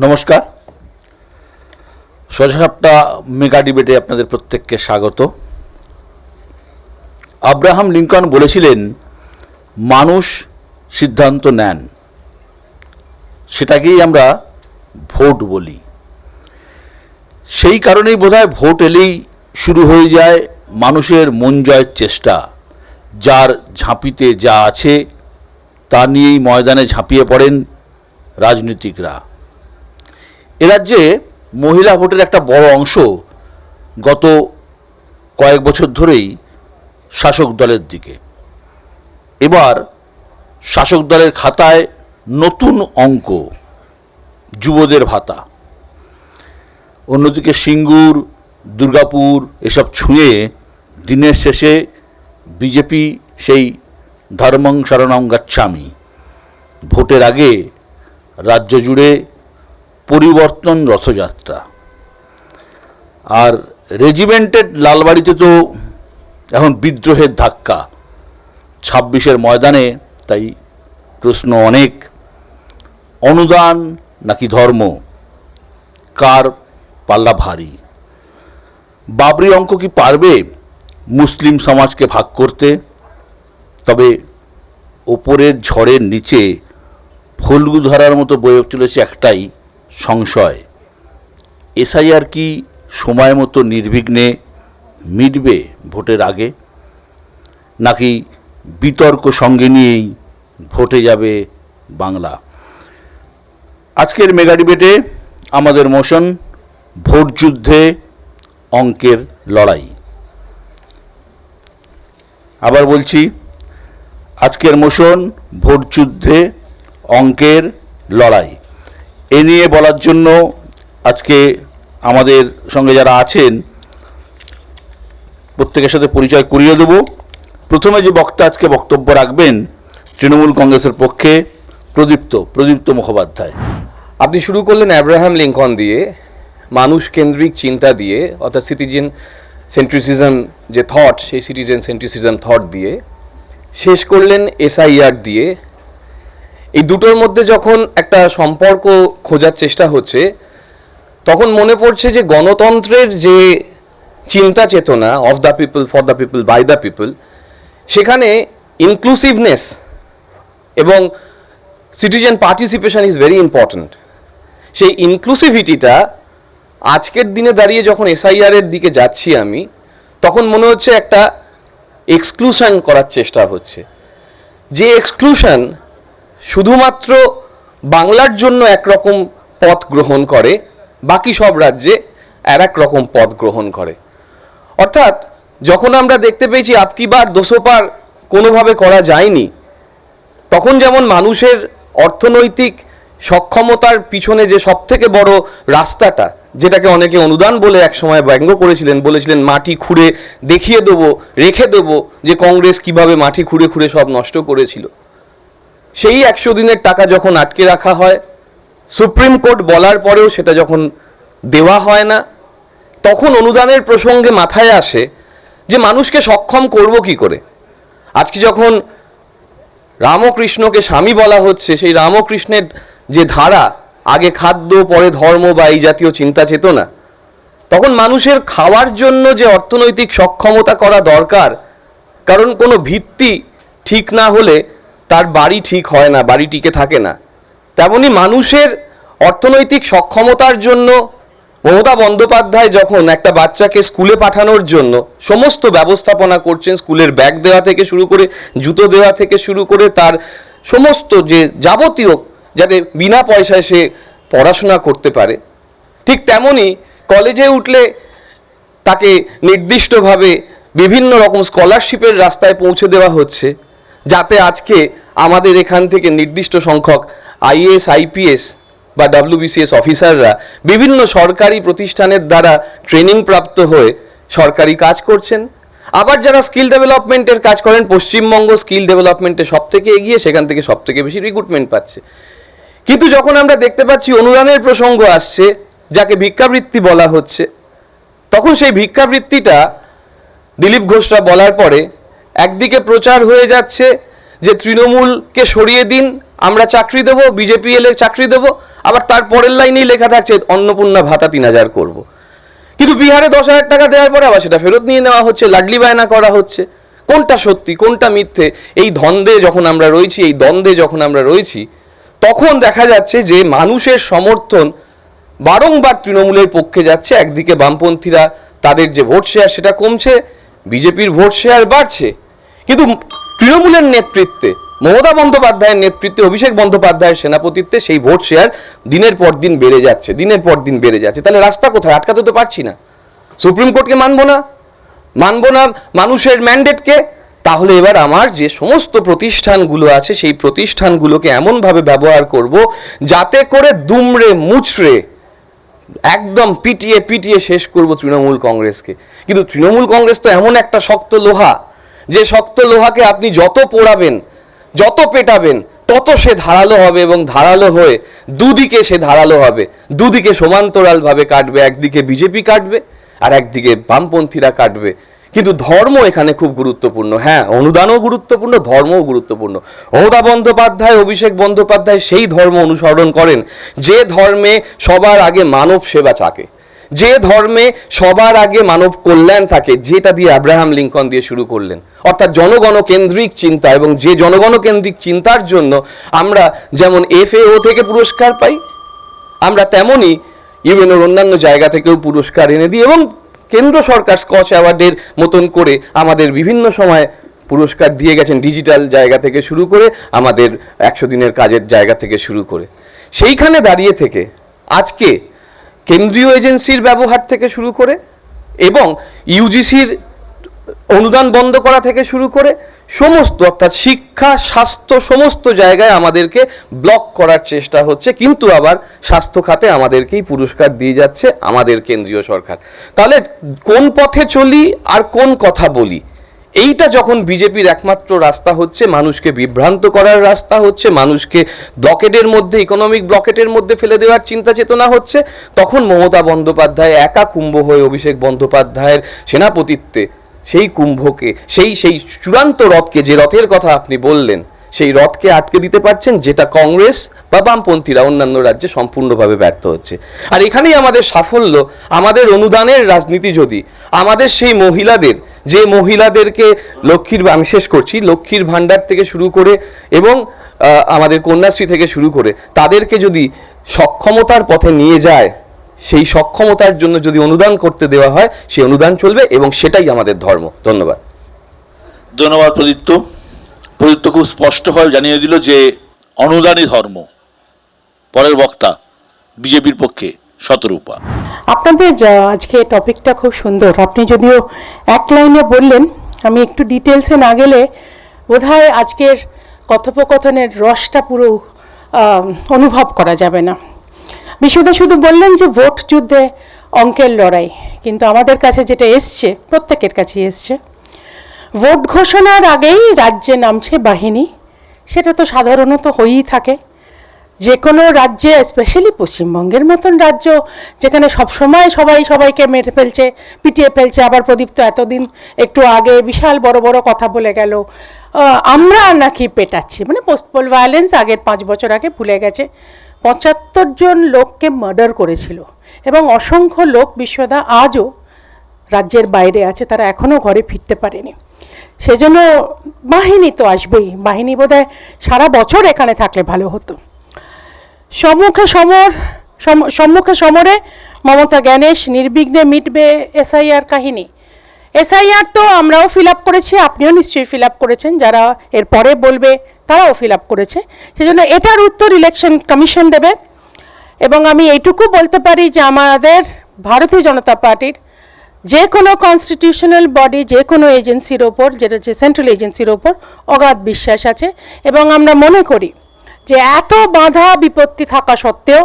নমস্কার। সোজাসাপটা মেগা ডিবেটে আপনাদের প্রত্যেককে স্বাগত। আব্রাহাম লিঙ্কন বলেছিলেন, মানুষ সিদ্ধান্ত নেন, সেটাকেই আমরা ভোট বলি। সেই কারণেই বোধহয় ভোট এলেই শুরু হয়ে যায় মানুষের মন জয়ের চেষ্টা। যার ঝাঁপিতে যা আছে তা নিয়েই ময়দানে ঝাঁপিয়ে পড়েন রাজনীতিকরা। এ রাজ্যে মহিলা ভোটের একটা বড় অংশ গত কয়েক বছর ধরেই শাসক দলের দিকে। এবার শাসক দলের খাতায় নতুন অঙ্ক, যুবদের ভাতা। অন্যদিকে সিঙ্গুর, দুর্গাপুর এসব ছুঁয়ে দিনের শেষে বিজেপি সেই ধর্মং শরণং গচ্ছামি। ভোটের আগে রাজ্য জুড়ে পরিবর্তন রথযাত্রা। আর রেজিমেন্টেড লালবাড়িতে তো এখন বিদ্রোহের ধাক্কা। 26-এর ময়দানে তাই প্রশ্ন অনেক, অনুদান নাকি ধর্ম, কার পাল্লা ভারী? বাবরি অঙ্ক কি পারবে মুসলিম সমাজকে ভাগ করতে? তবে ওপরের ঝড়ের নিচে ফল্গু ধারার মতো বয়ে চলেছে একটাই সংশয়, এসআইআর কি সময় মতো নির্বিঘ্নে মিটবে ভোটের আগে, নাকি বিতর্ক সঙ্গে নিয়েই ভোটে যাবে বাংলা? আজকের মেগা ডিবেটে আমাদের মোশন, ভোট যুদ্ধে অঙ্কের লড়াই। আবার বলছি, আজকের মোশন, ভোট যুদ্ধে অঙ্কের লড়াই। এ নিয়ে বলার জন্য আজকে আমাদের সঙ্গে যারা আছেন প্রত্যেকের সাথে পরিচয় করিয়ে দেব। প্রথমে যে বক্তা আজকে বক্তব্য রাখবেন, তৃণমূল কংগ্রেসের পক্ষে প্রদীপ্ত মুখোপাধ্যায়। আপনি শুরু করলেন আব্রাহাম লিঙ্কন দিয়ে, মানুষ কেন্দ্রিক চিন্তা দিয়ে, অর্থাৎ সিটিজেন সেন্ট্রিসিজম যে থট, সেই সিটিজেন সেন্ট্রিসিজম থট দিয়ে শেষ করলেন এসআইআর দিয়ে। এই দুটোর মধ্যে যখন একটা সম্পর্ক খোঁজার চেষ্টা হচ্ছে, তখন মনে পড়ছে যে গণতন্ত্রের যে চিন্তা চেতনা, of the people, for the people, by the people, সেখানে ইনক্লুসিভনেস এবং citizen participation is very important. সেই ইনক্লুসিভিটিটা আজকের দিনে দাঁড়িয়ে যখন এসআইআরের দিকে যাচ্ছি আমি, তখন মনে হচ্ছে একটা এক্সক্লুশন করার চেষ্টা হচ্ছে। যে এক্সক্লুশন শুধুমাত্র বাংলার জন্য একরকম পথ গ্রহণ করে, বাকি সব রাজ্যে আর এক রকম পথ গ্রহণ করে। অর্থাৎ যখন আমরা দেখতে পেয়েছি আপকি বার 200 পার কোনোভাবে করা যায়নি, তখন যেমন মানুষের অর্থনৈতিক সক্ষমতার পিছনে যে সবথেকে বড় রাস্তাটা, যেটাকে অনেকে অনুদান বলে একসময় ব্যঙ্গ করেছিলেন, বলেছিলেন মাটি খুঁড়ে দেখিয়ে দেবো, রেখে দেবো যে কংগ্রেস কিভাবে মাটি খুঁড়ে খুঁড়ে সব নষ্ট করেছিল। সেই 100 দিনের টাকা যখন আটকে রাখা হয়, সুপ্রিম কোর্ট বলার পরেও সেটা যখন দেওয়া হয় না, তখন অনুদানের প্রসঙ্গে মাথায় আসে যে মানুষকে সক্ষম করব কি করে। আজকে যখন রামকৃষ্ণকে স্বামী বলা হচ্ছে, সেই রামকৃষ্ণের যে ধারা, আগে খাদ্য পরে ধর্ম বা এই জাতীয় চিন্তা চেতনা, তখন মানুষের খাওয়ার জন্য যে অর্থনৈতিক সক্ষমতা করা দরকার, কারণ কোনো ভিত্তি ঠিক না হলে তার বাড়ি ঠিক হয় না, বাড়ি টিকে থাকে না। তেমনি মানুষের অর্থনৈতিক সক্ষমতার জন্য মমতা বন্দ্যোপাধ্যায় যখন একটা বাচ্চাকে স্কুলে পাঠানোর জন্য সমস্ত ব্যবস্থাপনা করছেন, স্কুলের ব্যাগ দেওয়া থেকে শুরু করে, জুতো দেওয়া থেকে শুরু করে, তার সমস্ত যে যাবতীয়, যাতে বিনা পয়সায় সে পড়াশোনা করতে পারে, ঠিক তেমনি কলেজে উঠলে তাকে নির্দিষ্টভাবে বিভিন্ন রকম স্কলারশিপের রাস্তায় পৌঁছে দেওয়া হচ্ছে, যাতে আজকে আমাদের এখান থেকে নির্দিষ্ট সংখ্যক আইএএস, আইপিএস বা WBCS অফিসাররা বিভিন্ন সরকারি প্রতিষ্ঠানের দ্বারা ট্রেনিং প্রাপ্ত হয়ে সরকারি কাজ করছেন। আবার যারা স্কিল ডেভেলপমেন্টের কাজ করেন, পশ্চিমবঙ্গ স্কিল ডেভেলপমেন্টে সব থেকে এগিয়ে, সেখান থেকে সব থেকে বেশি রিক্রুটমেন্ট পাচ্ছে। কিন্তু যখন আমরা দেখতে পাচ্ছি অনুদানের প্রসঙ্গ আসছে, যাকে ভিক্ষাবৃত্তি বলা হচ্ছে, তখন সেই ভিক্ষাবৃত্তিটা দিলীপ ঘোষরা বলার পরে একদিকে প্রচার হয়ে যাচ্ছে যে তৃণমূলকে সরিয়ে দিন, আমরা চাকরি দেবো, বিজেপি এলে চাকরি দেবো, আবার তার পরের লাইনেই লেখা থাকছে অন্নপূর্ণা ভাতা 3,000 করব। কিন্তু বিহারে 10,000 টাকা দেওয়ার পরে আবার সেটা ফেরত নিয়ে নেওয়া হচ্ছে, লাডলি বায়না করা হচ্ছে। কোনটা সত্যি কোনটা মিথ্যে, এই দ্বন্দ্বে যখন আমরা রয়েছি তখন দেখা যাচ্ছে যে মানুষের সমর্থন বারংবার তৃণমূলের পক্ষে যাচ্ছে। একদিকে বামপন্থীরা তাদের যে ভোট শেয়ার সেটা কমছে, বিজেপির ভোট শেয়ার বাড়ছে, কিন্তু তৃণমূলের নেতৃত্বে, মমতা বন্দ্যোপাধ্যায়ের নেতৃত্বে, অভিষেক বন্দ্যোপাধ্যায়ের সেনাপতিত্বে সেই ভোট শেয়ার দিনের পর দিন বেড়ে যাচ্ছে। তাহলে রাস্তা কোথায়? আটকাতে তো পারছি না। সুপ্রিম কোর্টকে মানবো না মানুষের ম্যান্ডেটকে। তাহলে এবার আমার যে সমস্ত প্রতিষ্ঠানগুলো আছে সেই প্রতিষ্ঠানগুলোকে এমনভাবে ব্যবহার করব যাতে করে দুমড়ে মুচড়ে একদম পিটিয়ে শেষ করব তৃণমূল কংগ্রেসকে। কিন্তু তৃণমূল কংগ্রেস তো এমন একটা শক্ত লোহা, যে শক্ত লোহাকে আপনি যত পোড়াবেন, যত পেটাবেন, তত সে ধারালো হবে, এবং ধারালো হয়ে দুদিকে সে ধারালো হবে, দুদিকে সমান্তরালভাবে কাটবে। একদিকে বিজেপি কাটবে আর একদিকে বামপন্থীরা কাটবে। কিন্তু ধর্ম এখানে খুব গুরুত্বপূর্ণ। হ্যাঁ, অনুদানও গুরুত্বপূর্ণ, ধর্মও গুরুত্বপূর্ণ। মমতা বন্দ্যোপাধ্যায়, অভিষেক বন্দ্যোপাধ্যায় সেই ধর্ম অনুসরণ করেন যে ধর্মে সবার আগে মানব সেবা থাকে, যে ধর্মে সবার আগে মানব কল্যাণ থাকে, যেটা দিয়ে আব্রাহাম লিঙ্কন দিয়ে শুরু করলেন, অর্থাৎ জনগণ কেন্দ্রিক চিন্তা। এবং যে জনগণ কেন্দ্রিক চিন্তার জন্য আমরা যেমন FAO থেকে পুরস্কার পাই, আমরা তেমনই ইউএনওর অন্যান্য জায়গা থেকেও পুরস্কার এনে দিই, এবং কেন্দ্র সরকার স্কচ অ্যাওয়ার্ডের মতন করে আমাদের বিভিন্ন সময় পুরস্কার দিয়ে গেছেন, ডিজিটাল জায়গা থেকে শুরু করে, আমাদের 100 দিনের কাজের জায়গা থেকে শুরু করে। সেইখানে দাঁড়িয়ে থেকে আজকে কেন্দ্রীয় এজেন্সির ব্যবহার থেকে শুরু করে এবং ইউজিসির অনুদান বন্ধ করা থেকে শুরু করে সমস্ত, অর্থাৎ শিক্ষা, স্বাস্থ্য, সমস্ত জায়গায় আমাদেরকে ব্লক করার চেষ্টা হচ্ছে। কিন্তু আবার স্বাস্থ্য খাতে আমাদেরকেই পুরস্কার দিয়ে যাচ্ছে আমাদের কেন্দ্রীয় সরকার। তাহলে কোন পথে চলি আর কোন কথা বলি, এইটা যখন বিজেপির একমাত্র রাস্তা হচ্ছে, মানুষকে বিভ্রান্ত করার রাস্তা হচ্ছে, মানুষকে ব্লকেটের মধ্যে, ইকোনমিক ব্লকেটের মধ্যে ফেলে দেওয়ার চিন্তা চেতনা হচ্ছে, তখন মমতা বন্দ্যোপাধ্যায় একা কুম্ভ হয়ে অভিষেক বন্দ্যোপাধ্যায়ের সেনাপতিত্বে সেই কুম্ভকে, সেই চূড়ান্ত রথকে, যে রথের কথা আপনি বললেন, সেই রথকে আটকে দিতে পারছেন, যেটা কংগ্রেস বা বামপন্থীরা অন্যান্য রাজ্যে সম্পূর্ণভাবে ব্যর্থ হচ্ছে। আর এখানেই আমাদের সাফল্য। আমাদের অনুদানের রাজনীতি যদি আমাদের সেই মহিলাদের, যে মহিলাদেরকে আমি শেষ করছি, লক্ষ্মীর ভাণ্ডার থেকে শুরু করে এবং আমাদের কন্যাশ্রী থেকে শুরু করে তাদেরকে যদি সক্ষমতার পথে নিয়ে যায়, সেই সক্ষমতার জন্য যদি অনুদান করতে দেওয়া হয়, সেই অনুদান চলবে, এবং সেটাই আমাদের ধর্ম। ধন্যবাদ। প্রদীপ্ত খুব স্পষ্টভাবে জানিয়ে দিল যে অনুদানই ধর্ম। পরের বক্তা বিজেপির পক্ষে শতরূপা। আপনাদের আজকে টপিকটা খুব সুন্দর। আপনি যদিও এক লাইনে বললেন, আমি একটু ডিটেলসে না গেলে বোধহয় আজকের কথোপকথনের রসটা পুরো অনুভব করা যাবে না। বিশুদা শুধু বললেন যে ভোট যুদ্ধে অঙ্কের লড়াই, কিন্তু আমাদের কাছে যেটা এসছে, প্রত্যেকের কাছে এসছে, ভোট ঘোষণার আগেই রাজ্যে নামছে বাহিনী। সেটা তো সাধারণত হয়েই থাকে যে কোনো রাজ্যে, স্পেশালি পশ্চিমবঙ্গের মতন রাজ্য যেখানে সবসময় সবাই সবাইকে মেরে ফেলছে, পিটিয়ে ফেলছে। আবার প্রদীপ্ত এতদিন একটু আগে বিশাল বড় বড় কথা বলে গেল, আমরা নাকি পেটাচ্ছি, মানে পোস্টপোল ভায়োলেন্স আগের 5 বছর আগে ভুলে গেছে। 75 জন লোককে মার্ডার করেছিল, এবং অসংখ্য লোক বিশ্বদা আজও রাজ্যের বাইরে আছে, তারা এখনও ঘরে ফিরতে পারেনি। সেজন্য বাহিনী তো আসবেই। বাহিনী বোধহয় সারা বছর এখানে থাকলে ভালো হতো। সম্মুখে সমরে মমতা জ্ঞানেশ, নির্বিঘ্নে মিটবে SIR কাহিনী। SIR তো আমরাও ফিল আপ করেছি, আপনিও নিশ্চয়ই ফিল আপ করেছেন, যারা এর পরে বলবে তারাও ফিল আপ করেছে। সেজন্য এটার উত্তর ইলেকশন কমিশন দেবে। এবং আমি এইটুকু বলতে পারি যে আমাদের ভারতীয় জনতা পার্টির যে কোনো কনস্টিটিউশনাল বডি, যে কোনো এজেন্সির ওপর, যেটা যে সেন্ট্রাল এজেন্সির ওপর অগাধ বিশ্বাস আছে, এবং আমরা মনে করি যে এত বাধা বিপত্তি থাকা সত্ত্বেও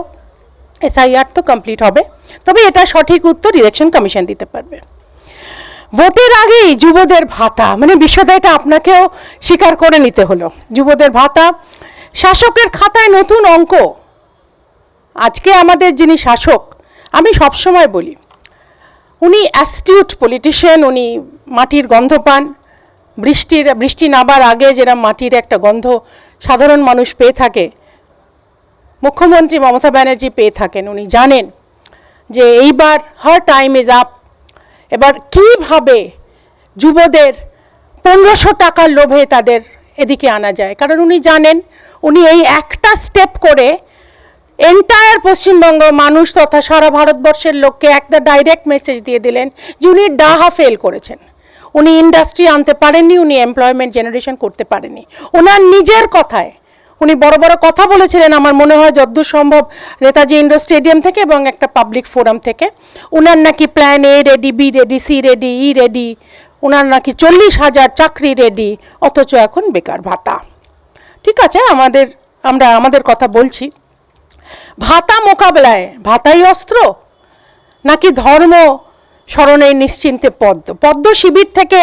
SIR তো কমপ্লিট হবে। তবে এটা সঠিক উত্তর ইলেকশন কমিশন দিতে পারবে। ভোটের আগেই যুবদের ভাতা, মানে বিশ্বদা এটা আপনাকেও স্বীকার করে নিতে হলো। যুবদের ভাতা, শাসকের খাতায় নতুন অঙ্ক। আজকে আমাদের যিনি শাসক, আমি সবসময় বলি উনি অ্যাস্টিউট পলিটিশিয়ান, উনি মাটির গন্ধ পান। বৃষ্টি নাবার আগে যেরকম মাটির একটা গন্ধ সাধারণ মানুষ পেয়ে থাকে, মুখ্যমন্ত্রী মমতা ব্যানার্জি পেয়ে থাকেন, উনি জানেন যে এইবার হার টাইম ইজ আপ। এবার কীভাবে যুবদের 1500 টাকার লোভে তাদের এদিকে আনা যায়, কারণ উনি জানেন উনি এই একটা স্টেপ করে এন্টায়ার পশ্চিমবঙ্গ মানুষ তথা সারা ভারতবর্ষের লোককে একটা ডাইরেক্ট মেসেজ দিয়ে দিলেন যে উনি ডাহা ফেল করেছেন, উনি ইন্ডাস্ট্রি আনতে পারেননি, উনি এমপ্লয়মেন্ট জেনারেশন করতে পারেননি। ওনার নিজের কথায় উনি বড় বড় কথা বলেছিলেন, আমার মনে হয় যতদূর সম্ভব নেতাজি ইন্ডোর স্টেডিয়াম থেকে এবং একটা পাবলিক ফোরাম থেকে। ওনার নাকি plan A ready, B ready, C ready, E ready, ওনার নাকি 40,000 চাকরি রেডি, অথচ এখন বেকার ভাতা। ঠিক আছে, আমরা আমাদের কথা বলছি, ভাতা মোকাবেলায় ভাতাই অস্ত্র নাকি ধর্ম স্মরণে নিশ্চিন্তে পদ্ম শিবির থেকে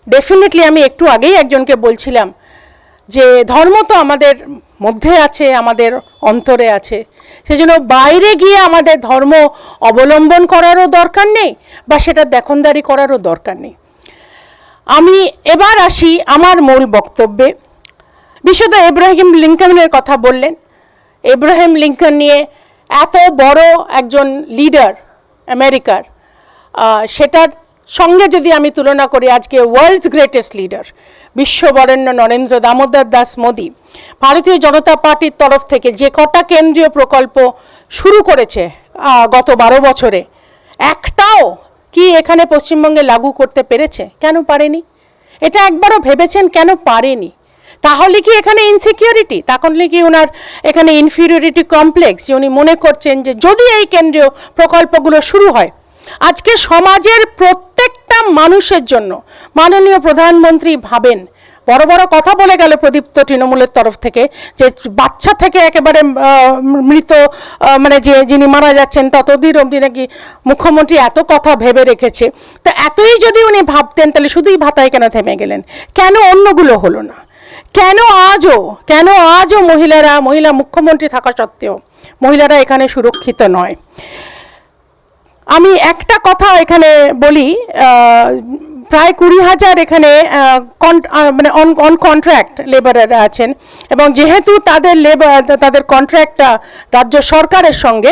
ডেফিনেটলি আমি একটু আগেই একজনকে বলছিলাম যে ধর্ম তো আমাদের মধ্যে আছে, আমাদের অন্তরে আছে, সেজন্য বাইরে গিয়ে আমাদের ধর্ম অবলম্বন করারও দরকার নেই বা সেটা দেখনদারি করারও দরকার নেই। আমি এবার আসি আমার মূল বক্তব্যে। বিশুদ্ধ এব্রাহিম লিঙ্কনের কথা বললেন। এব্রাহিম লিঙ্কন নিয়ে এত বড় একজন লিডার আমেরিকার, সেটার সঙ্গে যদি আমি তুলনা করি আজকে ওয়ার্ল্ডস গ্রেটেস্ট লিডার বিশ্ববরেণ্য নরেন্দ্র দামোদর দাস মোদী, ভারতীয় জনতা পার্টির তরফ থেকে যে কটা কেন্দ্রীয় প্রকল্প শুরু করেছে গত 12 বছরে, একটাও কি এখানে পশ্চিমবঙ্গে লাগু করতে পেরেছে? কেন পারেনি? এটা একবারও ভেবেছেন কেন পারেনি? তাহলে কি এখানে ইনসিকিউরিটি, তাহলে কি ওনার এখানে ইনফিরিয়রিটি কমপ্লেক্স, যে উনি মনে করছেন যে যদি এই কেন্দ্রীয় প্রকল্পগুলো শুরু হয় আজকে সমাজের প্রত্যেকটা মানুষের জন্য মাননীয় প্রধানমন্ত্রী ভাবেন, বড় বড় কথা বলে গেল প্রদীপ্ত তৃণমূলের তরফ থেকে যে বাচ্চা থেকে একেবারে মৃত মানে যে যিনি মারা যাচ্ছেন ততদিন অবধি নাকি মুখ্যমন্ত্রী এত কথা ভেবে রেখেছে। তো এতই যদি উনি ভাবতেন তাহলে শুধুই ভাতায় কেন থেমে গেলেন? কেন অন্যগুলো হলো না? কেন আজও মহিলা মুখ্যমন্ত্রী থাকা সত্ত্বেও মহিলারা এখানে সুরক্ষিত নয়? আমি একটা কথা এখানে বলি, প্রায় 20,000 এখানে মানে অন কন্ট্রাক্ট লেবাররা আছেন এবং যেহেতু তাদের কন্ট্রাক্টটা রাজ্য সরকারের সঙ্গে,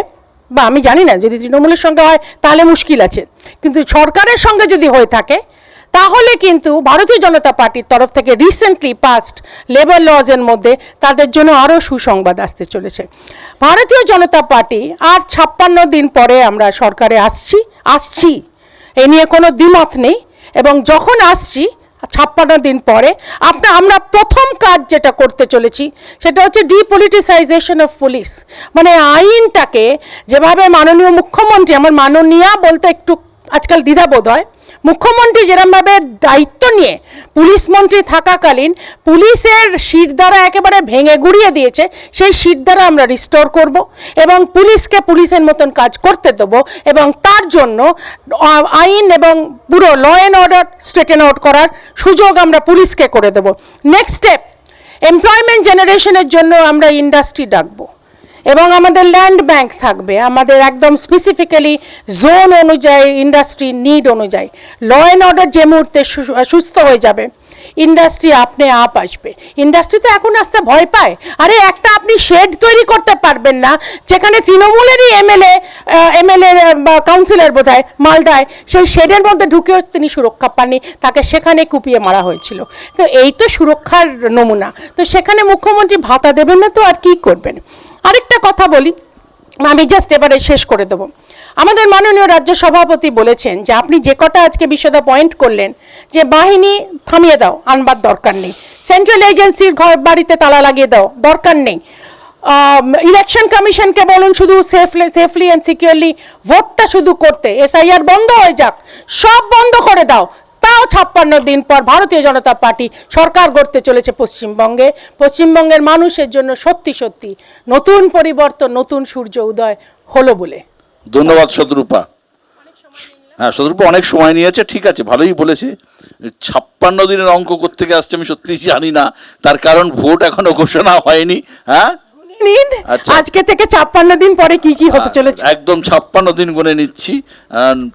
বা আমি জানি না যদি তৃণমূলের সঙ্গে হয় তাহলে মুশকিল আছে, কিন্তু সরকারের সঙ্গে যদি হয়ে থাকে তাহলে কিন্তু ভারতীয় জনতা পার্টির তরফ থেকে রিসেন্টলি পাস্ট লেবার লজের মধ্যে তাদের জন্য আরও সুসংবাদ আসতে চলেছে। ভারতীয় জনতা পার্টি আর 56 দিন পরে আমরা সরকারে আসছি, এ নিয়ে কোনো দ্বিমত নেই, এবং যখন আসছি 56 দিন পরে আমরা প্রথম কাজ যেটা করতে চলেছি সেটা হচ্ছে ডিপলিটিসাইজেশন অফ পুলিশ। মানে আইনটাকে যেভাবে মাননীয় মুখ্যমন্ত্রী, আমার মাননীয়া বলতে একটু আজকাল দ্বিধাবোধ হয়, মুখ্যমন্ত্রী যেরকমভাবে দায়িত্ব নিয়ে পুলিশ মন্ত্রী থাকাকালীন পুলিশের শিরদাঁড়া একেবারে ভেঙে গুড়িয়ে দিয়েছে, সেই শিরদাঁড়া আমরা রিস্টোর করব এবং পুলিশকে পুলিশের মতন কাজ করতে দেবো, এবং তার জন্য আইন এবং পুরো ল অ্যান্ড অর্ডার স্ট্রেটেন আউট করার সুযোগ আমরা পুলিশকে করে দেবো। নেক্সট স্টেপ, এমপ্লয়মেন্ট জেনারেশনের জন্য আমরা ইন্ডাস্ট্রি ডাকবো এবং আমাদের ল্যান্ড ব্যাংক থাকবে, আমাদের একদম স্পেসিফিক্যালি জোন অনুযায়ী ইন্ডাস্ট্রি নিড অনুযায়ী ল অ্যান্ড অর্ডার যে মুহূর্তে সুস্থ হয়ে যাবে ইন্ডাস্ট্রি আপনি আসবে। ইন্ডাস্ট্রি তো এখন আসতে ভয় পায়, আরে একটা আপনি শেড তৈরি করতে পারবেন না যেখানে তৃণমূলেরই এমএলএ বা কাউন্সিলর বোধহয় মালদায়, সেই শেডের মধ্যে ঢুকেও তিনি সুরক্ষা পাননি, তাকে সেখানে কুপিয়ে মারা হয়েছিল। তো এই তো সুরক্ষার নমুনা, তো সেখানে মুখ্যমন্ত্রী ভাতা দেবেন না তো আর কি করবেন? আরেকটা কথা বলি, আমি জাস্ট এবারে শেষ করে দেবো। আমাদের মাননীয় রাজ্য সভাপতি বলেছেন যে আপনি যে কটা আজকে বিশদা পয়েন্ট করলেন যে বাহিনী থামিয়ে দাও, আনবার দরকার নেই, সেন্ট্রাল এজেন্সির ঘর বাড়িতে তালা লাগিয়ে দাও, দরকার নেই, ইলেকশন কমিশনকে বলুন শুধু সেফলি অ্যান্ড সিকিউরলি ভোটটা শুধু করতে, এসআইআর বন্ধ হয়ে যাক, সব বন্ধ করে দাও, তাও 56 দিন পর ভারতীয় জনতা পার্টি সরকার গড়তে চলেছে পশ্চিমবঙ্গের মানুষের জন্য সত্যি নতুন পরিবর্তন, নতুন সূর্য উদয় হলো বলে। ধন্যবাদ শতরূপা। হ্যাঁ, শতরূপা অনেক সময় নিয়েছে, ঠিক আছে, ভালোই বলেছে। 56 দিনের অঙ্ক কোত্থেকে আসছে আমি সত্যি জানি না, তার কারণ ভোট এখনো ঘোষণা হয়নি। হ্যাঁ, আজকে থেকে 56 দিন পরে কি কি হতে চলেছে একদম 56 দিন গুনে নিচ্ছি।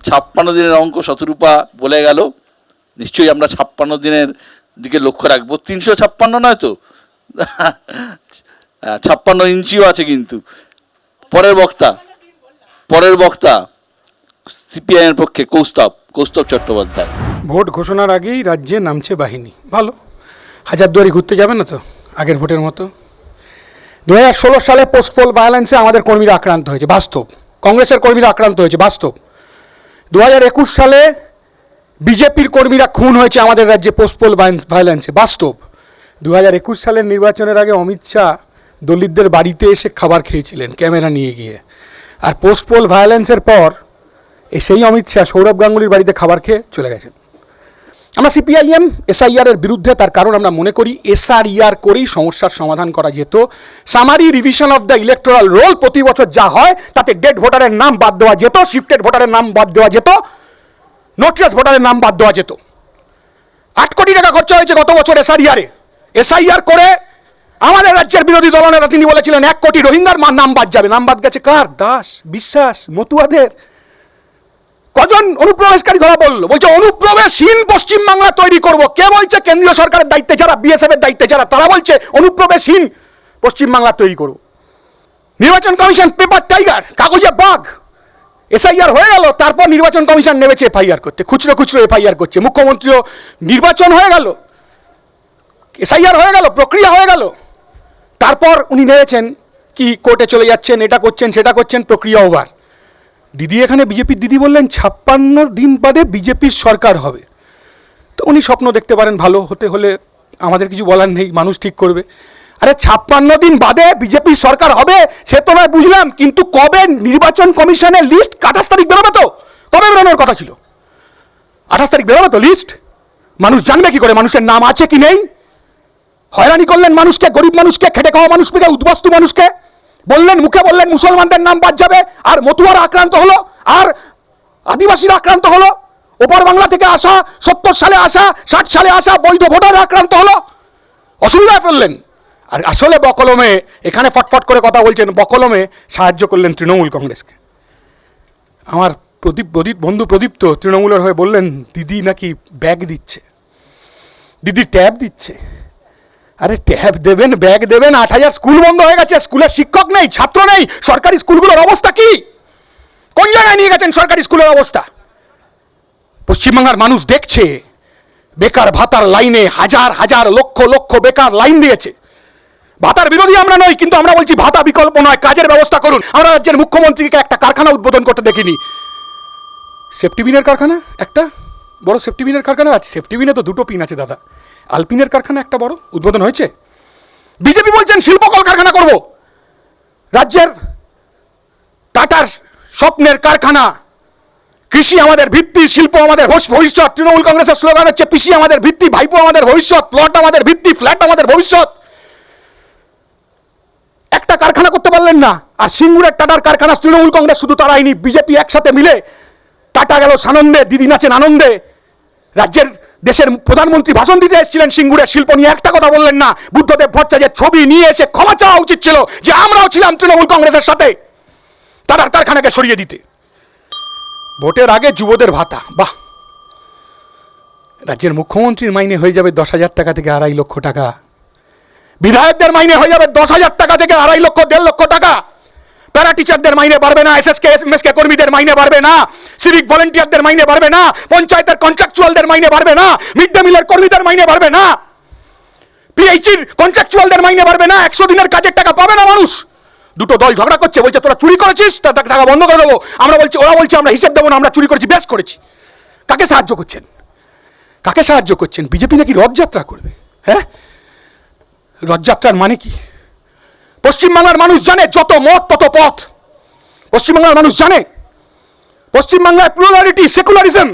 56 দিনের অঙ্ক শতরূপা বলে গেল, নিশ্চয়ই আমরা 56 দিনের দিকে লক্ষ্য রাখবো। 356 নয় তো, 56 ইঞ্চিও আছে কিন্তু। পরের বক্তা সিপিআইএমের পক্ষে কৌস্তব চট্টোপাধ্যায়। ভোট ঘোষণার আগেই রাজ্যে নামছে বাহিনী, ভালো। হাজারদুয়ারি ঘুরতে যাবে না তো আগের ভোটের মতো। 2016 সালে পোস্ট পোল ভায়োলেন্সে আমাদের কর্মীরা আক্রান্ত হয়েছে, বাস্তব। কংগ্রেসের কর্মীরা আক্রান্ত হয়েছে, বাস্তব। 2021 সালে বিজেপির কর্মীরা খুন হয়েছে আমাদের রাজ্যে পোস্ট পোল ভায়োলেন্সে, বাস্তব। 2021 সালের নির্বাচনের আগে অমিত শাহ দলিতদের বাড়িতে এসে খাবার খেয়েছিলেন ক্যামেরা নিয়ে গিয়ে। আর পোস্ট পোল ভায়োলেন্সের পর সেই অমিত শাহ সৌরভ গাঙ্গুলির বাড়িতে খাবার খেয়ে চলে গেছেন। আমরা সিপিআইএম এসআইআর এর বিরুদ্ধে, তার কারণ আমরা মনে করি এসআরইআর করেই সমস্যার সমাধান করা যেত। Summary revision of the electoral role প্রতি বছর যা হয় তাতে ডেড ভোটারের নাম বাদ দেওয়া যেত, শিফটেড ভোটারের নাম বাদ দেওয়া যেত, নোটিয়াস ভোটারের নাম বাদ দেওয়া যেত। 8 কোটি টাকা খরচা হয়েছে গত বছর এসআইআর করে আমাদের রাজ্যের বিরোধী দলনেতা তিনি বলেছিলেন 1 কোটি রোহিঙ্গার নাম বাদ যাবে। নাম বাদ গেছে কার? দাস, বিশ্বাস, মতুয়াদের। কজন অনুপ্রবেশকারী ধরা পড়লো? বলছে অনুপ্রবেশহীন পশ্চিমবাংলা তৈরি করব। কে বলছে? কেন্দ্রীয় সরকারের দায়িত্বে যারা, বিএসএফ এর দায়িত্বে যারা, তারা বলছে অনুপ্রবেশহীন পশ্চিমবাংলা তৈরি করব। নির্বাচন কমিশন পেপার টাইগার, কাগজে বাঘ। এসআইআর হয়ে গেল, তারপর নির্বাচন কমিশন নেমেছে এফআইআর করতে, খুচরো এফআইআর করছে। মুখ্যমন্ত্রীও, নির্বাচন হয়ে গেল, এসআইআর হয়ে গেল, প্রক্রিয়া হয়ে গেল, তারপর উনি নেমেছেন কি কোর্টে চলে যাচ্ছেন, এটা করছেন সেটা করছেন, প্রক্রিয়া ওভার। দিদি এখানে বিজেপির দিদি বললেন 56 দিন বাদে বিজেপির সরকার হবে। তো উনি স্বপ্ন দেখতে পারেন, ভালো হতে হলে আমাদের কিছু বলার নেই, মানুষ ঠিক করবে। আরে 56 দিন বাদে বিজেপির সরকার হবে সে তো নয় বুঝলাম, কিন্তু কবে নির্বাচন কমিশনের লিস্ট? 28 তারিখ বেরোবে তো? কবে বেরোনোর কথা ছিল? 28 তারিখ বেরোবে তো লিস্ট? মানুষ জানবে কি করে মানুষের নাম আছে কি নেই? হয়রানি করলেন মানুষকে, গরিব মানুষকে, খেটে খাওয়া মানুষকে, উদ্বাস্তু মানুষকে। বললেন, মুখে বললেন মুসলমানদের নাম বাদ যাবে, আর মতুয়ারা আক্রান্ত হলো, আর আদিবাসীরা আক্রান্ত হলো, ওপর বাংলা থেকে আসা, 70 সালে আসা, 60 সালে আসা বৈধ ভোটাররা আক্রান্ত হলো, অসুবিধায় ফেললেন। আর আসলে বকলমে, এখানে ফটফট করে কথা বলছেন, বকলমে সাহায্য করলেন তৃণমূল কংগ্রেসকে। আমার বন্ধু প্রদীপ্ত তৃণমূলের হয়ে বললেন দিদি নাকি ব্যাগ দিচ্ছে, দিদি ট্যাব দিচ্ছে। আরে ট্যাব দেবেন, ব্যাগ দেবেন, 8000 স্কুল বন্ধ হয়ে গেছে, স্কুলের শিক্ষক নেই, ছাত্র নেই। সরকারি স্কুলগুলোর অবস্থা কি? কোন জায়গায় নিয়ে গেছেন সরকারি স্কুলের অবস্থা? পশ্চিমবাংলার মানুষ দেখছে, বেকার ভাতার লাইনে হাজার হাজার লক্ষ লক্ষ বেকার লাইন দিয়েছে। ভাতার বিরোধী আমরা নই, কিন্তু আমরা বলছি ভাতা বিকল্প নয়, কাজের ব্যবস্থা করুন। আমরা রাজ্যের মুখ্যমন্ত্রীকে একটা কারখানা উদ্বোধন করতে দেখিনি। সেফটি বিনের কারখানা, একটা বড় সেফটি বিনের কারখানা আছে। সেফটি বিনে তো 2টো পিন আছে দাদা। আলপিনের কারখানা একটা বড় উদ্বোধন হয়েছে। বিজেপি বলছেন শিল্প কলকারখানা করব। রাজ্যের টাটার স্বপ্নের কারখানা। কৃষি আমাদের ভিত্তি, শিল্প আমাদের ভবিষ্যৎ। তৃণমূল কংগ্রেসের স্লোগান হচ্ছে পিসি আমাদের ভিত্তি, ভাইপো আমাদের ভবিষ্যৎ, প্লট আমাদের ভিত্তি, ফ্ল্যাট আমাদের ভবিষ্যৎ। একটা কারখানা করতে পারলেন না। আর সিঙ্গুরের টাটার কারখানা তৃণমূল কংগ্রেস শুধু তারাইনি, বিজেপি একসাথে মিলে। টাটা গেল সানন্দে, দিদি নাচেন আনন্দে। রাজ্যের দেশের প্রধানমন্ত্রী ভাষণ দিতে এসেছিলেন, সিঙ্গুরের শিল্প নিয়ে একটা কথা বললেন না। বুদ্ধদেব ভট্টাচার্যের ছবি নিয়ে এসে ক্ষমা চাওয়া উচিত ছিল যে আমরাও ছিলাম তৃণমূল কংগ্রেসের সাথে টাটার কারখানাকে সরিয়ে দিতে। ভোটের আগে যুবদের ভাতা, বাহ। রাজ্যের মুখ্যমন্ত্রীর মাইনে হয়ে যাবে 10,000 টাকা থেকে 2.5 লক্ষ টাকা। বিধায়কদের মাইনে হয়ে যাবে 10,000 টাকা থেকে 2.5 লক্ষ 1.5 লক্ষ টাকা। প্যারা টিচারদের মাইনে বাড়বে না, এসএসকে এমএসকে কর্মীদের মাইনে বাড়বে না, সিভিক ভলেন্টিয়ারদের মাইনে বাড়বে না, পঞ্চায়েতের কন্ট্রাকচুয়ালদের মাইনে বাড়বে না, মিড ডে মিলের কর্মীদের মাইনে বাড়বে না, পিএইচির কন্ট্রাকচুয়ালদের মাইনে বাড়বে না। 100 দিনের কাজের টাকা পাবে না মানুষ। দুটো দল ঝগড়া করছে, বলছে তোরা চুরি করেছিস, তার টাকা বন্ধ করে দেবো। আমরা বলছি, ওরা বলছে আমরা হিসেব দেবো না, আমরা চুরি করেছি, বেশ করেছি। কাকে সাহায্য করছেন? কাকে সাহায্য করছেন? বিজেপি নাকি রথযাত্রা করবে। হ্যাঁ, রথযাত্রার মানে কি? পশ্চিমবাংলার মানুষ জানে যত মত তত পথ। পশ্চিমবাংলার মানুষ জানে পশ্চিমবাংলায় প্লুরালিটি, সেকুলারিজম।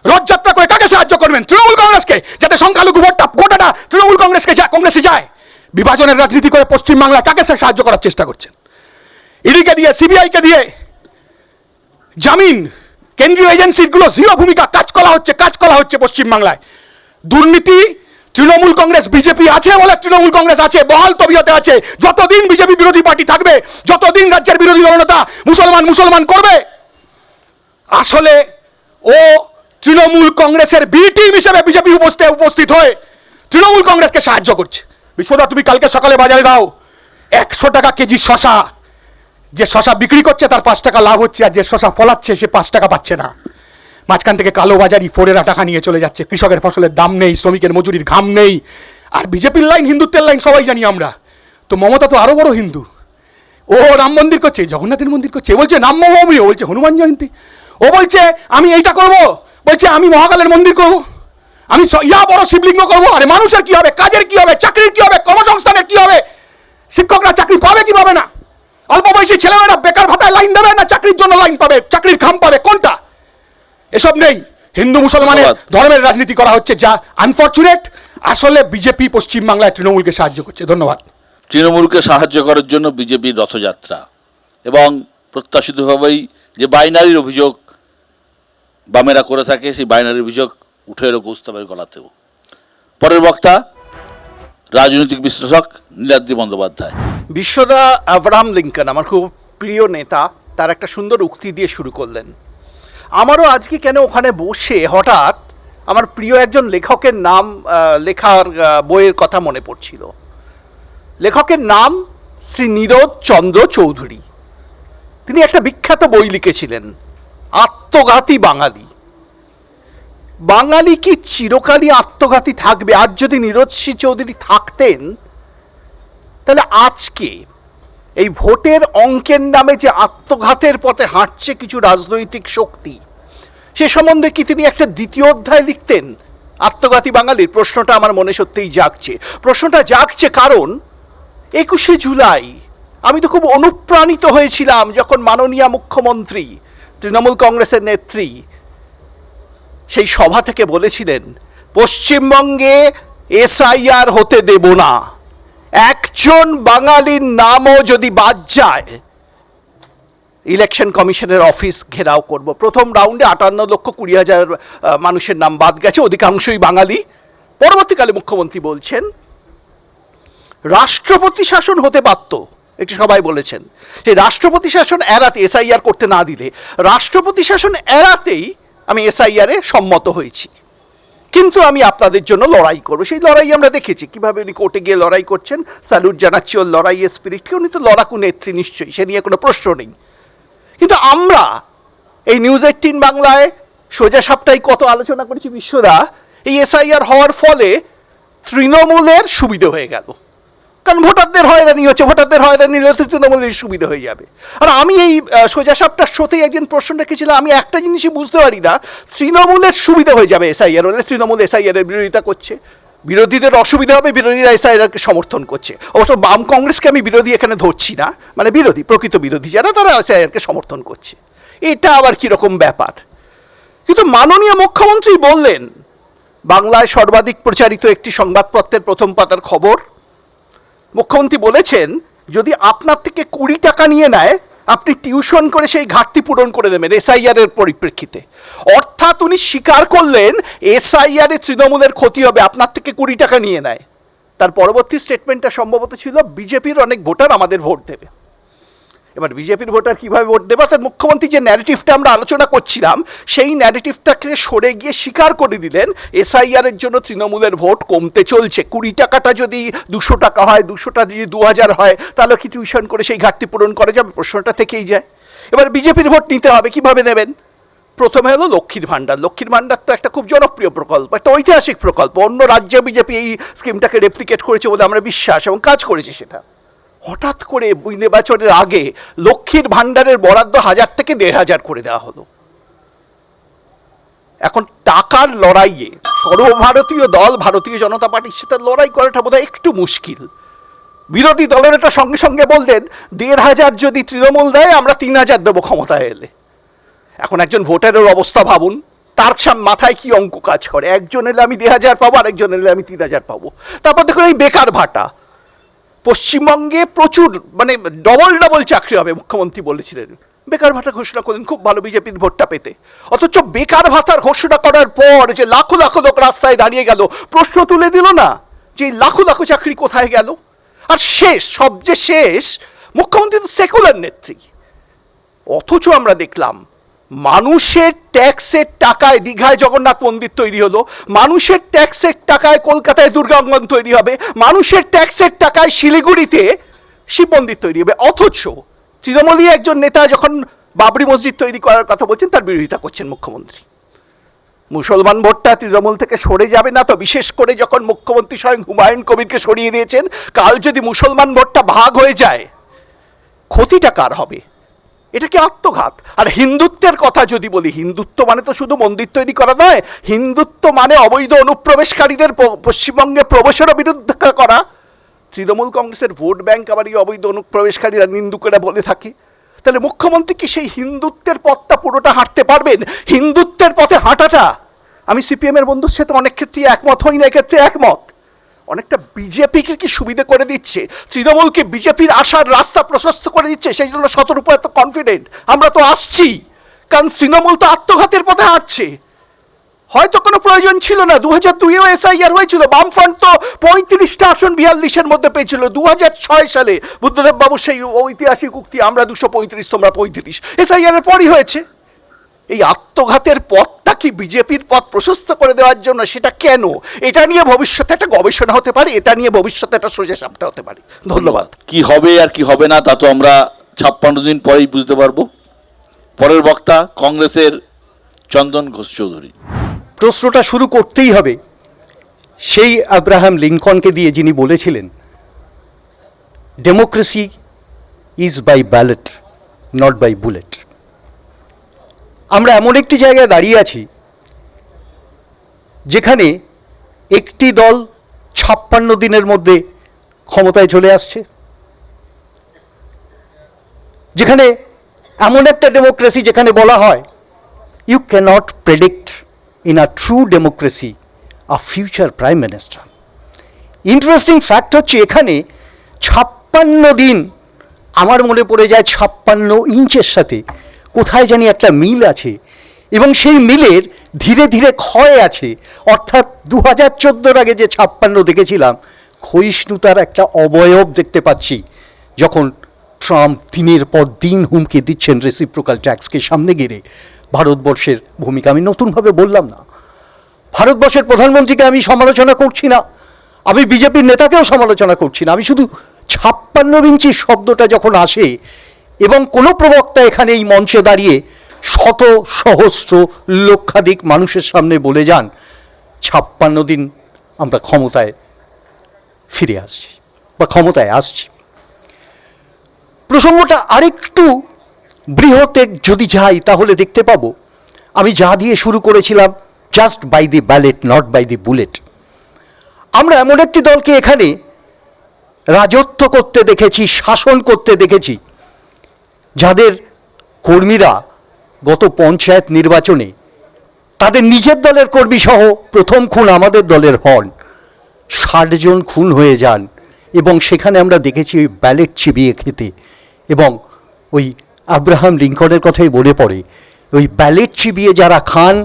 রথযাত্রা করে কাকে সাহায্য করবেন? তৃণমূল কংগ্রেসকে, যাতে সংখ্যালঘু ভোটটা গোটাটা তৃণমূল কংগ্রেসে যায়। বিভাজনের রাজনীতি করে পশ্চিমবাংলায় কাকে সাহায্য করার চেষ্টা করছেন? ইডিকে দিয়ে, সিবিআইকে দিয়ে জামিন, কেন্দ্রীয় এজেন্সিগুলো জিরো ভূমিকা, কাজ করা হচ্ছে পশ্চিমবাংলায়। দুর্নীতি, তৃণমূল কংগ্রেস, বিজেপি আছে বলে তৃণমূল কংগ্রেস আছে, বহাল তবিয়তে আছে। যতদিন বিজেপি বিরোধী পার্টি থাকবে, যতদিন রাজ্যের বিরোধী দলনেতা মুসলমান করবে। আসলে ও তৃণমূল কংগ্রেসের বি টিম হিসেবে বিজেপি উপস্থিত হয়ে তৃণমূল কংগ্রেসকে সাহায্য করছে। বিশ্বদা, তুমি কালকে সকালে বাজারে দাও, 100 টাকা কেজি শশা, যে শশা বিক্রি করছে তার 5 টাকা লাভ হচ্ছে, আর যে শশা ফলাচ্ছে সে 5 টাকা পাচ্ছে না। মাঝখান থেকে কালোবাজারি 4 টাকা নিয়ে চলে যাচ্ছে, কৃষকের ফসলের দাম নেই, শ্রমিকের মজুরির ঘাম নেই। আর বিজেপির লাইন হিন্দুত্বের লাইন সবাই জানি আমরা, তো মমতা তো আরো বড় হিন্দু। ও রাম মন্দির করছে, জগন্নাথের মন্দির করছে, ও বলছে রামনবমী, ও বলছে হনুমান জয়ন্তী, ও বলছে আমি এইটা করব, বলছে আমি মহাকালের মন্দির করব, আমি ইয়া বড় শিবলিঙ্গ করবো। আরে মানুষের কি হবে, কাজের কি হবে, চাকরির কি হবে, কর্মসংস্থানের কি হবে? শিক্ষকরা চাকরি পাবে কি পাবে না? অল্প বয়সী ছেলেমেয়েরা বেকার ভাতায় লাইন দেবে না চাকরির জন্য লাইন পাবে, চাকরির খাম পাবে, কোনটা? এসব নেই। হিন্দু মুসলমানের ধর্মের রাজনীতি করা হচ্ছে, যা আনফরচুনেট। আসলে বিজেপি পশ্চিমবাংলায় তৃণমূলকে সাহায্য করছে। ধন্যবাদ। তৃণমূলকে সাহায্য করার জন্য বিজেপির রথযাত্রা এবং প্রত্যাশিতভাবেই যে বাইনারির অভিযোগ বামেরা করে থাকে, সেই বাইনারির অভিযোগ উঠে এলো কৌস্তবের গলাতেও। পরের বক্তা রাজনৈতিক বিশ্লেষক নীলাদ্রি বন্দ্যোপাধ্যায়। বিশ্বদা আব্রাহাম লিঙ্কন আমার খুব প্রিয় নেতা, তার একটা সুন্দর উক্তি দিয়ে শুরু করলেন। আমারও আজকে কেন ওখানে বসে হঠাৎ আমার প্রিয় একজন লেখকের নাম, লেখার বইয়ের কথা মনে পড়ছিল। লেখকের নাম শ্রী নীরদ চন্দ্র চৌধুরী। তিনি একটা বিখ্যাত বই লিখেছিলেন, আত্মঘাতী বাঙালি। বাঙালি কি চিরকালই আত্মঘাতী থাকবে? আজ যদি নীরদ চৌধুরী থাকতেন, তাহলে আজকে এই ভোটের অঙ্কের নামে যে আত্মঘাতের পথে হাঁটছে কিছু রাজনৈতিক শক্তি, সে সম্বন্ধে কি তিনি একটা দ্বিতীয় অধ্যায় লিখতেন? আত্মঘাতী বাঙালির প্রশ্নটা আমার মনে সত্যিই জাগছে। প্রশ্নটা জাগছে কারণ 21শে জুলাই আমি তো খুব অনুপ্রাণিত হয়েছিলাম যখন মাননীয় মুখ্যমন্ত্রী, তৃণমূল কংগ্রেসের নেত্রী সেই সভা থেকে বলেছিলেন পশ্চিমবঙ্গে এসআইআর হতে দেব না, একজন বাঙালির নামও যদি বাদ যায় ইলেকশন কমিশনের অফিস ঘেরাও করব। প্রথম রাউন্ডে 58,20,000 মানুষের নাম বাদ গেছে, অধিকাংশই বাঙালি। পরবর্তীকালে মুখ্যমন্ত্রী বলছেন রাষ্ট্রপতি শাসন হতে পারত, একটু সবাই বলেছেন সেই রাষ্ট্রপতি শাসন এড়াতে, এসআইআর করতে না দিলে রাষ্ট্রপতি শাসন এড়াতেই আমি এসআইআরে সম্মত হয়েছি, কিন্তু আমি আপনাদের জন্য লড়াই করবো। সেই লড়াই আমরা দেখেছি কিভাবে উনি কোর্টে গিয়ে লড়াই করছেন। স্যালুট জানাচ্ছি ওর লড়াইয়ের স্পিরিটকে, উনি তো লড়াকু নেত্রী নিশ্চয়ই, সে নিয়ে কোনো প্রশ্ন নেই। কিন্তু আমরা এই নিউজ 18 বাংলায় সোজা সাপটাই কত আলোচনা করেছি বিশ্বদা, এই এসআইআর হওয়ার ফলে তৃণমূলের সুবিধা হয়ে গেল, কারণ ভোটারদের হয়রানি হচ্ছে, ভোটারদের হয়রানি হলে তৃণমূলের সুবিধা হয়ে যাবে। আর আমি এই সোজা সাপটার শোতেই একদিন প্রশ্ন রেখেছিলাম, আমি একটা জিনিসই বুঝতে পারি না, তৃণমূলের সুবিধা হয়ে যাবে এসআইআর হলে, তৃণমূল এসআইআর এর বিরোধিতা করছে, বিরোধীদের অসুবিধা হবে, বিরোধীরা এসআইআরকে সমর্থন করছে। অবশ্য বাম কংগ্রেসকে আমি বিরোধী এখানে ধরছি না, মানে বিরোধী, প্রকৃত বিরোধী যারা, তারা এসআইআরকে সমর্থন করছে। এটা আবার কীরকম ব্যাপার? কিন্তু মাননীয় মুখ্যমন্ত্রী বললেন, বাংলায় সর্বাধিক প্রচারিত একটি সংবাদপত্রের প্রথম পাতার খবর, মুখ্যমন্ত্রী বলেছেন যদি আপনার থেকে 20 টাকা নিয়ে নেয় আপনি টিউশন করে সেই ঘাটতি পূরণ করে দেবেন এসআইআর এর পরিপ্রেক্ষিতে। অর্থাৎ উনি স্বীকার করলেন এসআইআর এ তৃণমূলের ক্ষতি হবে, আপনার থেকে 20 টাকা নিয়ে নেয়। তার পরবর্তী স্টেটমেন্টটা সম্ভবত ছিল বিজেপির অনেক ভোটার আমাদের ভোট দেবে। এবার বিজেপির ভোটার কীভাবে ভোট দেবে? অর্থাৎ মুখ্যমন্ত্রী যে ন্যারেটিভটা আমরা আলোচনা করছিলাম সেই ন্যারেটিভটাকে সরে গিয়ে স্বীকার করে দিলেন এসআইআরের জন্য তৃণমূলের ভোট কমতে চলছে। 20 টাকাটা যদি 200 টাকা হয়, 200টা যদি 2000 হয়, তাহলে কি টিউশন করে সেই ঘাটতি পূরণ করা যাবে? প্রশ্নটা থেকেই যায়। এবার বিজেপির ভোট নিতে হবে, কিভাবে নেবেন? প্রথমে হলো লক্ষ্মীর ভাণ্ডার। লক্ষ্মীর ভাণ্ডার তো একটা খুব জনপ্রিয় প্রকল্প, একটা ঐতিহাসিক প্রকল্প, অন্য রাজ্যে বিজেপি এই স্কিমটাকে রেপ্লিকেট করেছে বলে আমরা বিশ্বাস এবং কাজ করেছে সেটা। হঠাৎ করে নির্বাচনের আগে লক্ষ্মীর ভাণ্ডারের বরাদ্দ 1000 থেকে 1500 করে দেওয়া হলো। এখন টাকার লড়াইয়ে সর্বভারতীয় দল ভারতীয় জনতা পার্টির সাথে লড়াই করাটা বোধহয় একটু মুশকিল। বিরোধী দলের এটা সঙ্গে সঙ্গে বললেন 1500 যদি তৃণমূল দেয় আমরা 3000 দেবো ক্ষমতায় এলে। এখন একজন ভোটারের অবস্থা ভাবুন, তার মাথায় কি অঙ্ক কাজ করে? একজন এলে আমি 2000 পাবো, আরেকজন এলে আমি 3000 পাবো। তারপর দেখুন এই বেকার ভাতা, পশ্চিমবঙ্গে প্রচুর, মানে ডবল চাকরি হবে মুখ্যমন্ত্রী বলেছিলেন, বেকার ভাতা ঘোষণা করলেন, খুব ভালো বিজেপির ভোটটা পেতে। অথচ বেকার ভাতার ঘোষণা করার পর যে লাখো লাখো লোক রাস্তায় দাঁড়িয়ে গেল, প্রশ্ন তুলে দিল না যে লাখো লাখো চাকরি কোথায় গেল? আর সবচেয়ে শেষ মুখ্যমন্ত্রী তো সেকুলার নেত্রী, অথচ আমরা দেখলাম মানুষের ট্যাক্সের টাকায় দীঘায় জগন্নাথ মন্দির তৈরি হলো, মানুষের ট্যাক্সের টাকায় কলকাতায় দুর্গাঙ্গন তৈরি হবে, মানুষের ট্যাক্সের টাকায় শিলিগুড়িতে শিব মন্দির তৈরি হবে, অথচ তৃণমূলী একজন নেতা যখন বাবরি মসজিদ তৈরি করার কথা বলছেন তার বিরোধিতা করছেন মুখ্যমন্ত্রী। মুসলমান ভোটটা তৃণমূল থেকে সরে যাবে না তো? বিশেষ করে যখন মুখ্যমন্ত্রী স্বয়ং হুমায়ুন কবিরকে সরিয়ে দিয়েছেন, কাল যদি মুসলমান ভোটটা ভাগ হয়ে যায় ক্ষতিটা কার হবে? এটা কি আত্মঘাত? আর হিন্দুত্বের কথা যদি বলি, হিন্দুত্ব মানে তো শুধু মন্দির তৈরি করা নয়, হিন্দুত্ব মানে অবৈধ অনুপ্রবেশকারীদের পশ্চিমবঙ্গে প্রবেশেরও বিরোধিতা করা। তৃণমূল কংগ্রেসের ভোট ব্যাংক আবার এই অবৈধ অনুপ্রবেশকারীরা নিন্দুকেরা বলে থাকে। তাহলে মুখ্যমন্ত্রী কি সেই হিন্দুত্বের পথটা পুরোটা হাঁটতে পারবেন? হিন্দুত্বের পথে হাঁটাটা, আমি সিপিএমের বন্ধুর সাথে অনেক ক্ষেত্রে একমত হই না, এক্ষেত্রে একমত, অনেকটা বিজেপিকে কি সুবিধে করে দিচ্ছে, তৃণমূলকে বিজেপির আসার রাস্তা প্রশস্ত করে দিচ্ছে, সেই জন্য শতর উপর এত কনফিডেন্ট। আমরা তো আসছি, কারণ তৃণমূল তো আত্মঘাতের পথে হাঁটছে। হয়তো কোনো প্রয়োজন ছিল না, 2002-এও এসআইআর হয়েছিল, বামফ্রন্ট তো 35টা আসন 42-এর মধ্যে পেয়েছিল। 2006 সালে বুদ্ধদেব বাবুর সেই ঐতিহাসিক উক্তি, আমরা 235 তোমরা 35, এসআইআর-এর পরই হয়েছে। এই আত্মঘাতের পথটা কি বিজেপির পথ প্রশস্ত করে দেওয়ার জন্য? সেটা কেন? এটা নিয়ে ভবিষ্যতে একটা গবেষণা হতে পারে, এটা নিয়ে ভবিষ্যতে একটা সোজা সাপটা হতে পারে। ধন্যবাদ। কি হবে আর কি হবে না তা তো আমরা 56 দিন পরেই বুঝতে পারবো। পরের বক্তা কংগ্রেসের চন্দন ঘোষ চৌধুরী। প্রশ্নটা শুরু করতেই হবে সেই আব্রাহাম লিঙ্কনকে দিয়ে, যিনি বলেছিলেন democracy is by ballot not by bullet. আমরা এমন একটি জায়গায় দাঁড়িয়ে আছি যেখানে একটি দল 56 দিনের মধ্যে ক্ষমতায় চলে আসছে, যেখানে এমন একটা ডেমোক্রেসি যেখানে বলা হয় you cannot predict in a true democracy a future prime minister. Interesting fact হচ্ছে এখানে 56 দিন আমার মনে পড়ে যায় 56 ইঞ্চের সাথে কোথায় জানি একটা মিল আছে, এবং সেই মিলের ধীরে ধীরে ক্ষয় আছে। অর্থাৎ 2014-এর আগে যে 56 দেখেছিলাম, ক্ষয়িষ্ণুতার একটা অবয়ব দেখতে পাচ্ছি যখন ট্রাম্প দিনের পর দিন হুমকি দিচ্ছেন রেসিপ্রোকাল ট্যাক্সকে সামনে গেড়ে। ভারতবর্ষের ভূমিকা আমি নতুনভাবে বললাম না, ভারতবর্ষের প্রধানমন্ত্রীকে আমি সমালোচনা করছি না, আমি বিজেপির নেতাকেও সমালোচনা করছি না, আমি শুধু 56 ইঞ্চি শব্দটা যখন আসে এবং কোনো প্রবক্তা এখানে এই মঞ্চে দাঁড়িয়ে শত সহস্র লক্ষাধিক মানুষের সামনে বলে যান 56 দিন আমরা ক্ষমতায় ফিরে আসছি বা ক্ষমতায় আসছি, প্রসঙ্গটা আরেকটু বৃহতে যদি যাই তাহলে দেখতে পাবো আমি যা দিয়ে শুরু করেছিলাম, just by the ballot not by the bullet. আমরা এমন একটি দলকে এখানে রাজত্ব করতে দেখেছি, শাসন করতে দেখেছি, যাদের কর্মীরা গত পঞ্চায়েত নির্বাচনে তাদের নিজের দলের কর্মী সহ প্রথম খুন আমাদের দলের হন, 60 জন খুন হয়ে যান, এবং সেখানে আমরা দেখেছি ওই ব্যালেট চিবিয়ে খেতে। এবং ওই আব্রাহাম লিঙ্কনের কথাই মনে পড়ে, ওই ব্যালেট চিবিয়ে যারা খান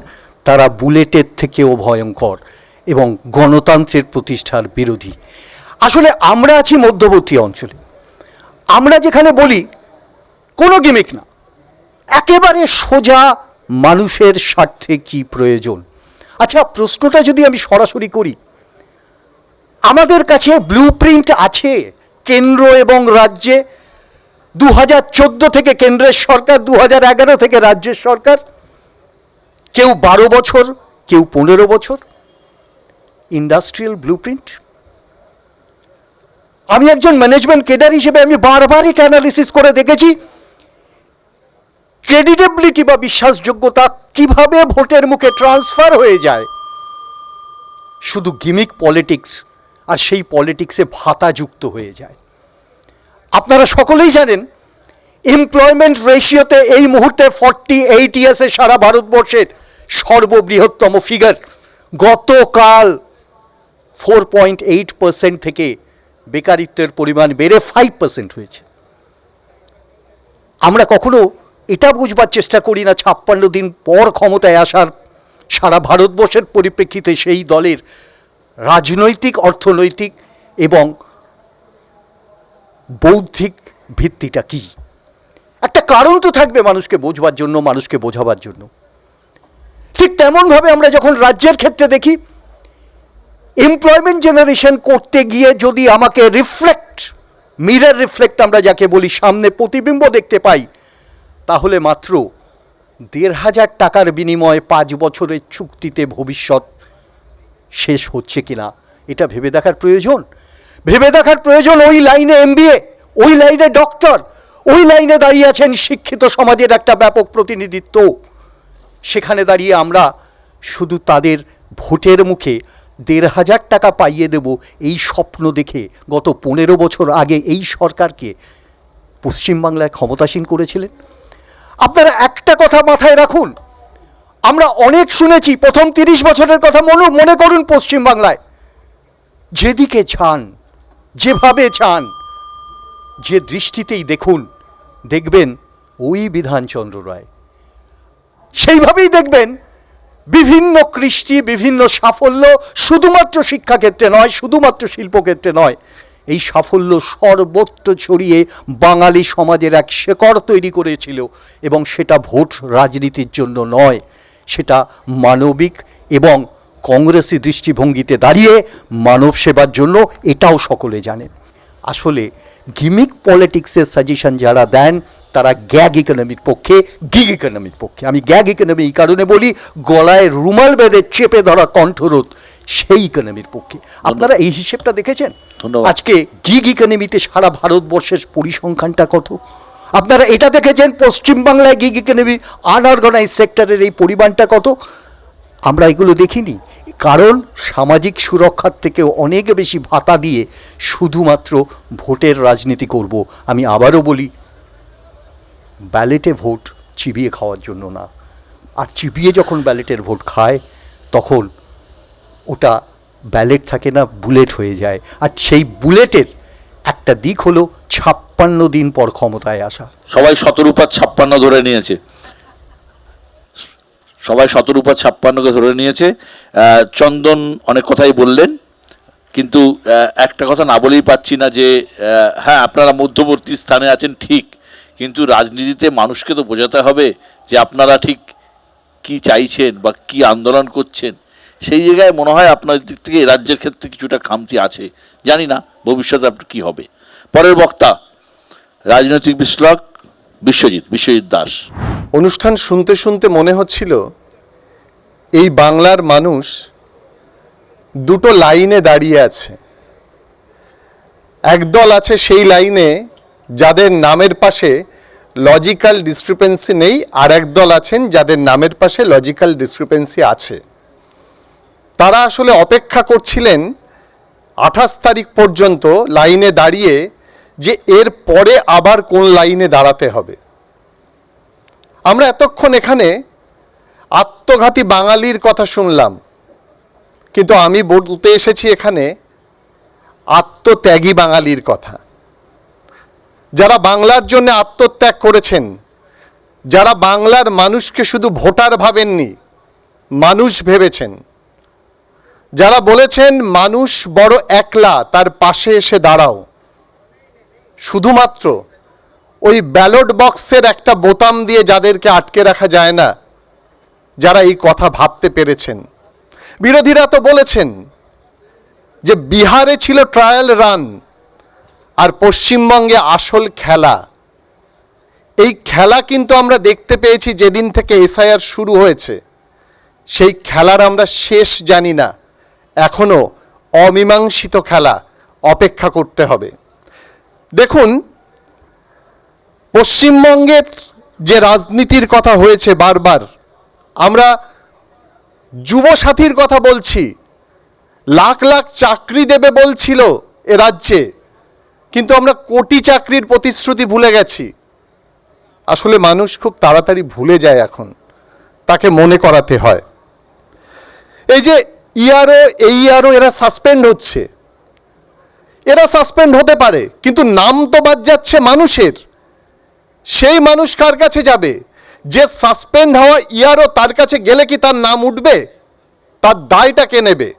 তারা বুলেটের থেকেও ভয়ঙ্কর এবং গণতন্ত্রের প্রতিষ্ঠার বিরোধী। আসলে আমরা আছি মধ্যবর্তী অঞ্চলে, আমরা যেখানে বলি কোনো গিমিক না, একেবারে সোজা মানুষের স্বার্থে কি প্রয়োজন। আচ্ছা, প্রশ্নটা যদি আমি সরাসরি করি, আমাদের কাছে ব্লুপ্রিন্ট আছে কেন্দ্র এবং রাজ্যে, 2014 থেকে কেন্দ্রের সরকার, 2011 থেকে রাজ্যের সরকার, কেউ 12 বছর, কেউ 15 বছর, ইন্ডাস্ট্রিয়াল ব্লুপ্রিন্ট। আমি একজন ম্যানেজমেন্ট কেডার হিসেবে আমি বারবার এটা অ্যানালিসিস করে দেখেছি, ক্রেডিটেবিলিটি বা বিশ্বাসযোগ্যতা কিভাবে ভোটের মুখে ট্রান্সফার হয়ে যায় শুধু গিমিক পলিটিক্স, আর সেই পলিটিক্সে ভাতা যুক্ত হয়ে যায়। আপনারা সকলেই জানেন এমপ্লয়মেন্ট রেশিওতে এই মুহূর্তে 48 ইয়ার্সে সারা ভারতবর্ষের সর্ববৃহত্তম ফিগার। গতকাল 4.8% থেকে বেকারিত্বের পরিমাণ বেড়ে 5% হয়েছে। আমরা কখনো এটা বুঝবার চেষ্টা করি না 56 দিন পর ক্ষমতায় আসার সারা ভারতবর্ষের পরিপ্রেক্ষিতে সেই দলের রাজনৈতিক, অর্থনৈতিক এবং বৌদ্ধিক ভিত্তিটা কি। একটা কারণ তো থাকবে মানুষকে বোঝবার জন্য, মানুষকে বোঝাবার জন্য। ঠিক তেমনভাবে আমরা যখন রাজ্যের ক্ষেত্রে দেখি, এমপ্লয়মেন্ট জেনারেশন করতে গিয়ে যদি আমাকে রিফ্লেক্ট মিরর রিফ্লেক্ট আমরা যাকে বলি, সামনে প্রতিবিম্ব দেখতে পাই, তাহলে মাত্র 1,500 টাকার বিনিময়ে 5 বছরের চুক্তিতে ভবিষ্যৎ শেষ হচ্ছে কিনা এটা ভেবে দেখার প্রয়োজন। ভেবে দেখার প্রয়োজন। ওই লাইনে MBA, ওই লাইনে ডক্টর, ওই লাইনে দাঁড়িয়ে আছেন শিক্ষিত সমাজের একটা ব্যাপক প্রতিনিধিত্ব। সেখানে দাঁড়িয়ে আমরা শুধু তাদের ভোটের মুখে 1,500 টাকা পাইয়ে দেব এই স্বপ্ন দেখে গত 15 বছর আগে এই সরকারকে পশ্চিমবাংলায় ক্ষমতাসীন করেছিলেন। আপনারা একটা কথা মাথায় রাখুন, আমরা অনেক শুনেছি প্রথম 30 বছরের কথা মনে করুন। পশ্চিমবাংলায় যেদিকে চান, যেভাবে চান, যে দৃষ্টিতেই দেখুন, দেখবেন ওই বিধানচন্দ্র রায়। সেইভাবেই দেখবেন বিভিন্ন কৃষ্টি, বিভিন্ন সাফল্য, শুধুমাত্র শিক্ষাক্ষেত্রে নয়, শুধুমাত্র শিল্পক্ষেত্রে নয়, এই সাফল্য সর্বত্র ছড়িয়ে বাঙালি সমাজের এক শেকড় তৈরি করেছিল। এবং সেটা ভোট রাজনীতির জন্য নয়, সেটা মানবিক এবং কংগ্রেসি দৃষ্টিভঙ্গিতে দাঁড়িয়ে মানব সেবার জন্য, এটাও সকলে জানেন। আসলে গিমিক পলিটিক্সের সাজেশন যারা দেন তারা গ্যাগ ইকোনমির পক্ষে, গিগ ইকোনমির পক্ষে। আমি গ্যাগ ইকোনমি এই কারণে বলি, গলায় রুমাল বেঁধে চেপে ধরা কণ্ঠরোধ, সেই ইকোনমির পক্ষে। আপনারা এই হিসেবটা দেখেছেন? আজকে গিগ ইকোনমিতে সারা ভারতবর্ষের পরিসংখ্যানটা কত? আপনারা এটা দেখেছেন পশ্চিমবাংলায় গিগ ইকোনমি আনঅর্গানাইজ সেক্টরের এই পরিমাণটা কত? আমরা এগুলো দেখিনি, কারণ সামাজিক সুরক্ষার থেকেও অনেক বেশি ভাতা দিয়ে শুধুমাত্র ভোটের রাজনীতি করব। আমি আবারও বলি, ব্যালেটে ভোট চিবিয়ে খাওয়ার জন্য না। আর চিবিয়ে যখন ব্যালেটের ভোট খায় তখন ওটা ব্যালেট থাকে না, বুলেট হয়ে যায়। আর সেই বুলেটের একটা দিক হলো 56 দিন পর ক্ষমতায় আসা। সবাই 17/56 ধরে নিয়েছে, সবাই 17/56কে ধরে নিয়েছে। চন্দন অনেক কথাই বললেন, কিন্তু একটা কথা না বলেই পাচ্ছি না যে হ্যাঁ, আপনারা মধ্যবর্তী স্থানে আছেন ঠিক, কিন্তু রাজনীতিতে মানুষকে তো বোঝাতে হবে যে আপনারা ঠিক কি চাইছেন বা কি আন্দোলন করছেন। সেই জায়গায় মনে হয় আপনাদের দিক থেকে রাজ্যের ক্ষেত্রে কিছুটা খামতি আছে। জানি না ভবিষ্যতে আপনার কী হবে। পরের বক্তা রাজনৈতিক বিশ্লেষক বিশ্বজিৎ দাস। অনুষ্ঠান শুনতে শুনতে মনে হচ্ছিল এই বাংলার মানুষ দুটো লাইনে দাঁড়িয়ে আছে। একদল আছে সেই লাইনে যাদের নামের পাশে লজিক্যাল ডিসক্রিপেন্সি নেই, আর একদল আছেন যাদের নামের পাশে লজিক্যাল ডিসক্রিপেন্সি আছে। তারা আসলে অপেক্ষা করছিলেন 28 তারিখ পর্যন্ত লাইনে দাঁড়িয়ে যে এর পরে আবার কোন লাইনে দাঁড়াতে হবে। আমরা এতক্ষণ এখানে আত্মঘাতী বাঙালির কথা শুনলাম, কিন্তু আমি বলতে এসেছি এখানে আত্মত্যাগী বাঙালির কথা। যারা বাংলার জন্য আত্মত্যাগ করেছেন, যারা বাংলার মানুষকে শুধু ভোটার ভাবেননি, মানুষ ভেবেছেন, যারা বলেছেন মানুষ বড় একলা, তার পাশে এসে দাঁড়াও। শুধুমাত্র ওই ব্যালট বক্সের একটা বোতাম দিয়ে যাদেরকে আটকে রাখা যায় না, যারা এই কথা ভাবতে পেরেছেন। বিরোধীরা তো বলেছেন যে বিহারে ছিল ট্রায়াল রান আর পশ্চিমবঙ্গে আসল খেলা। এই খেলা কিন্তু আমরা দেখতে পেয়েছি যেদিন থেকে এসআইআর শুরু হয়েছে। সেই খেলার আমরা শেষ জানি না, এখনো অমীমাংসিত খেলা, অপেক্ষা করতে হবে। দেখুন, পশ্চিমবঙ্গের যে রাজনীতির কথা হয়েছে বারবার, আমরা যুবসাথীর কথা বলছি, লাখ লাখ চাকরি দেবে বলছিল এ রাজ্যে, কিন্তু আমরা কোটি চাকরির প্রতিশ্রুতি ভুলে গেছি। আসলে মানুষ খুব তাড়াতাড়ি ভুলে যায়, এখন তাকে মনে করাতে হয়। এই যে ইআরও এরা সাসপেন্ড হচ্ছে, এরা সাসপেন্ড হতে পারে, কিন্তু নাম তো বাদ যাচ্ছে মানুষের। সেই মানুষ কার কাছে যাবে? যে সাসপেন্ড হওয়া ইআরও, তার কাছে গেলে কি তার নাম উঠবে? তার দায়টা কে নেবে?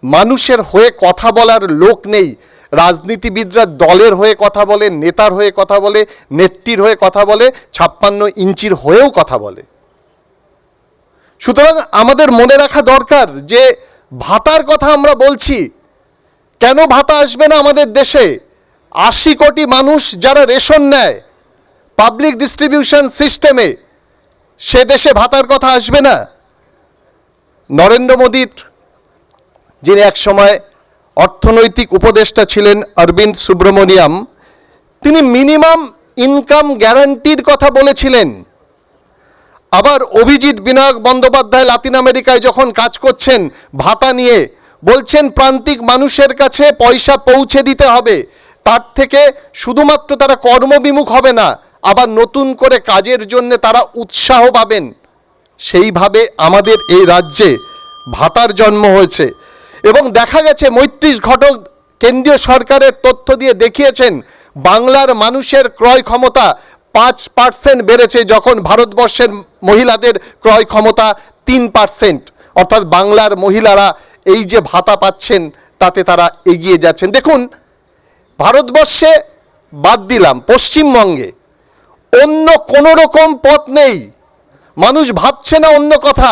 মানুষের হয়ে কথা বলার লোক নেই। রাজনীতিবিদরা দলের হয়ে কথা বলে, নেতার হয়ে কথা বলে, নেত্রীর হয়ে কথা বলে, 56 ইঞ্চির হয়েও কথা বলে। সুতরাং আমাদের মনে রাখা দরকার যে ভাতার কথা আমরা বলছি, কেন ভাতা আসবে না আমাদের দেশে? 80 কোটি মানুষ যারা রেশন নেয় পাবলিক ডিস্ট্রিবিউশন সিস্টেমে, সে দেশে ভাতার কথা আসবে না? নরেন্দ্র মোদীর যিনি একসময় অর্থনৈতিক উপদেষ্টা ছিলেন অরবিন্দ সুব্রমণিয়াম, তিনি মিনিমাম ইনকাম গ্যারান্টির কথা বলেছিলেন। আবার অভিজিৎ বিনায়ক বন্দ্যোপাধ্যায় লাতিন আমেরিকায় যখন কাজ করছেন ভাতা নিয়ে, বলছেন প্রান্তিক মানুষের কাছে পয়সা পৌঁছে দিতে হবে, তার থেকে শুধুমাত্র তারা কর্মবিমুখ হবে না, আবার নতুন করে কাজের জন্য তারা উৎসাহ পাবেন। সেইভাবে আমাদের এই রাজ্যে ভাতার জন্ম হয়েছে এবং দেখা গেছে মৈত্রীশ ঘটক কেন্দ্রীয় সরকারের তথ্য দিয়ে দেখিয়েছেন বাংলার মানুষের ক্রয় ক্ষমতা 5% বেড়েছে, যখন ভারতবর্ষের মহিলাদের ক্রয় ক্ষমতা 3%। অর্থাৎ বাংলার মহিলারা এই যে ভাতা পাচ্ছেন তাতে তারা এগিয়ে যাচ্ছেন। দেখুন, ভারতবর্ষে বাদ দিলাম, পশ্চিমবঙ্গে অন্য কোনো রকম পথ নেই। মানুষ ভাবছে না অন্য কথা,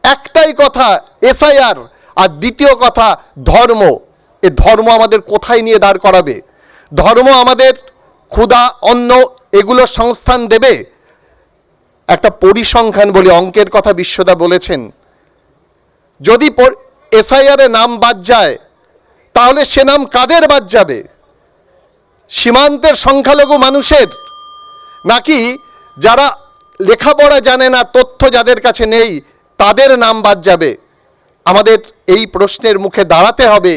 একটাই কথা এসআইআর, আর দ্বিতীয় কথা ধর্ম। এ ধর্ম আমাদের কোথায় নিয়ে দাঁড় করাবে? ধর্ম আমাদের ক্ষুধা, অন্ন এগুলোর সংস্থান দেবে? একটা পরিসংখ্যান বলি, অঙ্কের কথা বিশ্বদা বলেছেন, যদি এসআইআর এ নাম বাদ যায় তাহলে সে নাম কাদের বাদ যাবে? সীমান্তের সংখ্যালঘু মানুষের, নাকি যারা লেখাপড়া জানে না, তথ্য যাদের কাছে নেই, তাদের নাম বাদ যাবে? আমাদের এই প্রশ্নের মুখে দাঁড়াতে হবে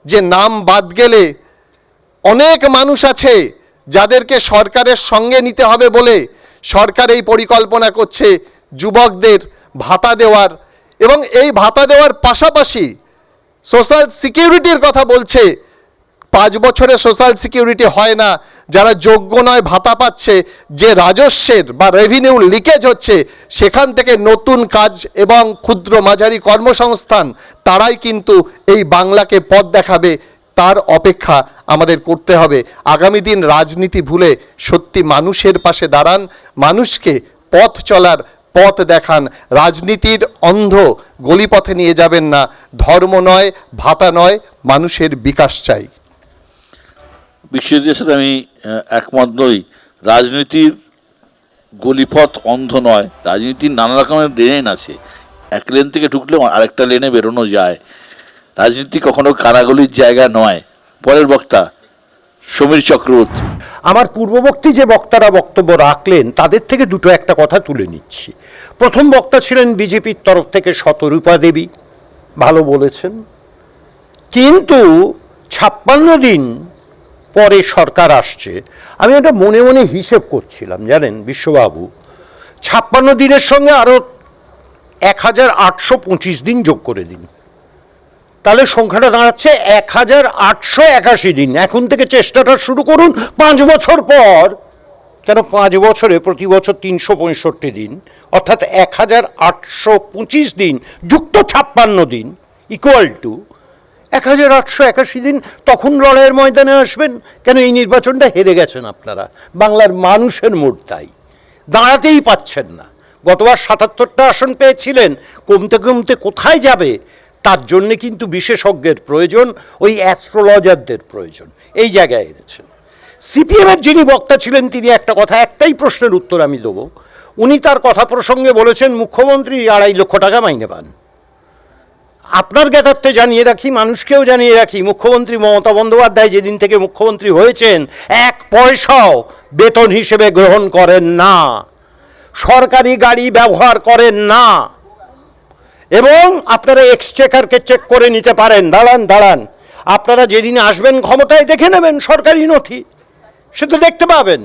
যে নাম বাদ গেলে অনেক মানুষ আছে যাদেরকে সরকারের সঙ্গে নিতে হবে বলে সরকার এই পরিকল্পনা করছে যুবকদের ভাতা দেওয়ার, এবং এই ভাতা দেওয়ার পাশাপাশি সোশ্যাল সিকিউরিটির কথা বলছে। 5 বছরে সোশ্যাল সিকিউরিটি হয় না, যারা যোগ্য নয় ভাতা পাচ্ছে, যে রাজস্বের বা রেভিনিউ লিকেজ হচ্ছে সেখান থেকে নতুন কাজ এবং ক্ষুদ্র মাঝারি কর্মসংস্থান, তারাই কিন্তু এই বাংলাকে পথ দেখাবে। তার অপেক্ষা আমাদের করতে হবে। আগামী দিন রাজনীতি ভুলে সত্যি মানুষের পাশে দাঁড়ান, মানুষকে পথ চলার পথ দেখান। রাজনীতির অন্ধ গলিপথে নিয়ে যাবেন না। ধর্ম নয়, ভাতা নয়, মানুষের বিকাশ চাই। বিশ্বজিতের সাথে আমি একমত নই। রাজনীতির গলিপথ অন্ধ নয়, রাজনীতির নানা রকমের লেন আছে। এক লেন থেকে ঢুকলে আরেকটা লেনে বেরোনো যায়। রাজনীতি কখনো কারাগলির জায়গা নয়। পরের বক্তা সমীর চক্রবর্তী। আমার পূর্ববর্তী যে বক্তারা বক্তব্য রাখলেন তাদের থেকে দুটো একটা কথা তুলে নিচ্ছি। প্রথম বক্তা ছিলেন বিজেপির তরফ থেকে শতরূপা দেবী, ভালো বলেছেন, কিন্তু 56 দিন পরে সরকার আসছে। আমি এটা মনে মনে হিসেব করছিলাম, জানেন বিশ্ববাবু, 56 দিনের সঙ্গে আরও 1825 দিন যোগ করে দিন, তাহলে সংখ্যাটা দাঁড়াচ্ছে 1881 দিন। এখন থেকে চেষ্টাটা শুরু করুন 5 বছর পর। কেন 5 বছরে প্রতি বছর 365 দিন, অর্থাৎ 1825 দিন যুক্ত 56 দিন ইকুয়াল টু 1881 দিন। তখন লড়াইয়ের ময়দানে আসবেন। কেন এই নির্বাচনটা হেরে গেছেন আপনারা, বাংলার মানুষের মোট তাই দাঁড়াতেই পাচ্ছেন না। গতবার 77টা আসন পেয়েছিলেন, কমতে কমতে কোথায় যাবে? তার জন্যে কিন্তু বিশেষজ্ঞের প্রয়োজন, ওই অ্যাস্ট্রোলজারদের প্রয়োজন। এই জায়গায় এনেছেন। সিপিএমের যিনি বক্তা ছিলেন তিনি একটা কথা, একটাই প্রশ্নের উত্তর আমি দেবো। উনি তার কথা প্রসঙ্গে বলেছেন মুখ্যমন্ত্রী 2.5 লক্ষ টাকা মাইনে পান। আপনার জ্ঞাতার্থে জানিয়ে রাখি, মানুষকেও জানিয়ে রাখি, মুখ্যমন্ত্রী মমতা বন্দ্যোপাধ্যায় যেদিন থেকে মুখ্যমন্ত্রী হয়েছেন 1 পয়সাও বেতন হিসেবে গ্রহণ করেন না, সরকারি গাড়ি ব্যবহার করেন না। এবং আপনারা এক্সচেকারকে চেক করে নিতে পারেন। দাঁড়ান, আপনারা যেদিন আসবেন ক্ষমতায় দেখে নেবেন সরকারি নথি, সে তো দেখতে পাবেন।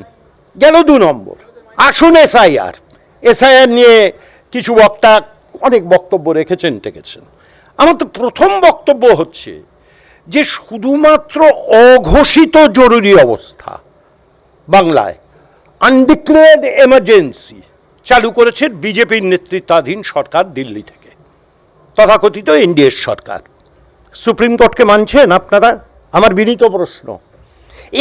গেল 2 নম্বর। আসুন এসআইআর নিয়ে কিছু বক্তা অনেক বক্তব্য রেখেছেন। আমার তো প্রথম বক্তব্য হচ্ছে যে শুধুমাত্র অঘোষিত জরুরি অবস্থা বাংলায়, আনডিক্লেয়ার্ড এমার্জেন্সি চালু করেছে বিজেপির নেতৃত্বাধীন সরকার দিল্লি থেকে, তথাকথিত এনডিএ সরকার। সুপ্রিম কোর্টকে মানছেন আপনারা? আমার বিনীত প্রশ্ন।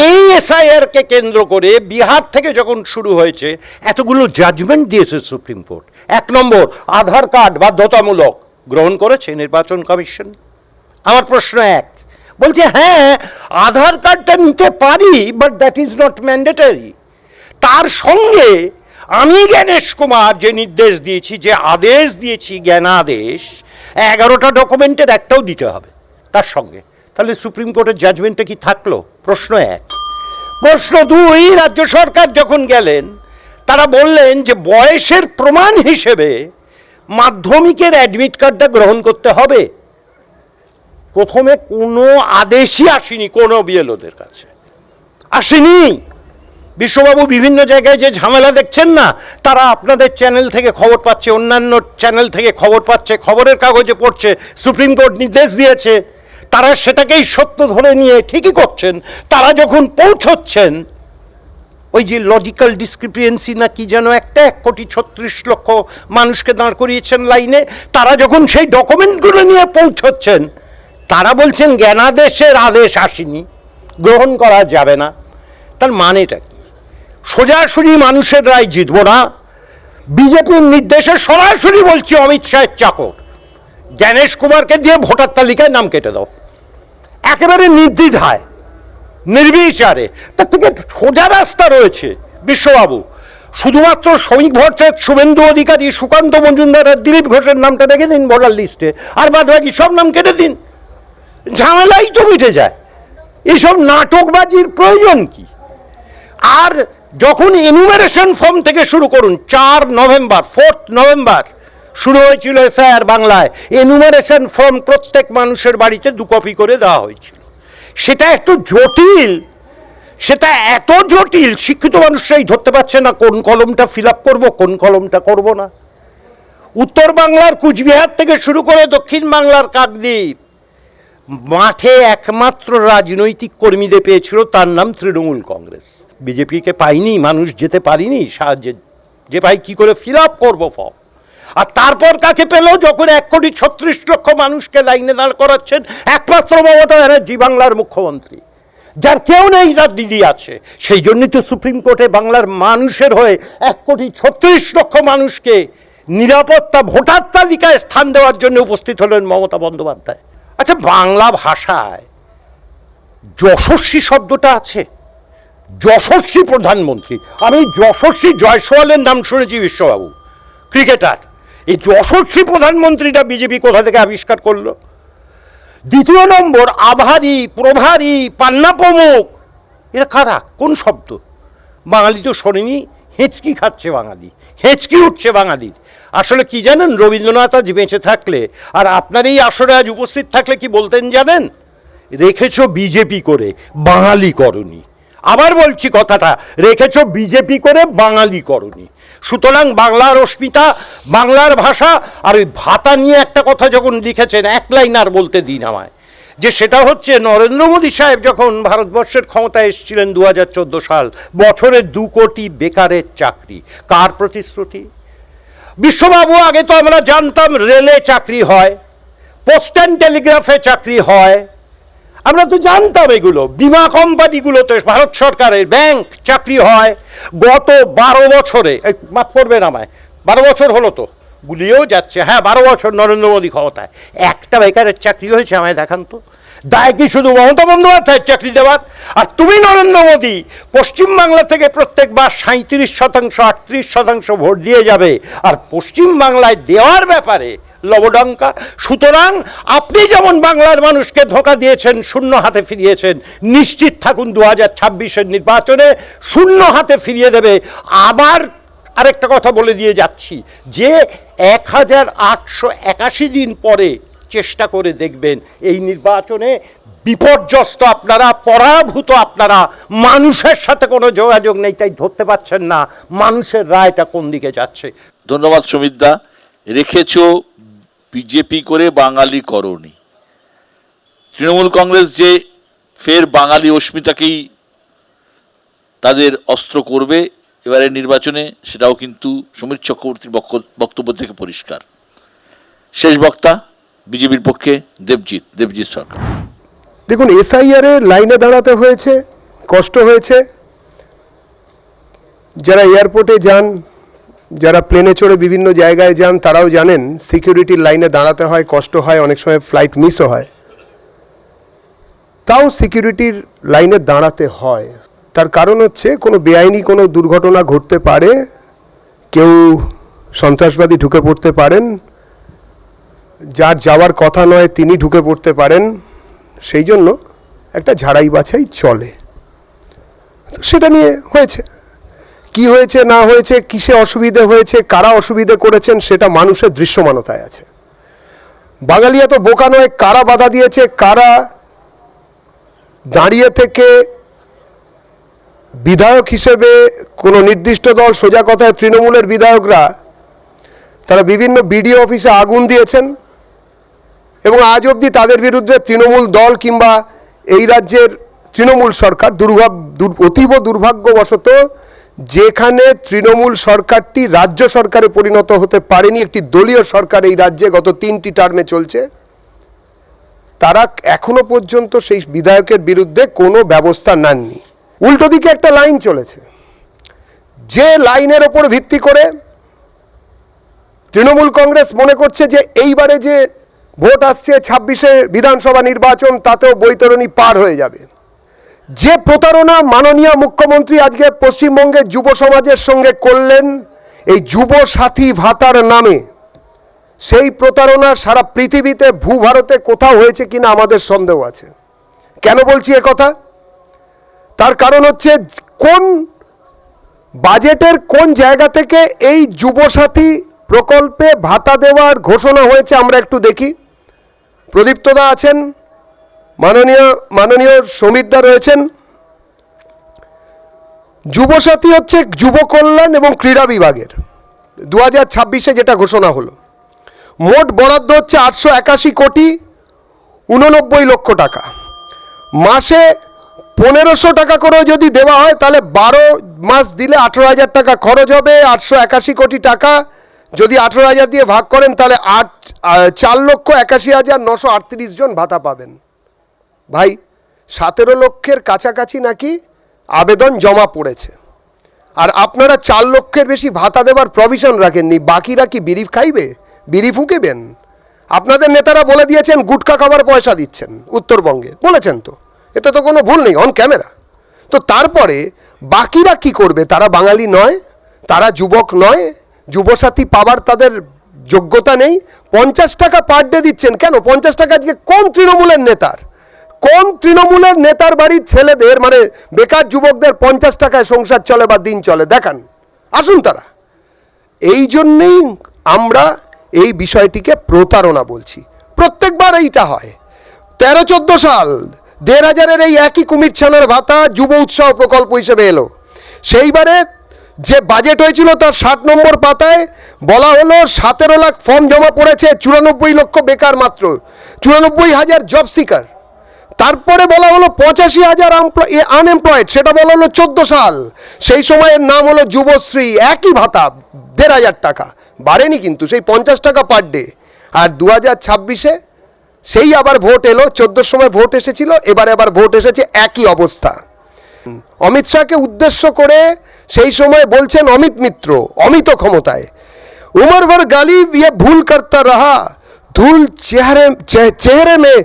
এই এসআইআরকে কেন্দ্র করে বিহার থেকে যখন শুরু হয়েছে এতগুলো জাজমেন্ট দিয়েছে সুপ্রিম কোর্ট। 1 নম্বর, আধার কার্ড বাধ্যতামূলক, গ্রহণ করেছে নির্বাচন কমিশন। আমার প্রশ্ন 1, বলছে হ্যাঁ আধার কার্ডটা নিতে পারি, but that is not mandatory. তার সঙ্গে আমি জ্ঞানেশ কুমার যে নির্দেশ দিয়েছি, যে আদেশ দিয়েছি, জ্ঞানাদেশ, 11টা ডকুমেন্টের একটাও দিতে হবে তার সঙ্গে। তাহলে সুপ্রিম কোর্টের জাজমেন্টটা কি থাকলো? প্রশ্ন এক। প্রশ্ন দুই, রাজ্য সরকার যখন গেলেন তারা বললেন যে বয়সের প্রমাণ হিসেবে মাধ্যমিকের অ্যাডমিট কার্ডটা গ্রহণ করতে হবে। প্রথমে কোনো আদেশই আসেনি কোনো বিএলওদের কাছে, আসেনি। বিশ্ববাবু বিভিন্ন জায়গায় যে ঝামেলা দেখছেন না, তারা আপনাদের চ্যানেল থেকে খবর পাচ্ছে, অন্যান্য চ্যানেল থেকে খবর পাচ্ছে, খবরের কাগজে পড়ছে, সুপ্রিম কোর্ট নির্দেশ দিয়েছে, তারা সেটাকেই সত্য ধরে নিয়ে ঠিকই করছেন। তারা যখন পৌঁছচ্ছেন ওই যে লজিক্যাল ডিসক্রিপিয়েন্সি না কি যেন একটা, 1,36,00,000 মানুষকে দাঁড় করিয়েছেন লাইনে, তারা যখন সেই ডকুমেন্টগুলো নিয়ে পৌঁছচ্ছেন, তারা বলছেন জ্ঞানাদেশের আদেশ আসেনি, গ্রহণ করা যাবে না। তার মানেটা কি? সোজাসুজি মানুষের রায় জিতব না, বিজেপির নির্দেশে সরাসরি বলছি অমিত শাহের চাকর জ্ঞানেশ কুমারকে দিয়ে ভোটার তালিকায় নাম কেটে দাও, একেবারে নির্দ্বিধায়, নির্বিচারে। তার থেকে সোজা রাস্তা রয়েছে বিশ্ববাবু, শুধুমাত্র শ্রমিক ভট্টাচার্য, শুভেন্দু অধিকারী, সুকান্ত মজুমদার আর দিলীপ ঘোষের নামটা রেখে দিন ভোটার লিস্টে, আর বাদ বাকি সব নাম কেটে দিন, ঝামেলাই তো মিটে যায়। এইসব নাটকবাজির প্রয়োজন কি? আর যখন এনুমারেশন ফর্ম থেকে শুরু করুন, 4 নভেম্বর 4 নভেম্বর শুরু হয়েছিল এসআইআর বাংলায়, এনুমারেশন ফর্ম প্রত্যেক মানুষের বাড়িতে 2 কপি করে দেওয়া হয়েছিল। সেটা একটু জটিল, সেটা এত জটিল শিক্ষিত মানুষরাই ধরতে পারছে না কোন কলমটা ফিল আপ করবো, কোন কলমটা করব না। উত্তর বাংলার কুচবিহার থেকে শুরু করে দক্ষিণ বাংলার কাকদ্বীপ, মাঠে একমাত্র রাজনৈতিক কর্মীদের পেয়েছিল, তার নাম তৃণমূল কংগ্রেস। বিজেপিকে পাইনি, মানুষ যেতে পারিনি সাহায্যে, যে ভাই কি করে ফিল আপ করবো ফর্ম। আর তারপর কাকে পেল? যখন 1,36,00,000 মানুষকে লাইনে দাঁড় করাচ্ছেন একমাত্র মমতা ব্যানার্জি, বাংলার মুখ্যমন্ত্রী, যার কেউ নেই, তার দিদি আছে। সেই জন্যই তো সুপ্রিম কোর্টে বাংলার মানুষের হয়ে 1,36,00,000 মানুষকে নিরাপত্তা ভোটার তালিকায় স্থান দেওয়ার জন্য উপস্থিত হলেন মমতা বন্দ্যোপাধ্যায়। আচ্ছা, বাংলা ভাষায় যশস্বী শব্দটা আছে, যশস্বী প্রধানমন্ত্রী। আমি যশস্বী জয়সওয়ালের নাম শুনেছি বিশ্ববাবু, ক্রিকেটার। এই যশস্বী প্রধানমন্ত্রীটা বিজেপি কোথা থেকে আবিষ্কার করলো? দ্বিতীয় নম্বর, আভারী, প্রভারী, পান্না প্রমুখ, এরা কারা? কোন শব্দ? বাঙালি তো শোনেনি, হেঁচকি খাচ্ছে বাঙালি, হেঁচকি উঠছে বাঙালির। আসলে কি জানেন, রবীন্দ্রনাথ আজ বেঁচে থাকলে আর আপনার এই আসরে আজ উপস্থিত থাকলে কি বলতেন জানেন? রেখেছো বিজেপি করে, বাঙালি করনি। আবার বলছি কথাটা, রেখেছো বিজেপি করে, বাঙালি করনি। সুতরাং বাংলার অস্মিতা, বাংলার ভাষা, আর ওই ভাতা নিয়ে একটা কথা যখন লিখেছেন, 1 লাইন আর বলতে দিন আমায়, যে সেটা হচ্ছে নরেন্দ্র মোদী সাহেব যখন ভারতবর্ষের ক্ষমতায় এসেছিলেন 2014 সাল, বছরে 2 কোটি বেকারের চাকরি। কার প্রতিশ্রুতি? বিশ্ববাবু, আগে তো আমরা জানতাম রেলে চাকরি হয়, পোস্ট অ্যান্ড টেলিগ্রাফে চাকরি হয়, আমরা তো জানতাম এগুলো। বিমা কোম্পানিগুলোতে ভারত সরকারের ব্যাংক চাকরি হয়। গত 12 বছরে, মাফ করবেন আমায়, 12 বছর হলো তো, গুলিয়েও যাচ্ছে, হ্যাঁ 12 বছর নরেন্দ্র মোদী ক্ষমতায়, একটা বেকারের চাকরি হয়েছে? আমায় দেখান তো। দায় কি শুধু মমতা বন্দ্যোপাধ্যায়ের চাকরি দেওয়ার? আর তুমি নরেন্দ্র মোদী পশ্চিমবাংলা থেকে প্রত্যেকবার 37%, 38% ভোট দিয়ে যাবে, আর পশ্চিমবাংলায় দেওয়ার ব্যাপারে লবডঙ্কা। সুতরাং আপনি যেমন বাংলার মানুষকে ধোঁকা দিয়েছেন, শূন্য হাতে ফিরিয়েছেন, নিশ্চিত থাকুন 2026-এর নির্বাচনে শূন্য হাতে ফিরিয়ে দেবে। আবার আরেকটা কথা বলে দিয়ে যাচ্ছি, যে 1881 দিন পরে চেষ্টা করে দেখবেন এই নির্বাচনে বিপর্যস্ত আপনারা, পরাভূত আপনারা, মানুষের সাথে কোনো যোগাযোগ নেই, তাই ধরতে পারছেন না মানুষের রায়টা কোন দিকে যাচ্ছে। ধন্যবাদ সুমিতদা। রেখেছো বিজেপি করে, বাঙালি করনি। তৃণমূল কংগ্রেস যে ফের বাঙালি অস্মিতাকেই তাদের অস্ত্র করবে এবারের নির্বাচনে, সেটাও কিন্তু সমীর চক্রবর্তীর বক্তব্য থেকে পরিষ্কার। শেষ বক্তা বিজেপির পক্ষে দেবজিৎ সরকার। দেখুন, এসআইআরে লাইনে দাঁড়াতে হয়েছে, কষ্ট হয়েছে। যারা এয়ারপোর্টে যান, যারা প্লেনে চড়ে বিভিন্ন জায়গায় যান, তারাও জানেন সিকিউরিটির লাইনে দাঁড়াতে হয়, কষ্ট হয়, অনেক সময় ফ্লাইট মিসও হয়। তাও সিকিউরিটির লাইনে দাঁড়াতে হয়। তার কারণ হচ্ছে কোনো বেআইনি কোনো দুর্ঘটনা ঘটতে পারে, কেউ সন্ত্রাসবাদী ঢুকে পড়তে পারেন, যার যাওয়ার কথা নয় তিনি ঢুকে পড়তে পারেন, সেই জন্য একটা ঝাড়াই বাছাই চলে। তো সেটা নিয়ে হয়েছে, কি হয়েছে না হয়েছে, কিসে অসুবিধে হয়েছে, কারা অসুবিধে করেছেন, সেটা মানুষের দৃশ্যমানতায় আছে। বাঙালিয়া তো বোকা নয়, কারা বাধা দিয়েছে, কারা দাঁড়িয়ে থেকে বিধায়ক হিসেবে কোনো নির্দিষ্ট দল, সোজা কথায় তৃণমূলের বিধায়করা, তারা বিভিন্ন বিডিও অফিসে আগুন দিয়েছেন এবং আজ অবধি তাদের বিরুদ্ধে তৃণমূল দল কিংবা এই রাজ্যের তৃণমূল সরকার অতীব দুর্ভাগ্যবশত যেখানে তৃণমূল সরকারটি রাজ্য সরকারে পরিণত হতে পারেনি, একটি দলীয় সরকার এই রাজ্যে গত 3টি টার্মে চলছে, তারা এখনো পর্যন্ত সেই বিধায়কের বিরুদ্ধে কোনো ব্যবস্থা নেননি। উল্টো দিকে একটা লাইন চলেছে, যে লাইনের ওপর ভিত্তি করে তৃণমূল কংগ্রেস মনে করছে যে এইবারে যে ভোট আসছে 26শে বিধানসভা নির্বাচন, তাতেও বৈতরণী পার হয়ে যাবে। যে প্রতারণা মাননীয় মুখ্যমন্ত্রী আজকে পশ্চিমবঙ্গের যুব সমাজের সঙ্গে করলেন এই যুব সাথী ভাতার নামে, সেই প্রতারণা সারা পৃথিবীতে ভূভারতে কোথাও হয়েছে কিনা আমাদের সন্দেহ আছে। কেন বলছি কথা? তার কারণ হচ্ছে কোন বাজেটের কোন জায়গা থেকে এই যুবসাথী প্রকল্পে ভাতা দেওয়ার ঘোষণা হয়েছে আমরা একটু দেখি। প্রদীপ্তদা আছেন, মাননীয় সমীরদা রয়েছেন। যুবসাথী হচ্ছে যুব কল্যাণ এবং ক্রীড়া বিভাগের 2026-এ যেটা ঘোষণা হলো, মোট বরাদ্দ হচ্ছে 881 কোটি 89 লক্ষ টাকা। মাসে 1500 টাকা করে যদি দেওয়া হয় তাহলে 12 মাস দিলে 18,000 টাকা খরচ হবে। 881 কোটি টাকা যদি 18,000 দিয়ে ভাগ করেন তাহলে 4,81,938 জন ভাতা পাবেন। ভাই 17 লক্ষের কাছাকাছি নাকি আবেদন জমা পড়েছে, আর আপনারা 4 লক্ষের বেশি ভাতা দেওয়ার প্রভিশন রাখেননি। বাকিরা কি বিড়ি খাইবে, বিড়ি ফুঁকিবেন? আপনাদের নেতারা বলে দিয়েছেন গুটখা খাবার পয়সা দিচ্ছেন উত্তরবঙ্গে, বলেছেন তো, এতে তো কোনো ভুল নেই, অন ক্যামেরা। তো তারপরে বাকিরা কি করবে? তারা বাঙালি নয়, তারা যুবক নয়, যুবসাথী পাবার তাদের যোগ্যতা নেই। 50 টাকা পার ডে দিচ্ছেন কেন? 50 টাকা আজকে কোন তৃণমূলের নেতার বাড়ির ছেলেদের, মানে বেকার যুবকদের 50 টাকায় সংসার চলে বা দিন চলে? দেখান, আসুন তারা। এই জন্যেই আমরা এই বিষয়টিকে প্রতারণা বলছি। প্রত্যেকবার এইটা হয়। 13-14 সাল 1,500-এর এই একই কুমির ছানার ভাতা যুব উৎসাহ প্রকল্প হিসেবে এলো। সেইবারে যে বাজেট হয়েছিল তার 60 নম্বর পাতায় বলা হলো 17 লাখ ফর্ম জমা পড়েছে, 94 লক্ষ বেকার, মাত্র 94,000 জব সিকার। তারপরে বলা হলো 85,000 আনএমপ্লয়েড, সেটা বলা হলো 14 সাল। সেই সময়ের নাম হলো যুবশ্রী, একই ভাতা 1,500 টাকা, বাড়েনি কিন্তু, সেই 50 টাকা পার ডে। আর 2026-এ সেই আবার ভোট এলো, 14 সময় ভোট এসেছিল, এবারে আবার ভোট এসেছে, একই অবস্থা। অমিত শাহকে উদ্দেশ্য করে সেই সময় বলছেন অমিত মিত্র, অমিত ক্ষমতায়, उम्र भर गाली ये भूल करता रहा, धूल चेहरे में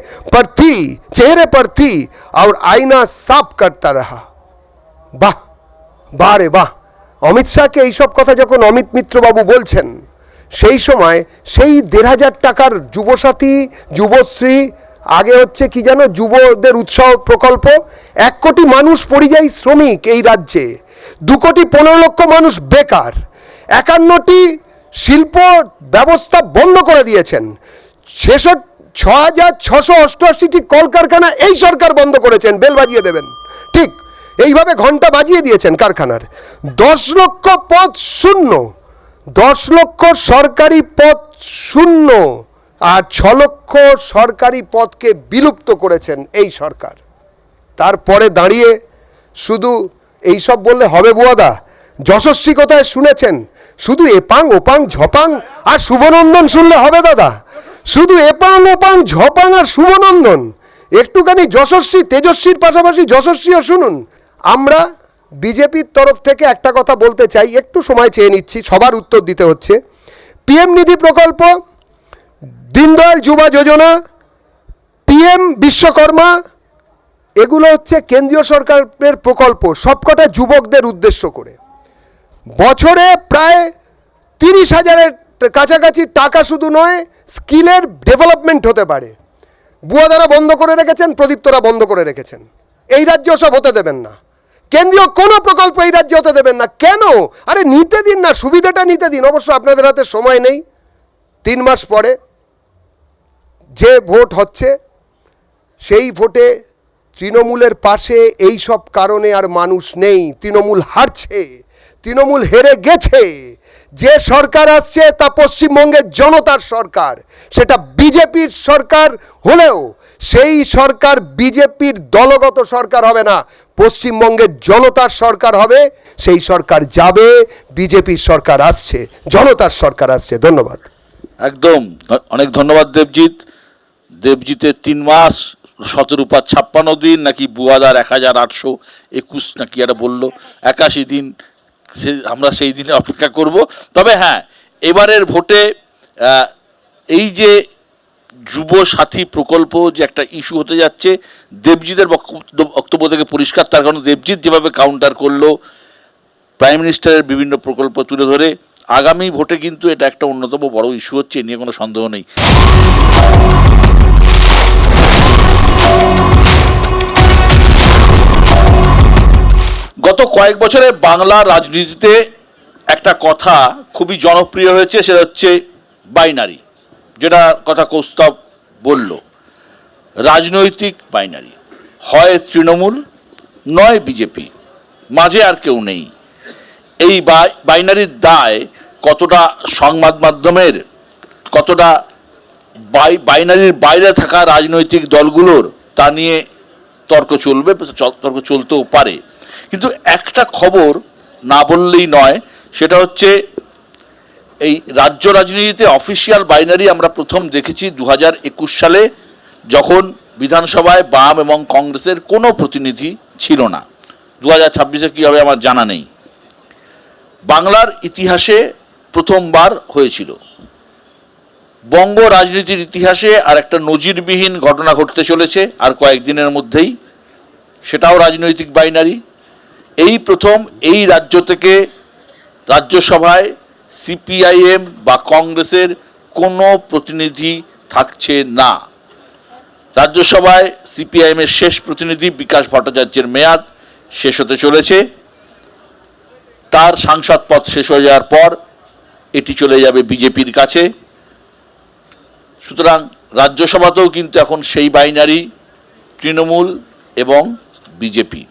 चेहरे पर थी और आईना साफ करता रहा। বাহ বাহ রে বাহ। অমিত শাহকে এইসব কথা যখন অমিত মিত্র বাবু বলছেন, সেই সময় সেই 1,500 টাকার যুবসাথী, যুবশ্রী, আগে হচ্ছে কি জানো, যুবদের উৎসাহ প্রকল্প, 1 কোটি মানুষ পরিযায়ী শ্রমিক এই রাজ্যে, 2 কোটি 15 লক্ষ মানুষ বেকার, 51টি শিল্প ব্যবস্থা বন্ধ করে দিয়েছেন, 6,688টি কলকারখানা এই সরকার বন্ধ করেছেন, বেল বাজিয়ে দেবেন, ঠিক এইভাবে ঘন্টা বাজিয়ে দিয়েছেন কারখানার। 10 লক্ষ পদ শূন্য, 10 লক্ষ সরকারি পদ শূন্য, আর 6 লক্ষ সরকারি পদকে বিলুপ্ত করেছেন এই সরকার। তারপরে দাঁড়িয়ে শুধু এইসব বললে হবে বুয়াদা? যশস্বী কোথায় শুনেছেন? শুধু এপাং ওপাং ঝপাং আর শুভনন্দন শুনলে হবে দাদা? শুধু এপাং ওপাং ঝপাং আর শুভনন্দন? একটুখানি যশস্বী, তেজস্বীর পাশাপাশি যশস্বীও শুনুন। আমরা বিজেপির তরফ থেকে একটা কথা বলতে চাই, একটু সময় চেয়ে নিচ্ছি, সবার উত্তর দিতে হচ্ছে। পিএম নিধি প্রকল্প, দীনদয়াল যুবা যোজনা, পিএম বিশ্বকর্মা, এগুলো হচ্ছে কেন্দ্রীয় সরকারের প্রকল্প, সবকটা যুবকদের উদ্দেশ্য করে। বছরে প্রায় 30,000-এর কাছাকাছি টাকা শুধু নয়, স্কিলের ডেভেলপমেন্ট হতে পারে। বুয়াদারা বন্ধ করে রেখেছেন, প্রদীপ্তরা বন্ধ করে রেখেছেন। এই রাজ্যে সব হতে দেবেন না, কেন্দ্রীয় কোনো প্রকল্প এই রাজ্যে হতে দেবেন না। কেন? আরে নিতে দিন না, সুবিধাটা নিতে দিন। অবশ্য আপনাদের হাতে সময় নেই, 3 মাস পরে যে ভোট হচ্ছে সেই ভোটে তৃণমূলের পাশে এই সব কারণে আর মানুষ নেই। তৃণমূল হারছে, তৃণমূল হেরে গেছে। যে সরকার আসছে তা পশ্চিমবঙ্গের জনতার সরকার, সেটা বিজেপির সরকার হলেও সেই সরকার বিজেপির দলগত সরকার হবে না, পশ্চিমবঙ্গের জনতার সরকার হবে। সেই সরকার যাবে, বিজেপির সরকার আসছে, জনতার সরকার আসছে। ধন্যবাদ। একদম, অনেক ধন্যবাদ দেবজিৎ। দেবজিতের 3 মাস 17 দিন নাকি বুয়াদার 1821 নাকি একটা বললো 81 দিন, আমরা সেই দিনে অপেক্ষা করব। তবে হ্যাঁ, এবারের ভোটে এই যে যুব সাথী প্রকল্প যে একটা ইস্যু হতে যাচ্ছে, দেবজিতের বক্তব্য থেকে পরিষ্কার। তার কারণ দেবজিৎ যেভাবে কাউন্টার করলো প্রাইম মিনিস্টারের বিভিন্ন প্রকল্প তুলে ধরে, আগামী ভোটে কিন্তু এটা একটা অন্যতম বড় ইস্যু হচ্ছে, এ নিয়ে কোনো সন্দেহ নেই। গত কয়েক বছরে বাংলা রাজনীতিতে একটা কথা খুবই জনপ্রিয় হয়েছে, সেটা হচ্ছে বাইনারি, যেটা কথা কৌস্তব বলল। রাজনৈতিক বাইনারি, হয় তৃণমূল নয় বিজেপি, মাঝে আর কেউ নেই। এই বাইনারির দায় কতটা সংবাদ মাধ্যমের, কতটা বাইনারির বাইরে থাকা রাজনৈতিক দলগুলোর, তা নিয়ে তর্ক চলতেও পারে। কিন্তু একটা খবর না বললেই নয়, সেটা হচ্ছে এই রাজ্য রাজনীতিতে অফিসিয়াল বাইনারি আমরা প্রথম দেখেছি 2021 সালে, যখন বিধানসভায় বাম এবং কংগ্রেসের কোনো প্রতিনিধি ছিল না। 2026-এ কী হবে আমার জানা নেই। বাংলার ইতিহাসে প্রথমবার হয়েছিল। বঙ্গ রাজনীতির ইতিহাসে আর একটা নজিরবিহীন ঘটনা ঘটতে চলেছে আর কয়েকদিনের মধ্যেই, সেটাও রাজনৈতিক বাইনারি। এই প্রথম এই রাজ্য থেকে রাজ্যসভায় সিপিআইএম বা কংগ্রেসের কোনো প্রতিনিধি থাকছে না। রাজ্যসভায় সিপিআইএমের শেষ প্রতিনিধি বিকাশ ভট্টাচার্যের মেয়াদ শেষ হতে চলেছে। তার সাংসদ পদ শেষ হয়ে যাওয়ার পর এটি চলে যাবে বিজেপির কাছে। সুতরাং রাজ্যসভাতেও কিন্তু এখন সেই বাইনারি, তৃণমূল এবং বিজেপি।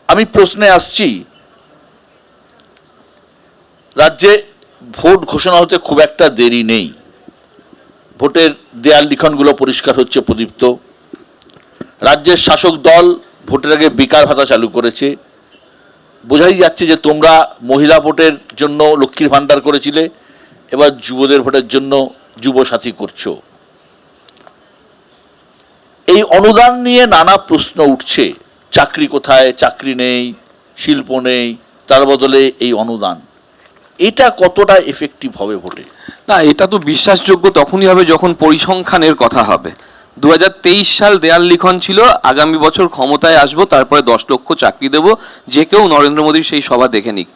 আমি প্রশ্নে আসছি, রাজ্যে ভোট ঘোষণা হতে খুব একটা দেরি নেই। ভোটের দেয়াল লিখনগুলো পরিষ্কার হচ্ছে, প্রদীপ্ত। রাজ্যের শাসক দল ভোটের আগে বেকার ভাতা চালু করেছে। বোঝাই যাচ্ছে যে তোমরা মহিলা ভোটের জন্য লক্ষ্মীর ভাণ্ডার করেছিলে, এবার যুবদের ভোটের জন্য যুব সাথী করছো। এই অনুদান নিয়ে নানা প্রশ্ন উঠছে, চাকরি কোথায়, চাকরি নেই, শিল্প নেই, তার বদলে এই অনুদান, এটা কতটা এফেক্টিভ হবে ভোটে? না, এটা তো বিশ্বাসযোগ্য তখনই হবে যখন পরিসংখ্যানের কথা হবে। 2023 সাল দেয়াল লিখন ছিল আগামী বছর ক্ষমতায় আসবো, তারপরে 10 লক্ষ চাকরি দেব, যে কেউ নরেন্দ্র মোদীর সেই সভা দেখে নিক।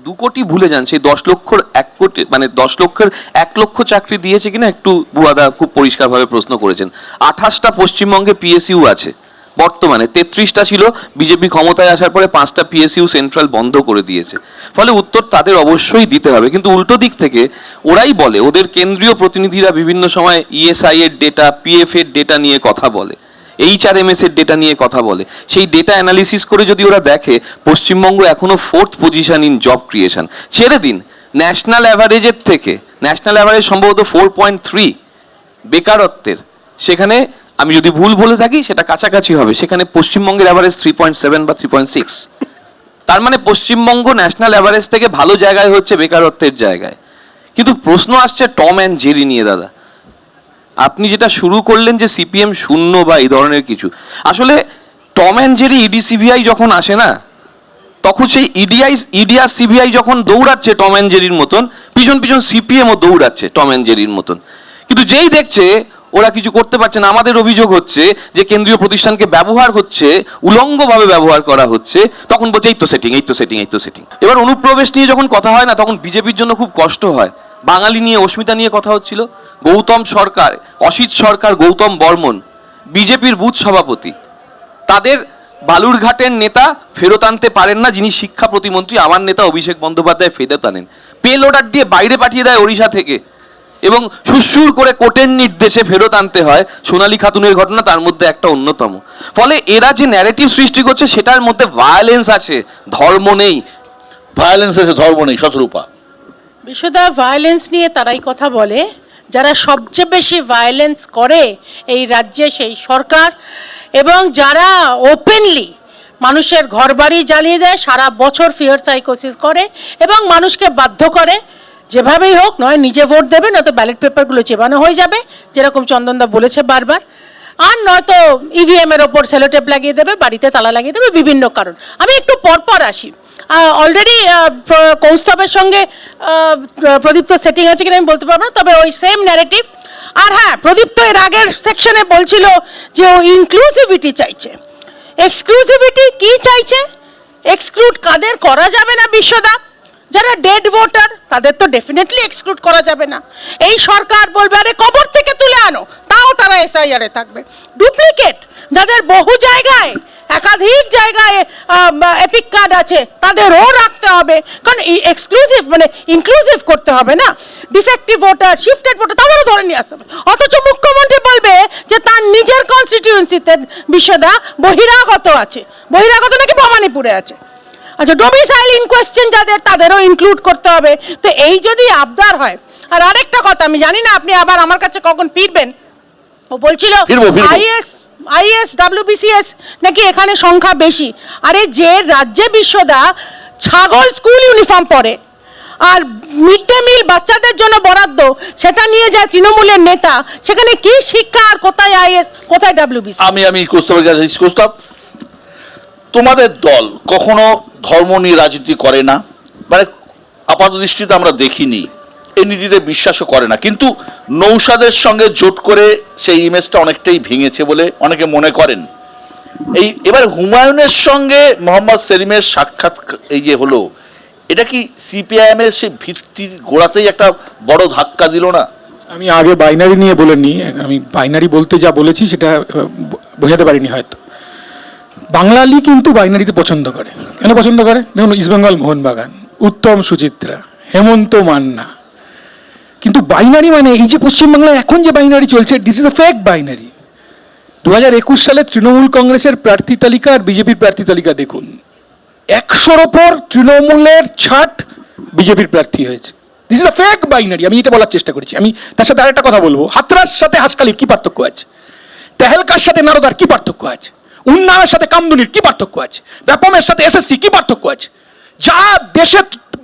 2 কোটি ভুলে যান, সেই 10 লক্ষর 1 কোটি, মানে 10 লক্ষের 1 লক্ষ চাকরি দিয়েছে কিনা একটু বুয়াদা খুব পরিষ্কারভাবে প্রশ্ন করেছেন। 28টা পশ্চিমবঙ্গে পিএসইউ আছে বর্তমানে, 33টা ছিল বিজেপি ক্ষমতায় আসার পরে, 5টা পিএসইউ সেন্ট্রাল বন্ধ করে দিয়েছে। ফলে উত্তর তাদের অবশ্যই দিতে হবে। কিন্তু উল্টো দিক থেকে ওরাই বলে, ওদের কেন্দ্রীয় প্রতিনিধিরা বিভিন্ন সময় ইএসআই এর ডেটা, পিএফ এর ডেটা নিয়ে কথা বলে, HRMS এর ডেটা নিয়ে কথা বলে। সেই ডেটা অ্যানালিসিস করে যদি ওরা দেখে পশ্চিমবঙ্গ এখনো 4th position in job creation. ছেড়ে দিন ন্যাশনাল অ্যাভারেজের থেকে, ন্যাশনাল অ্যাভারেজ সম্ভবত 4.3 বেকারত্বের, সেখানে আমি যদি ভুল বলে থাকি সেটা কাছাকাছি হবে, সেখানে পশ্চিমবঙ্গের অ্যাভারেজ 3.7 বা 3.6। তার মানে পশ্চিমবঙ্গ ন্যাশনাল অ্যাভারেজ থেকে ভালো জায়গায় হচ্ছে বেকারত্বের জায়গায়। কিন্তু প্রশ্ন আসছে টম অ্যান্ড জেরি নিয়ে। দাদা, আপনি যেটা শুরু করলেন যে সিপিএম শূন্য বা এই ধরনের কিছু, আসলে Tom and Jerry ED CBI যখন আসে না, তখন সেই ইডি আর সিবিআই যখন দৌড়াচ্ছে টম অ্যান্ড জেরির মতন, পিছন পিছন সিপিএমও দৌড়াচ্ছে টম অ্যান্ড জেরির মতন। কিন্তু যেই দেখছে ওরা কিছু করতে পারছে না। আমাদের অভিযোগ হচ্ছে যে কেন্দ্রীয় প্রতিষ্ঠানকে ব্যবহার হচ্ছে, উলঙ্গভাবে ব্যবহার করা হচ্ছে, তখন বলছে এই তো সেটিং, এই তো সেটিং, এই তো সেটিং। এবার অনুপ্রবেশ নিয়ে যখন কথা হয় না, তখন বিজেপির জন্য খুব কষ্ট হয়। বাঙালি নিয়ে, অস্মিতা নিয়ে কথা হচ্ছিল, গৌতম সরকার, অসিত সরকার, গৌতম বর্মন বিজেপির বুথ সভাপতি, তাদের বালুরঘাটের নেতা ফেরত আনতে পারেন না, যিনি শিক্ষা প্রতিমন্ত্রী, আমার নেতা অভিষেক বন্দ্যোপাধ্যায় ফেরত আনেন, পেল অর্ডার দিয়ে বাইরে পাঠিয়ে দেয় ওড়িশা থেকে, এবং সুরসুর করে কোর্টের নির্দেশে ফেরত আনতে হয়। সোনালী খাতুনের ঘটনা তার মধ্যে একটা অন্যতম। ফলে এরা যে ন্যারেটিভ সৃষ্টি করছে সেটার মধ্যে ভায়োলেন্স আছে, ধর্ম নেই। ভায়োলেন্স আছে, ধর্ম নেই, শতরূপা। বিশ্বদা, ভায়োলেন্স নিয়ে তারাই কথা বলে যারা সবচেয়ে বেশি ভায়োলেন্স করে এই রাজ্যে, সেই সরকার, এবং যারা ওপেনলি মানুষের ঘরবাড়ি জ্বালিয়ে দেয়, সারা বছর ফিয়ার সাইকোসিস করে এবং মানুষকে বাধ্য করে যেভাবেই হোক নয় নিজে ভোট দেবে, নয়তো ব্যালট পেপারগুলো চেবানো হয়ে যাবে, যেরকম চন্দনদা বলেছে বারবার, আর নয়তো ইভিএম এর ওপর সেলোটেপ লাগিয়ে দেবে, বাড়িতে তালা লাগিয়ে দেবে, বিভিন্ন কারণ। আমি একটু পরপর আসি। অলরেডি কৌস্তবের সঙ্গে প্রদীপ্ত সেটিং আছে কিনা আমি বলতে পারবো না, তবে ওই সেম ন্যারেটিভ। আর হ্যাঁ, প্রদীপ্ত এর আগের সেকশনে বলছিল যে ও ইনক্লুসিভিটি চাইছে। এক্সক্লুসিভিটি কি চাইছে? এক্সক্লুড কাদের করা যাবে না বিশ্বদা? যারা ডেড ভোটার তাদের তো ডেফিনেটলি এক্সক্লুড করা যাবে না। এই সরকার বলবে আরে কবর থেকে তুলে আনো, তাও তারা এসআইআর এ থাকবে। ডুপ্লিকেট যাদের বহু জায়গায়, একাধিক জায়গায় এপিক কার্ড আছে, তাদেরও রাখতে হবে, কারণ এক্সক্লুসিভ মানে ইনক্লুসিভ করতে হবে না। ডিফেক্টিভ ভোটার, শিফটেড ভোটার, তাদেরও ধরে নিয়ে আসতে হবে। অথচ মুখ্যমন্ত্রী বলবে যে তার নিজের কনস্টিটিউয়েন্সিতে বিশ্বদা বহিরাগত আছে, বহিরাগত নাকি ভবানীপুরে আছে। আচ্ছা, ডোমিসাইল ইন কোয়েশ্চেন যাদের, তাদেরও ইনক্লুড করতে হবে। তো এই যদি আবদার হয়। আর আরেকটা কথা, আমি জানি না আপনি আবার আমার কাছে কখন ফিরবেন, ও বলছিল আইএস ডব্লিউবিসিএস নাকি এখানে সংখ্যা বেশি। আরে যে রাজ্যে বিশ্বদা ছাগল স্কুল ইউনিফর্ম পরে আর মিড ডে মিল বাচ্চাদের জন্য বরাদ্দ, সেটা নিয়ে যায় তৃণমূলের নেতা, সেখানে কি শিক্ষা আর কোথায় আইএস, কোথায় ডব্লিউবিসি? আমি কৌস্তবের কাছে, কৌস্তব, তোমাদের দল কখনো ধর্ম নিয়ে রাজনীতি করে না, মানে আপাত দৃষ্টিতে আমরা দেখিনি, এই নীতিতে বিশ্বাসও করে না, কিন্তু নৌসাদের সঙ্গে জোট করে সেই ইমেজটা অনেকটাই ভেঙেছে বলে অনেকে মনে করেন। এবার হুমায়ুনের সঙ্গে মোহাম্মদ সেলিমের সাক্ষাৎ এই যে হলো, এটা কি সিপিআইএম এর সেই ভিত্তি গোড়াতেই একটা বড় ধাক্কা দিল না? আমি আগে বাইনারি নিয়ে বলিনি, আমি বাইনারি বলতে যা বলেছি সেটা বোঝাতে পারিনি হয়তো। বাঙালি কিন্তু বাইনারিতে পছন্দ করে। কেন পছন্দ করে? দেখুন, ইস্টবেঙ্গল মোহনবাগান, উত্তম সুচিত্রা, হেমন্ত মান্না, কিন্তু বাইনারি মানে এই যে পশ্চিমবাংলায় এখন যে বাইনারি চলছে, this is a fake binary. 2021 সালে তৃণমূল কংগ্রেসের প্রার্থী তালিকা আর বিজেপির প্রার্থী তালিকা দেখুন, 100-র ওপর তৃণমূলের 60 বিজেপির প্রার্থী হয়েছে। This is a fake binary, আমি এটা বলার চেষ্টা করেছি। আমি তার সাথে আরেকটা কথা বলবো, হাতরাস সাথে হাসকালির কি পার্থক্য আছে? তেহেলকার সাথে নারদার কি পার্থক্য আছে? উন্নয়নের সাথে কামদুনির কি পার্থক্য আছে? ব্যাপমের সাথে এসএসসি কি পার্থক্য আছে? যা দেশে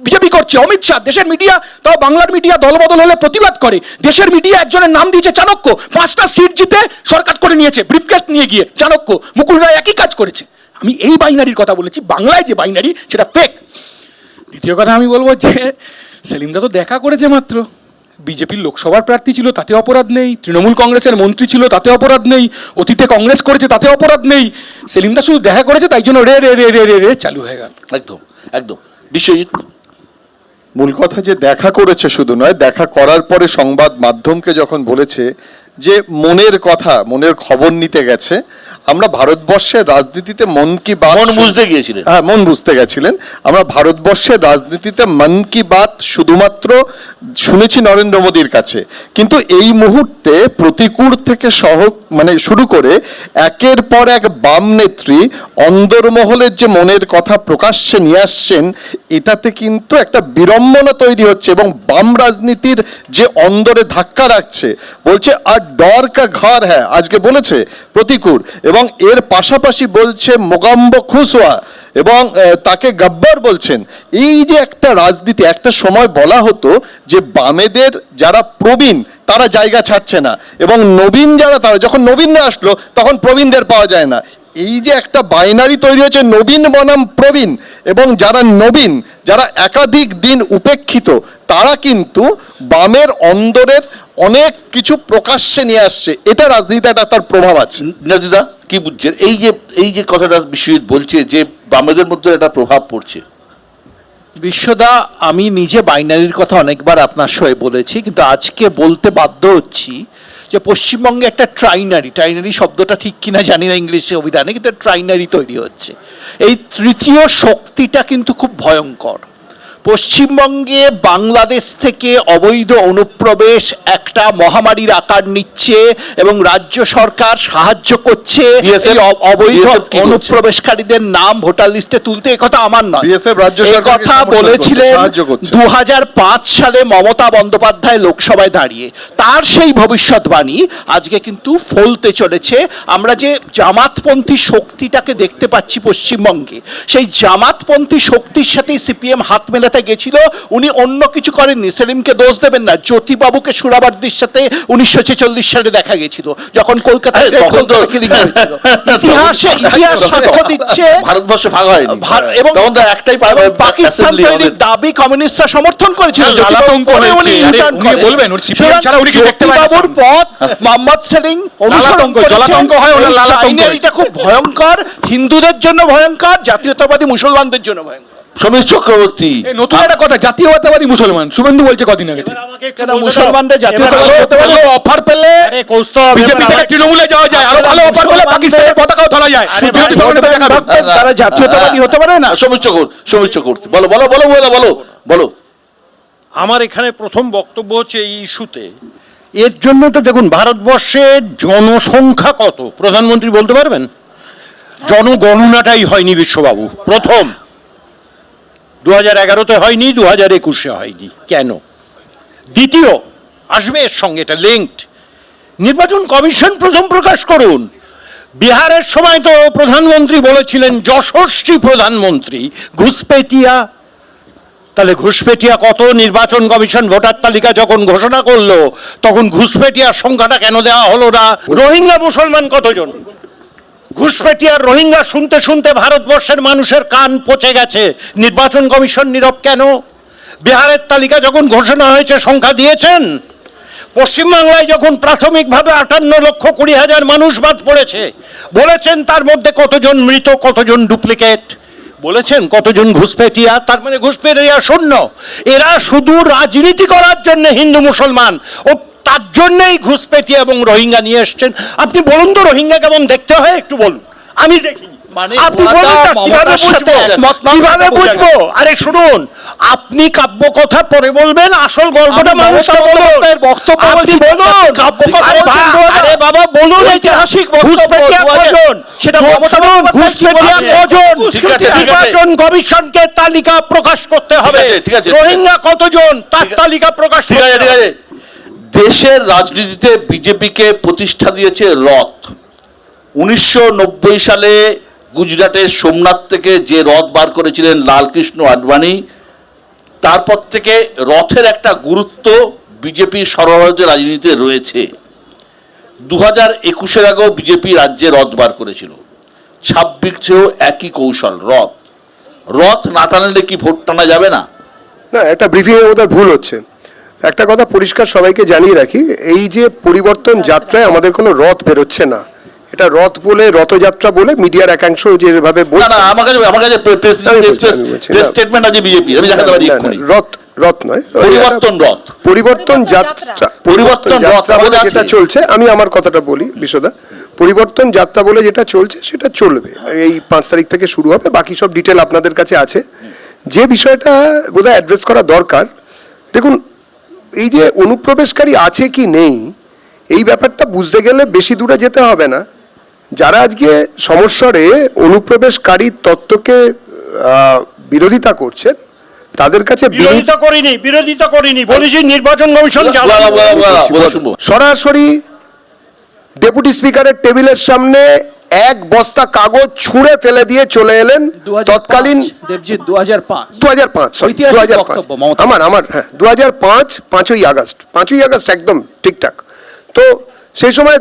বিজেপি করছে, অমিত শাহ, দেশের মিডিয়া, তাও বাংলার মিডিয়া দলবদল হলে প্রতিবাদ করে, দেশের মিডিয়া একজনের নাম দিয়েছে চাণক্য, 5টা সিট জিতে সরকার করে নিয়েছে ব্রিফকেস নিয়ে গিয়ে, চাণক্য, মুকুল রায় একই কাজ করেছে। আমি এই বাইনারির কথা বলেছি, বাংলায় যে বাইনারি সেটা ফেক। দ্বিতীয় কথা আমি বলবো যে সেলিমদা তো দেখা করেছে মাত্র, বিজেপির লোকসভার প্রার্থী ছিল, তাতে অপরাধ নেই। তৃণমূল কংগ্রেসের মন্ত্রী ছিল, তাতে অপরাধ নেই। অতীতে কংগ্রেস করেছে, তাতে অপরাধ নেই। সেলিমদা শুধু দেখা করেছে, তাই জন্য রে রে রে রে রে রে চালু হয়ে গেল। একদম একদম। বিশ্বজিৎ, মূল কথা যে দেখা করেছে শুধু নয়, দেখা করার পরে সংবাদ মাধ্যমকে যখন বলেছে যে মনের কথা, মনের খবর নিতে গেছে। আমরা ভারতবর্ষের রাজনীতিতে মন কি বাত, মন বুঝতে গিয়েছিলেন? হ্যাঁ, মন বুঝতে গেছিলেন। আমরা ভারতবর্ষের রাজনীতিতে মন কি বাত শুধুমাত্র শুনেছি নরেন্দ্র মোদীর কাছে, কিন্তু এই মুহূর্তে প্রতিকূল থেকে মানে শুরু করে একের পর এক বাম নেত্রী অন্দরমহলের যে মনের কথা প্রকাশ্যে নিয়ে আসছেন, এটাতে কিন্তু একটা বিড়ম্বনা তৈরি হচ্ছে এবং বাম রাজনীতির যে অন্দরে ধাক্কা রাখছে, বলছে আর ডর কা ঘর হ্যাঁ, আজকে বলেছে প্রতিকূল, এবং এর পাশাপাশি বলছে মোগাম্ব খুসওয়া এবং তাকে গব্বর বলছেন। এই যে একটা রাজনীতি, একটা সময় বলা হতো যে বামেদের যারা প্রবীণ তারা জায়গা ছাড়ছে না, এবং নবীন যারা, তারা যখন নবীনরা আসলো তখন প্রবীণদের পাওয়া যায় না। এই যে একটা বাইনারি তৈরি হয়েছে নবীন বনাম প্রবীণ, এবং যারা নবীন, যারা একাধিক দিন উপেক্ষিত, তারা কিন্তু বামের অন্দরের অনেক কিছু প্রকাশ্যে নিয়ে আসছে। এটা রাজনীতিতে একটা তার প্রভাব আছে। নাজিদা কি বুঝছেন এই যে কথাটা বিশ্বজিৎ বলছে যে বামেদের মধ্যে একটা প্রভাব পড়ছে? বিশ্বদা, আমি নিজে বাইনারির কথা অনেকবার আপনার সঙ্গে বলেছি, কিন্তু আজকে বলতে বাধ্য হচ্ছি যে পশ্চিমবঙ্গে একটা ট্রাইনারি শব্দটা ঠিক কিনা জানি না ইংলিশে অভিধানে, কিন্তু ট্রাইনারি তৈরি হচ্ছে। এই তৃতীয় শক্তিটা কিন্তু খুব ভয়ঙ্কর। পশ্চিমবঙ্গে বাংলাদেশ থেকে অবৈধ অনুপ্রবেশ একটা মহামারীর আকার নিচ্ছে এবং রাজ্য সরকার সাহায্য করছে BSF এই অবৈধ BSF কি করছে? অনুপ্রবেশকারীদের নাম ভোটার লিস্টে তুলতে। এই কথা আমার নয়, BSF রাজ্য এই সরকারকে কথা সমর্থন করছে, বলেছিলেন সাহায্য করছে। 2005 সালে মমতা বন্দ্যোপাধ্যায় লোকসভায় দাঁড়িয়ে। তার সেই ভবিষ্যৎবাণী আজকে কিন্তু ফলতে চলেছে। আমরা যে জামাতপন্থী শক্তিটাকে দেখতে পাচ্ছি পশ্চিমবঙ্গে, সেই জামাতপন্থী শক্তির সাথেই সিপিএম হাত মেলাতে গেছিল। উনি অন্য কিছু করেননি। সেলিমকে দোষ দেবেন না, জ্যোতিবাবুকে সুরাবার্দির সাথে 1946 সালে দেখা গেছিল যখন কলকাতায় ইতিহাস সাক্ষ্য দিচ্ছে ভারতবর্ষ ভাগ হয়নি এবং তখন তো একটাই পাকিস্তান তৈরির দাবি কমিউনিস্টরা সমর্থন করেছিল। লালাতঙ্ক হয়েছে। আরে উনি বলবেন, ওর CPM ছাড়া উনি কি দেখতে পারেন? জ্যোতিবাবুর পথ মোহাম্মদ সেলিম লালাতঙ্ক, জলাতঙ্ক হয়, ওনার লালাতঙ্ক হয়। এটা খুব ভয়ঙ্কর, হিন্দুদের জন্য ভয়ঙ্কর, জাতীয়তাবাদী মুসলমানদের জন্য ভয়ঙ্কর। সমীর চক্রবর্তী এই নতুন একটা কথা, জাতীয়তাবাদী মুসলমান শুভেন্দু বলছে কদিন আগে থেকে। কেন মুসলমানদের জাতীয়তাবাদী হতে পারে? ভালো অফার পেলে বিজেপি থেকে তৃণমূলে যাওয়া যায়, আরো ভালো অফার পেলে পাকিস্তানের পতাকাও ধরা যায়। বিরোধী দলের তো দেখাবে। তারা জাতীয়তাবাদী হতে পারে না। সমীর চক্রবর্তী বলো বলো বলো বলো বলো বলো। আমার এখানে প্রথম বক্তব্য হচ্ছে এই ইস্যুতে। এর জন্য তো দেখুন, ভারতবর্ষের জনসংখ্যা কত প্রধানমন্ত্রী বলতে পারবেন? জনগণনাটাই হয়নি বিশ্ববাবু। প্রথম 2011-তে হয়নি, 2021-এ হয়নি। কেন? দ্বিতীয় আসবে এর সঙ্গে, এটা লিঙ্কড। নির্বাচন কমিশন প্রথম প্রকাশ করুন। বিহারের সময় তো প্রধানমন্ত্রী বলেছিলেন, যশস্বী প্রধানমন্ত্রী, ঘুষপেটিয়া। তাহলে ঘুষপেটিয়া কত? নির্বাচন কমিশন ভোটার তালিকা যখন ঘোষণা করলো তখন ঘুষপেটিয়ার সংখ্যাটা কেন দেওয়া হলো না? রোহিঙ্গা মুসলমান কতজন? ঘুষপেটিয়ার রোহিঙ্গা শুনতে শুনতে ভারতবর্ষের মানুষের কান পচে গেছে। নির্বাচন কমিশন নীরব কেন? বিহারের তালিকা যখন ঘোষণা হয়েছে সংখ্যা দিয়েছেন? পশ্চিমবাংলায় যখন প্রাথমিকভাবে 58,20,000 মানুষ বাদ পড়েছে, বলেছেন তার মধ্যে কতজন মৃত, কতজন ডুপ্লিকেট বলেছেন, কতজন ঘুষপেটিয়া? তার মানে ঘুষপেটিয়া শূন্য। এরা শুধু রাজনীতি করার জন্য হিন্দু মুসলমান ও তার জন্যই ঘুষপেটিয়া এবং রোহিঙ্গা নিয়ে এসছেন। আপনি বলুন তো রোহিঙ্গা কেমন দেখতে হয়, একটু বলুন, আমি দেখিনি। আপনি বলুন না, কিভাবে বুঝবো? কিভাবে বুঝবো? আরে শুনুন, আপনি কাব্য কথা পরে বলবেন, আসল গল্পটা মানুষকে বলুন। আপনি বলুন, আরে বাবা বলুন, ঐতিহাসিক ঘুষপেটিয়া কজন? সেটা শুনুন, ঘুষপেটিয়া কজন? নির্বাচন কমিশনকে তালিকা প্রকাশ করতে হবে। ঠিক আছে। রোহিঙ্গা কতজন তার তালিকা প্রকাশ ঠিক করতে আছে ঠিক হবে। আছে। দেশের রাজনীতিতে বিজেপিকে প্রতিষ্ঠা দিয়েছে রথ। 1990 সালে গুজরাটের সোমনাথ থেকে যে রথ বার করেছিলেন লালকৃষ্ণ আডবাণী, তারপর থেকে রথের একটা গুরুত্ব বিজেপির সর্বভারতীয় রাজনীতিতে রয়েছে। 2021-এর আগেও বিজেপি রাজ্যে রথ বার করেছিল। 26-এও একই কৌশল, রথ না টানলে কি ভোট টানা যাবে না? না, একটা ব্রিফিংয়ের মধ্যে ভুল হচ্ছে। একটা কথা পরিষ্কার সবাইকে জানিয়ে রাখি, এই যে পরিবর্তন যাত্রায় আমাদের কোনো রথ বেরোচ্ছে না। এটা রথ বলে, রথযাত্রা বলে মিডিয়ার একাংশ যেভাবে না বলছে, না, আমার কাছে প্রেস স্টেটমেন্ট আছে বিজেপি, আমি দেখাতে পারি এক্ষুনি। রথ নয়, পরিবর্তন যাত্রা পরিবর্তন যাত্রা বলে যেটা চলছে। আমি আমার কথাটা বলি বিশ্বদা, পরিবর্তন যাত্রা বলে যেটা চলছে সেটা চলবে। এই 5 তারিখ থেকে শুরু হবে, বাকি সব ডিটেল আপনাদের কাছে আছে। যে বিষয়টা বোধহয় অ্যাড্রেস করা দরকার, দেখুন এই যে অনুপ্রবেশকারী আছে কি নেই, এই ব্যাপারটা বুঝতে গেলে বেশি দূরে যেতে হবে না। যারা আজকে সমস্যারে অনুপ্রবেশকারী তত্ত্বকে বিরোধিতা করছেন, তাদের কাছে বিরোধিতা করিনি, বলেছি নির্বাচন কমিশন সরাসরি ডেপুটি স্পিকারের টেবিলের সামনে এক বস্তা কাগজ ছুঁড়ে ফেলে দিয়ে চলে এলেন তৎকালীন দেবজিৎ 2005 আমার 2005 5ই আগস্ট একদম ঠিকঠাক। তো সেই সময়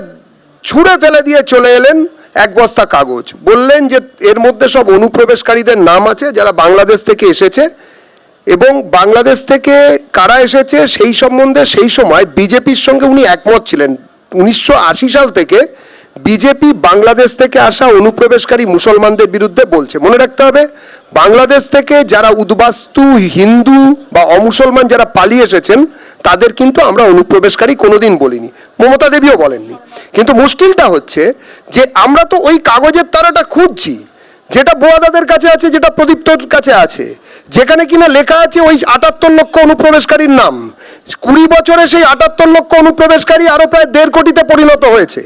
ছুঁড়ে ফেলে দিয়ে চলে এলেন এক বস্তা কাগজ, বললেন যে এর মধ্যে সব অনুপ্রবেশকারীদের নাম আছে যারা বাংলাদেশ থেকে এসেছে, এবং বাংলাদেশ থেকে কারা এসেছে সেই সম্বন্ধে সেই সময় বিজেপির সঙ্গে উনি একমত ছিলেন। 1980 সাল থেকে বিজেপি বাংলাদেশ থেকে আসা অনুপ্রবেশকারী মুসলমানদের বিরুদ্ধে বলছে। মনে রাখতে হবে, বাংলাদেশ থেকে যারা উদ্বাস্তু হিন্দু বা অমুসলমান যারা পালিয়ে এসেছেন তাদের কিন্তু আমরা অনুপ্রবেশকারী কোনোদিন বলিনি, মমতা দেবীও বলেননি। কিন্তু মুশকিলটা হচ্ছে যে আমরা তো ওই কাগজের তারাটা খুঁজছি যেটা বোয়াদাদের কাছে আছে, যেটা প্রদীপ্তর কাছে আছে, যেখানে কিনা লেখা আছে ওই 78 লক্ষ অনুপ্রবেশকারীর নাম। 20 বছরে সেই 78 লক্ষ অনুপ্রবেশকারী আরো প্রায় 1.5 কোটিতে পরিণত হয়েছে।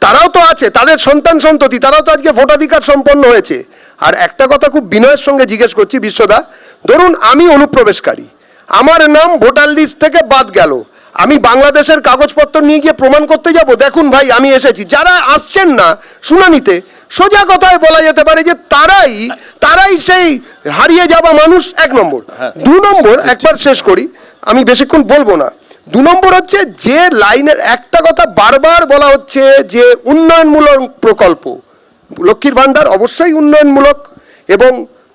তারাও তো আছে, তাদের সন্তান সন্ততি, তারাও তো আজকে ভোটাধিকার সম্পন্ন হয়েছে। আর একটা কথা খুব বিনয়ের সঙ্গে জিজ্ঞেস করছি বিশ্বদা, ধরুন আমি অনুপ্রবেশকারী, আমার নাম ভোটার লিস্ট থেকে বাদ গেল, আমি বাংলাদেশের কাগজপত্র নিয়ে গিয়ে প্রমাণ করতে যাব, দেখুন ভাই আমি এসেছি। যারা আসছেন না শুনানিতে, সোজা কথায় বলা যেতে পারে যে তারাই সেই হারিয়ে যাওয়া মানুষ, 1 নম্বর। 2 নম্বর, একবার শেষ করি, আমি বেশিক্ষণ বলবো না। 2 নম্বর হচ্ছে যে লাইনের একটা কথা বারবার বলা হচ্ছে যে উন্নয়নমূলক প্রকল্প, লক্ষ্মীর ভাণ্ডার অবশ্যই উন্নয়নমূলক এবং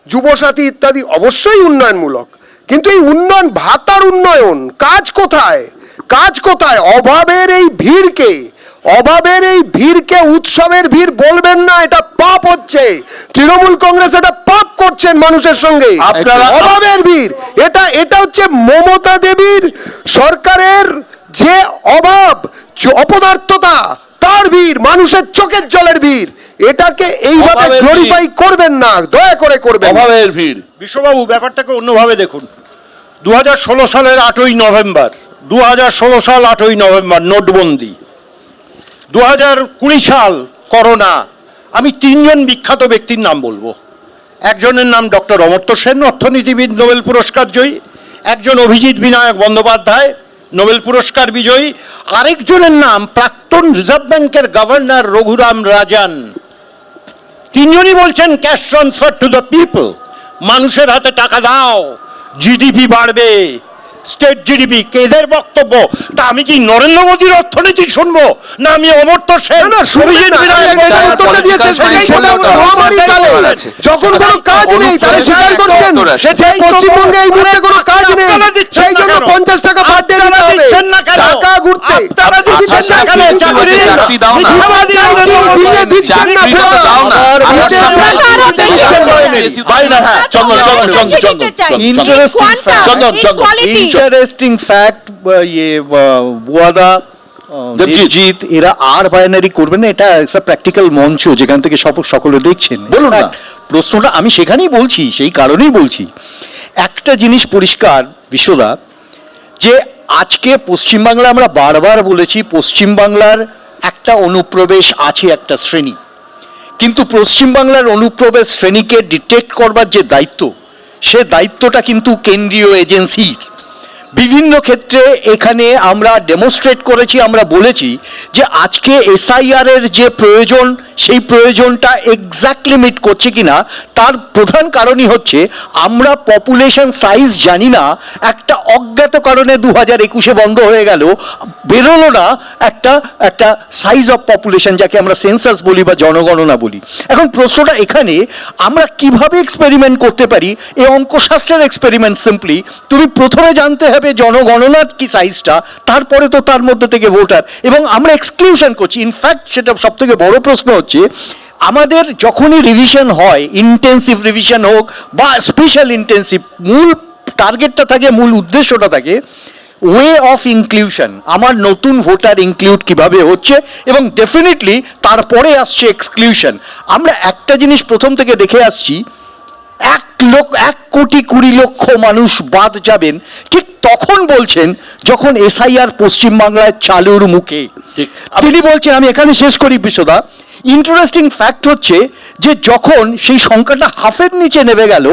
যুবসাথী ইত্যাদি অবশ্যই উন্নয়নমূলক, কিন্তু এই উন্নয়ন ভাতার উন্নয়ন কাজ কোথায়? অভাবের এই ভিড়কে উৎসবের ভিড় বলবেন না, এটা পাপ হচ্ছে। তৃণমূল কংগ্রেস এটা পাপ করছেন মানুষের সঙ্গে। অভাবের ভিড়, এটা হচ্ছে মমতা দেবীর সরকারের যে অভাব, অপদার্থতা, তার ভিড়, মানুষের চোখের জলের ভিড়। এটাকে এইভাবে গ্লোরিফাই করবেন না, দয়া করে করবেন। অভাবের ভিড়। বিশ্ববাবু, ব্যাপারটাকে অন্যভাবে দেখুন। 2016 সালের 8ই নভেম্বর, 2016 সাল 8ই নভেম্বর নোটবন্দি, 2020 সাল করোনা। আমি 3 জন বিখ্যাত ব্যক্তির নাম বলবো। একজনের নাম ডক্টর অমর্ত্য সেন, অর্থনীতিবিদ, নোবেল পুরস্কার জয়ী। একজন অভিজিৎ বিনায়ক বন্দ্যোপাধ্যায়, নোবেল পুরস্কার বিজয়ী। আরেকজনের নাম প্রাক্তন রিজার্ভ ব্যাংকের গভর্নর রঘুরাম রাজান। 3 জনই বলছেন cash transfer to the people, মানুষের হাতে টাকা দাও, জিডিপি বাড়বে, স্টেট জিডিপি। এদের বক্তব্য। তা আমি কি নরেন্দ্র মোদীর অর্থনীতি শুনবো, না আমি অমর্ত্য সেন, যখন কোনো কাজ নেই তাহলে স্বীকার করছেন পশ্চিমবঙ্গে এই মুহূর্তে কোনো কাজ নেই, সেই জন্য 50 টাকা পার ডে দিতে হবে, টাকা ঘুরতে ইন্টারেস্টিং ফ্যাক্ট, বুয়াদা, দেবজিৎ এরা আর বায়ানারি করবেন না, এটা একটা প্র্যাকটিক্যাল মঞ্চ যেখান থেকে সকলে দেখছেন। বলুন না, প্রশ্নটা আমি সেখানেই বলছি, সেই কারণেই বলছি। একটা জিনিস পরিষ্কার বিশ্বদা, যে আজকে পশ্চিমবাংলা, আমরা বারবার বলেছি পশ্চিমবাংলার একটা অনুপ্রবেশ আছে, একটা শ্রেণী, কিন্তু পশ্চিমবাংলার অনুপ্রবেশ শ্রেণীকে ডিটেক্ট করবার যে দায়িত্ব, সে দায়িত্বটা কিন্তু কেন্দ্রীয় এজেন্সির। বিভিন্ন ক্ষেত্রে এখানে আমরা ডেমনস্ট্রেট করেছি, আমরা বলেছি যে আজকে এসআইআর এর যে প্রয়োজন, সেই প্রয়োজনটা এক্স্যাক্টলি মিট করছে কিনা, তার প্রধান কারণই হচ্ছে আমরা পপুলেশন সাইজ জানি না। একটা অজ্ঞাত কারণে 2021-এ বন্ধ হয়ে গেল, বেরোলো না একটা সাইজ অফ পপুলেশন, যাকে আমরা সেন্সাস বলি বা জনগণনা বলি। এখন প্রশ্নটা এখানে, আমরা কিভাবে এক্সপেরিমেন্ট করতে পারি? এই অঙ্কশাস্ত্রের এক্সপেরিমেন্ট সিম্পলি, তুমি প্রথমে জানতে হবে জনগণনার কি সাইজটা, তারপরে তো তার মধ্যে থেকে ভোটার, এবং আমরা এক্সক্লুশন করছি। ইনফ্যাক্ট সেটা সব থেকে বড় প্রশ্ন হচ্ছে, আমাদের যখনই রিভিশন হয়, ইন্টেন্সিভ রিভিশন হোক বা স্পেশাল ইন্টেন্সিভ, মূল টার্গেটটা থাকে, মূল উদ্দেশ্যটা থাকে ওয়ে অফ ইনক্লুশন, আমার নতুন ভোটার ইনক্লুড কিভাবে হচ্ছে, এবং ডেফিনেটলি তারপরে আসছে এক্সক্লুশন। আমরা একটা জিনিস প্রথম থেকে দেখে আসছি, 1 কোটি 20 লক্ষ মানুষ বাদ যাবেন ঠিক তখন বলছেন যখন এসআইআর পশ্চিমবাংলায় চালুর মুখে। তিনি বলছেন, আমি এখানে শেষ করি বিশ্বদা, ইন্টারেস্টিং ফ্যাক্ট হচ্ছে যে যখন সেই সংখ্যাটা হাফের নিচে নেমে গেল,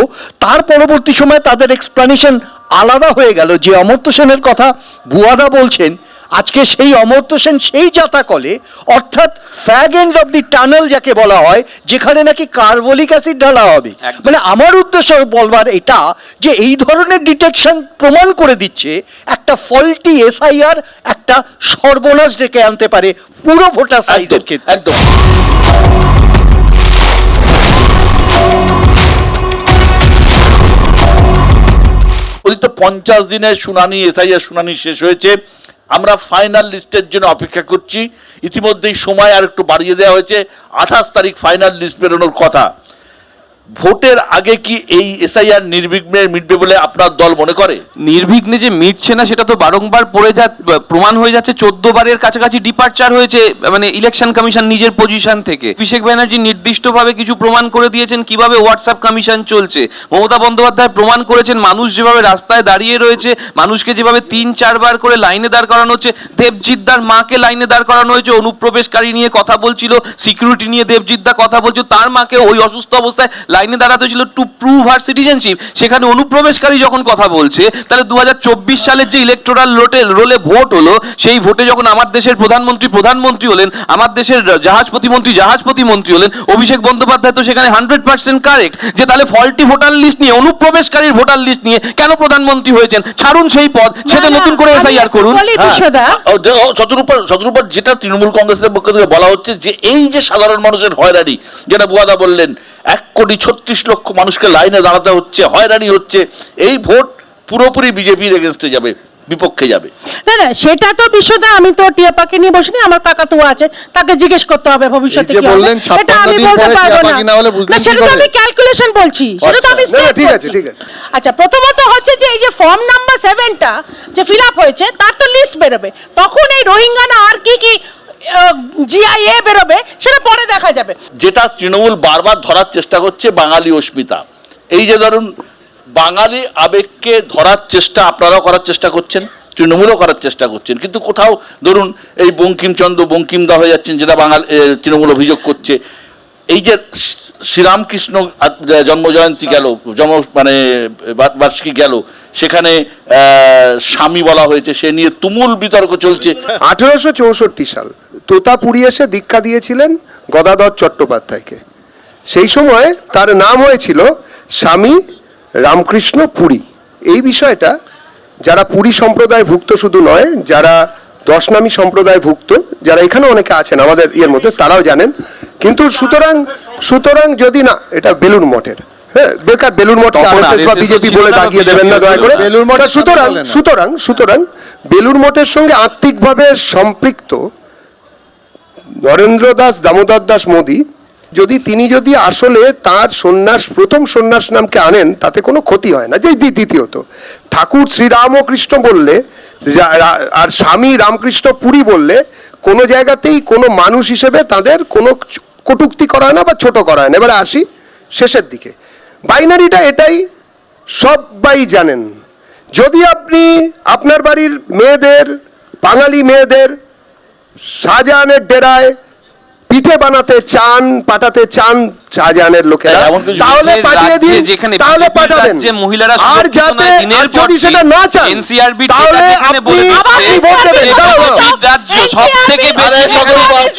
তার পরবর্তী সময় তাদের এক্সপ্লানেশন আলাদা হয়ে গেল। যে অমর্ত্য সেনের কথা বুয়াদা বলছেন, আজকে সেই অমর্ত্য সেন সেই জাতাকলে, অর্থাৎ ফ্যাগ এন্ড অফ দি টানেল যাকে বলা হয়, যেখানে নাকি কার্বলিক অ্যাসিড ঢালা হবে। মানে আমার উদ্দেশ্য বলবার এটা যে এই ধরনের ডিটেকশন প্রমাণ করে দিচ্ছে একটা ফল্টি এসআইআর একটা সর্বনাশ ডেকে আনতে পারে পুরো ভোটার সাইজের ক্ষেত্রে। একদম। তো 50 দিনের শুনানি, এসআইআর শুনানি শেষ হয়েছে। আমরা ফাইনাল লিস্টের জন্য অপেক্ষা করছি। ইতিমধ্যেই সময় আর একটু বাড়িয়ে দেওয়া হয়েছে, 28 তারিখ ফাইনাল লিস্ট বেরোনোর কথা। ভোটের আগে কি এই এসআইআর নির্বিঘ্নে মিটবে বলে আপনার দল মনে করে? নির্বিঘ্নে যে মিটছে না সেটা তো বারংবার প্রমাণ হয়ে যাচ্ছে। 14 বারের কাছাকাছি ডিপার্চার হয়েছে মানে ইলেকশন কমিশন নিজের পজিশন থেকে। অভিষেক ব্যানার্জি নির্দিষ্টভাবে কিছু প্রমাণ করে দিয়েছেন কিভাবে হোয়াটসঅ্যাপ কমিশন চলছে। মমতা বন্দ্যোপাধ্যায় প্রমাণ করেছেন মানুষ যেভাবে রাস্তায় দাঁড়িয়ে রয়েছে, মানুষকে যেভাবে 3-4 বার করে লাইনে দাঁড় করানো হচ্ছে। দেবজিৎদার মাকে লাইনে দাঁড় করানো হয়েছে, অনুপ্রবেশকারী নিয়ে কথা বলছিল, সিকিউরিটি নিয়ে দেবজিৎদা কথা বলছিল, তার মাকে ওই অসুস্থ অবস্থায় লাইনে দাঁড়াতে ছিল টু প্রুভ হার সিটিজেনশিপ। সেখানে অনুপ্রবেশকারী যখন কথা বলছে, তাহলে 2024 সালের যে ইলেকটোরাল রোলে ভোট হলো, সেই ভোটে যখন আমার দেশের প্রধানমন্ত্রী হলেন, আমার দেশের জাহাজ প্রতিমন্ত্রী হলেন অভিষেক বন্দ্যোপাধ্যায়, তো সেখানে 100% কারেক্ট যে তাহলে ফল্টি ভোটার লিস্ট নিয়ে, অনুপ্রবেশকারীর ভোটার লিস্ট নিয়ে কেন প্রধানমন্ত্রী হয়েছেন? ছাড়ুন সেই পদ, সেটা নতুন করে এসআইআর করুন। শতরূপা, যেটা তৃণমূল কংগ্রেসের পক্ষ থেকে বলা হচ্ছে যে এই যে সাধারণ মানুষের হয়রানি, যেটা বুয়াদা বললেন, 1,36,00,000 মানুষকে লাইনে দাঁড়াতে হচ্ছে, হয়রানি হচ্ছে, এই ভোট পুরোপুরি বিজেপির এগেনস্টে যাবে, বিপক্ষে যাবে। না না, সেটা তো বিশ্বদা, আমি তো টিয়া পাখি নিয়ে বসিনি, আমার কাকা তো আছে, তাকে জিজ্ঞেস করতে হবে ভবিষ্যতে কি হবে। এটা আমি বলতে পারবো না, সেটা তো আমি ক্যালকুলেশন বলছি, সেটা তো আমি স্টেট ঠিক করছি। আছে, ঠিক আছে। আচ্ছা, প্রথমত হচ্ছে যে এই যে ফর্ম নাম্বার 7টা যে ফিল আপ হয়েছে, তার তো লিস্ট বেরোবে, তখন এই রোহিঙ্গা না আর কি কি জিআইএ বেরোবে সেটা পরে দেখা যাবে। যেটা তৃণমূল বারবার ধরার চেষ্টা করছে, বাঙালি অস্মিতা। এই যে ধরুন বাঙালি আবেগকে ধরার চেষ্টা আপনারাও করার চেষ্টা করছেন, তৃণমূলও করার চেষ্টা করছেন, কিন্তু কোথাও ধরুন এই বঙ্কিমদা হয়ে যাচ্ছেন, যেটা তৃণমূল অভিযোগ করছে। এই যে শ্রীরামকৃষ্ণ জন্মজয়ন্তী গেল, বার্ষিকী গেল, সেখানে স্বামী বলা হয়েছে, সে নিয়ে তুমুল বিতর্ক চলছে। 1864 সাল তোতাপুরী এসে দীক্ষা দিয়েছিলেন গদাধর চট্টোপাধ্যায়কে। সেই সময় তার নাম হয়েছিল স্বামী রামকৃষ্ণ পুরী। এই বিষয়টা যারা পুরী সম্প্রদায়ভুক্ত শুধু নয়, যারা দশনামী সম্প্রদায়ভুক্ত, যারা এখানে অনেকে আছেন আমাদের ইয়ের মধ্যে, তারাও জানেন। কিন্তু সুতরাং যদি না, এটা বেলুড় মঠের, হ্যাঁ, বেকার বেলুড় মঠকে আরএসএস বা বিজেপি বলে দাগিয়ে দেবেন না দয়া করে। সুতরাং বেলুড় মঠের সঙ্গে আত্মিকভাবে সম্পৃক্ত নরেন্দ্র দাস দামোদর দাস মোদী, তিনি যদি আসলে তার প্রথম সন্ন্যাস নামকে আনেন, তাতে কোনো ক্ষতি হয় না। যে দ্বিতীয়ত ঠাকুর শ্রীরামকৃষ্ণ বললে আর স্বামী রামকৃষ্ণ পুরী বললে কোনো জায়গাতেই কোনো মানুষ হিসেবে তাদের কোনো কটূক্তি করা হয় না বা ছোট করা হয় না। এবারে আসি শেষের দিকে, বাইনারিটা এটাই সবাই জানেন। যদি আপনি আপনার বাড়ির মেয়েদের, বাঙালি মেয়েদের শাহজাহানের ডেরায় পিঠে বানাতে চান, পাঠাতে চান শাহজাহানের লোকেরা, তাহলে পাঠিয়ে দিন, তাহলে পাঠাবেন। আর যাতে যদি সেটা না চান, তাহলে আপনি ভোট দেবেন। সবথেকে বেশি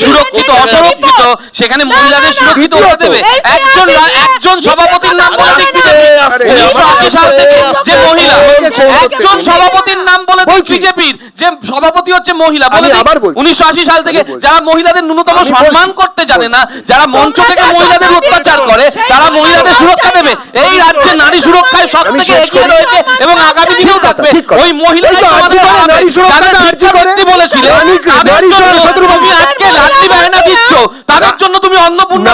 সুরক্ষিত অসুরক্ষিত, সেখানে মহিলাদের সুরক্ষিত হতে দেবে। একজন সভাপতির নাম বলে দেখবি, 1980 সাল থেকে যে মহিলা, একজন সভাপতির নাম বলে বিজেপির যে সভাপতি হচ্ছে মহিলা, বলে 1980 সাল থেকে যারা মহিলাদের ন্যূনতম সম্মান করতে জানে না, যারা মঞ্চ থেকে মহিলাদের অত্যাচার করে, তারা মহিলাদের সুরক্ষা দেবে। এই রাজ্যে নারী সুরক্ষায় সব থেকে এগিয়ে রয়েছে এবং আগামী দিনেও থাকবে। ওই মহিলারাই আমাদের বলেছিলেন আজকে লাঠি বাহিনা দিচ্ছ, তাদের জন্য তুমি অন্নপূর্ণা